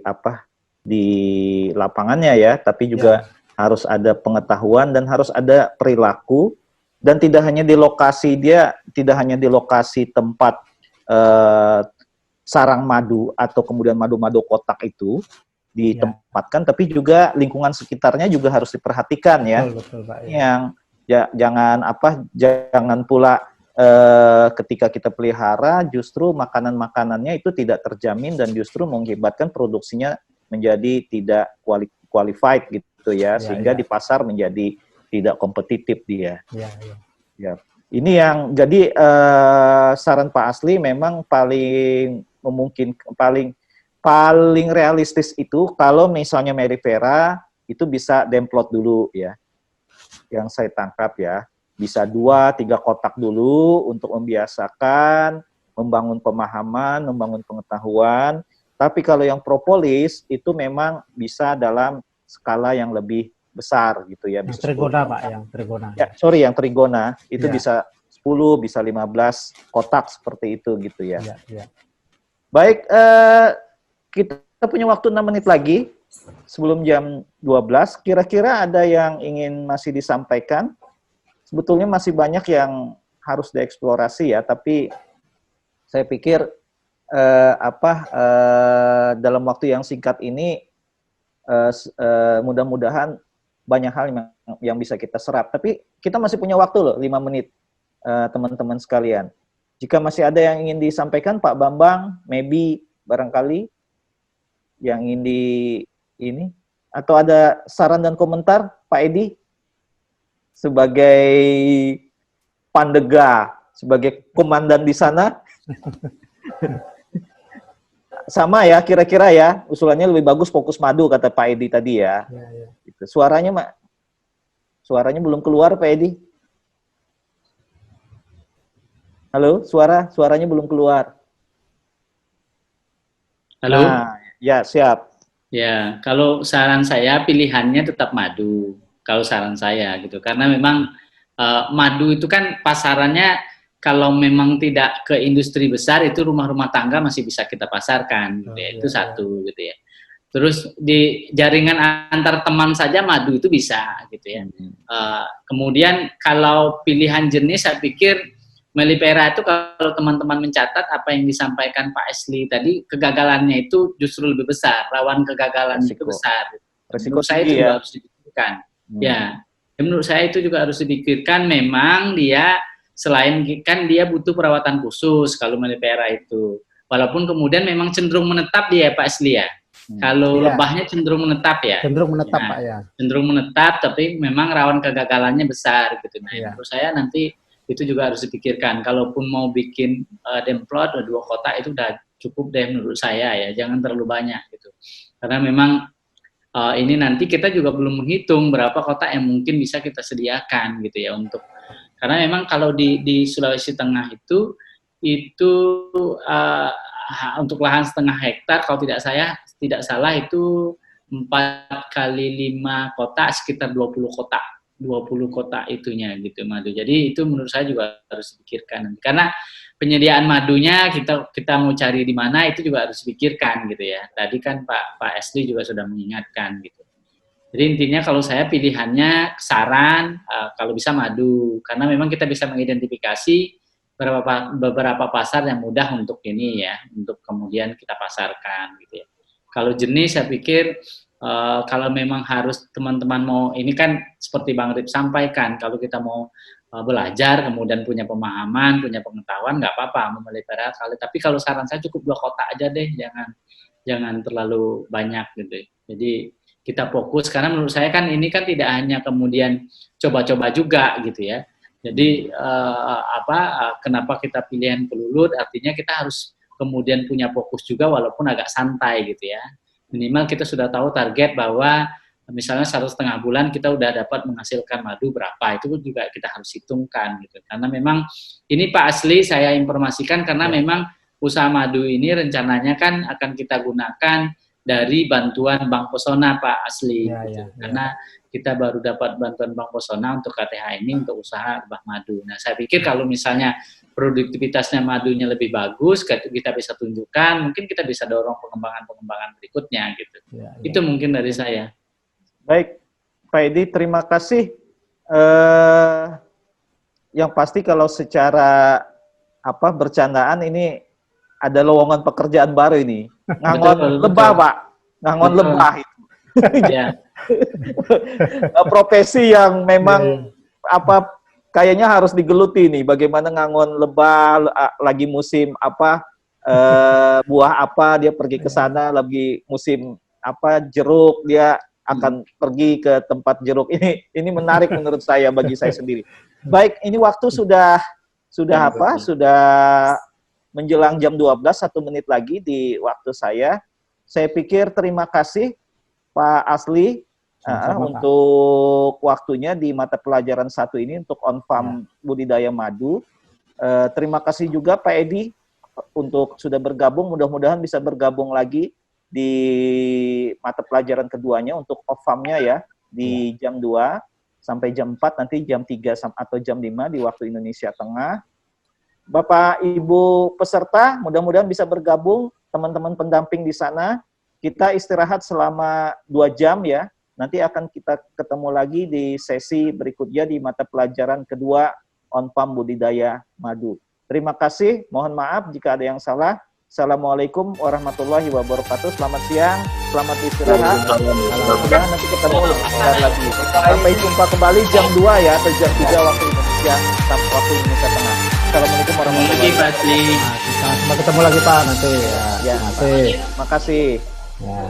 lapangannya ya, tapi juga harus ada pengetahuan dan harus ada perilaku, dan tidak hanya di lokasi tempat sarang madu atau kemudian madu-madu kotak itu ditempatkan, tapi juga lingkungan sekitarnya juga harus diperhatikan ya. Betul, Pak, yang jangan pula ketika kita pelihara justru makanannya itu tidak terjamin dan justru mengakibatkan produksinya menjadi tidak qualified gitu ya, sehingga di pasar menjadi tidak kompetitif dia. Ini yang jadi saran Pak Asli memang paling realistis itu kalau misalnya mellifera itu bisa demplot dulu ya. yang saya tangkap ya. Bisa 2-3 kotak dulu untuk membiasakan, membangun pemahaman, membangun pengetahuan. Tapi kalau yang propolis itu memang bisa dalam skala yang lebih besar gitu ya. Yang Bisa trigona 10 Pak, kotak. yang trigona. Ya, sorry, yang trigona itu Ya. bisa 10, bisa 15 kotak seperti itu gitu ya. Ya, ya. Baik, kita punya waktu 6 menit lagi sebelum jam 12. Kira-kira ada yang ingin masih disampaikan? Sebetulnya masih banyak yang harus dieksplorasi ya, tapi saya pikir dalam waktu yang singkat ini mudah-mudahan banyak hal yang bisa kita serap. Tapi kita masih punya waktu loh, 5 menit, teman-teman sekalian. Jika masih ada yang ingin disampaikan, Pak Bambang, maybe barangkali yang ingin ini, atau ada saran dan komentar, Pak Edi, sebagai pandega, sebagai komandan di sana. Sama ya, kira-kira ya, usulannya lebih bagus fokus madu, kata Pak Edi tadi ya. Ya, ya. Suaranya belum keluar, Pak Edi. Halo, suaranya belum keluar. Halo? Nah, ya, siap. Ya, kalau saran saya pilihannya tetap madu. Kalau saran saya gitu, karena memang madu itu kan pasarannya kalau memang tidak ke industri besar itu rumah-rumah tangga masih bisa kita pasarkan, gitu ya. Itu satu gitu ya. Terus di jaringan antar teman saja madu itu bisa gitu ya. Kemudian kalau pilihan jenis saya pikir melipera itu kalau teman-teman mencatat apa yang disampaikan Pak Asli tadi, kegagalannya itu justru lebih besar, rawan kegagalan itu besar. Resiko Menurut saya itu tinggi juga ya. harus dipikirkan. Ya, menurut saya itu juga harus dipikirkan. Memang dia selain kan dia butuh perawatan khusus kalau melipera itu. Walaupun kemudian memang cenderung menetap dia Pak Asli ya. Kalau Iya. lebahnya cenderung menetap ya. Cenderung menetap Pak ya. Cenderung menetap, tapi memang rawan kegagalannya besar gitu. Nah, Iya. menurut saya nanti itu juga harus dipikirkan. Kalaupun mau bikin demplot 2 kotak itu udah cukup deh menurut saya ya. Jangan terlalu banyak gitu. Karena memang ini nanti kita juga belum menghitung berapa kotak yang mungkin bisa kita sediakan gitu ya untuk, karena memang kalau di Sulawesi Tengah itu untuk lahan setengah hektar kalau tidak salah itu 4 kali 5 kotak sekitar 20 kotak itunya gitu madu. Jadi itu menurut saya juga harus dipikirkan karena penyediaan madunya kita mau cari di mana itu juga harus dipikirkan gitu ya. Tadi kan Pak Asli juga sudah mengingatkan gitu. Jadi intinya kalau saya pilihannya saran kalau bisa madu karena memang kita bisa mengidentifikasi beberapa pasar yang mudah untuk ini ya, untuk kemudian kita pasarkan gitu ya. Kalau jenis saya pikir kalau memang harus teman-teman mau, ini kan seperti Bang Rip sampaikan, kalau kita mau belajar, kemudian punya pemahaman, punya pengetahuan, nggak apa-apa memelihara kali. Tapi kalau saran saya cukup 2 kotak aja deh, jangan terlalu banyak gitu. Jadi kita fokus, karena menurut saya kan ini kan tidak hanya kemudian coba-coba juga gitu ya. Jadi kenapa kita pilihan pelulut, artinya kita harus kemudian punya fokus juga walaupun agak santai gitu ya. Minimal kita sudah tahu target bahwa misalnya 1,5 bulan kita udah dapat menghasilkan madu berapa, itu juga kita harus hitungkan gitu. Karena memang ini Pak Asli saya informasikan karena memang usaha madu ini rencananya kan akan kita gunakan dari bantuan Bank Pesona Pak Asli gitu. Karena kita baru dapat bantuan Bank Pesona untuk KTH ini untuk usaha lebah madu. Nah, saya pikir kalau misalnya produktivitasnya madunya lebih bagus, kita bisa tunjukkan, mungkin kita bisa dorong pengembangan berikutnya gitu. Itu mungkin dari saya. Baik, Pak Edi, terima kasih. Yang pasti kalau secara bercandaan ini ada lowongan pekerjaan baru ini. Ngangon lebah, Pak. Ngangon lebah itu. Profesi yang memang kayaknya harus digeluti nih. Bagaimana ngangon lebah lagi musim buah dia pergi ke sana, lagi musim jeruk dia akan pergi ke tempat jeruk. Ini menarik menurut saya, bagi saya sendiri. Baik, ini waktu sudah menjelang jam 12, 1 menit lagi di waktu saya. Saya pikir terima kasih Pak Asli Sama-sama, Pak. untuk waktunya di mata pelajaran 1 ini untuk on farm budidaya madu. Terima kasih juga Pak Edi untuk sudah bergabung. Mudah-mudahan bisa bergabung lagi di mata pelajaran keduanya untuk off farm-nya ya di jam 2 sampai jam 4, nanti jam 3 atau jam 5 di waktu Indonesia Tengah. Bapak Ibu peserta mudah-mudahan bisa bergabung, teman-teman pendamping di sana. Kita istirahat selama 2 jam ya. Nanti akan kita ketemu lagi di sesi berikutnya di mata pelajaran kedua on farm budidaya madu. Terima kasih, mohon maaf jika ada yang salah. Assalamualaikum warahmatullahi wabarakatuh. Selamat siang, selamat istirahat. Mudah-mudahan nanti ketemu lagi. Sampai jumpa kembali jam 2 ya, atau jam 3 waktu Indonesia, sampai waktu Indonesia Tengah. Assalamualaikum warahmatullahi wabarakatuh. Sampai ketemu lagi Pak nanti. Ya, makasih. Ya.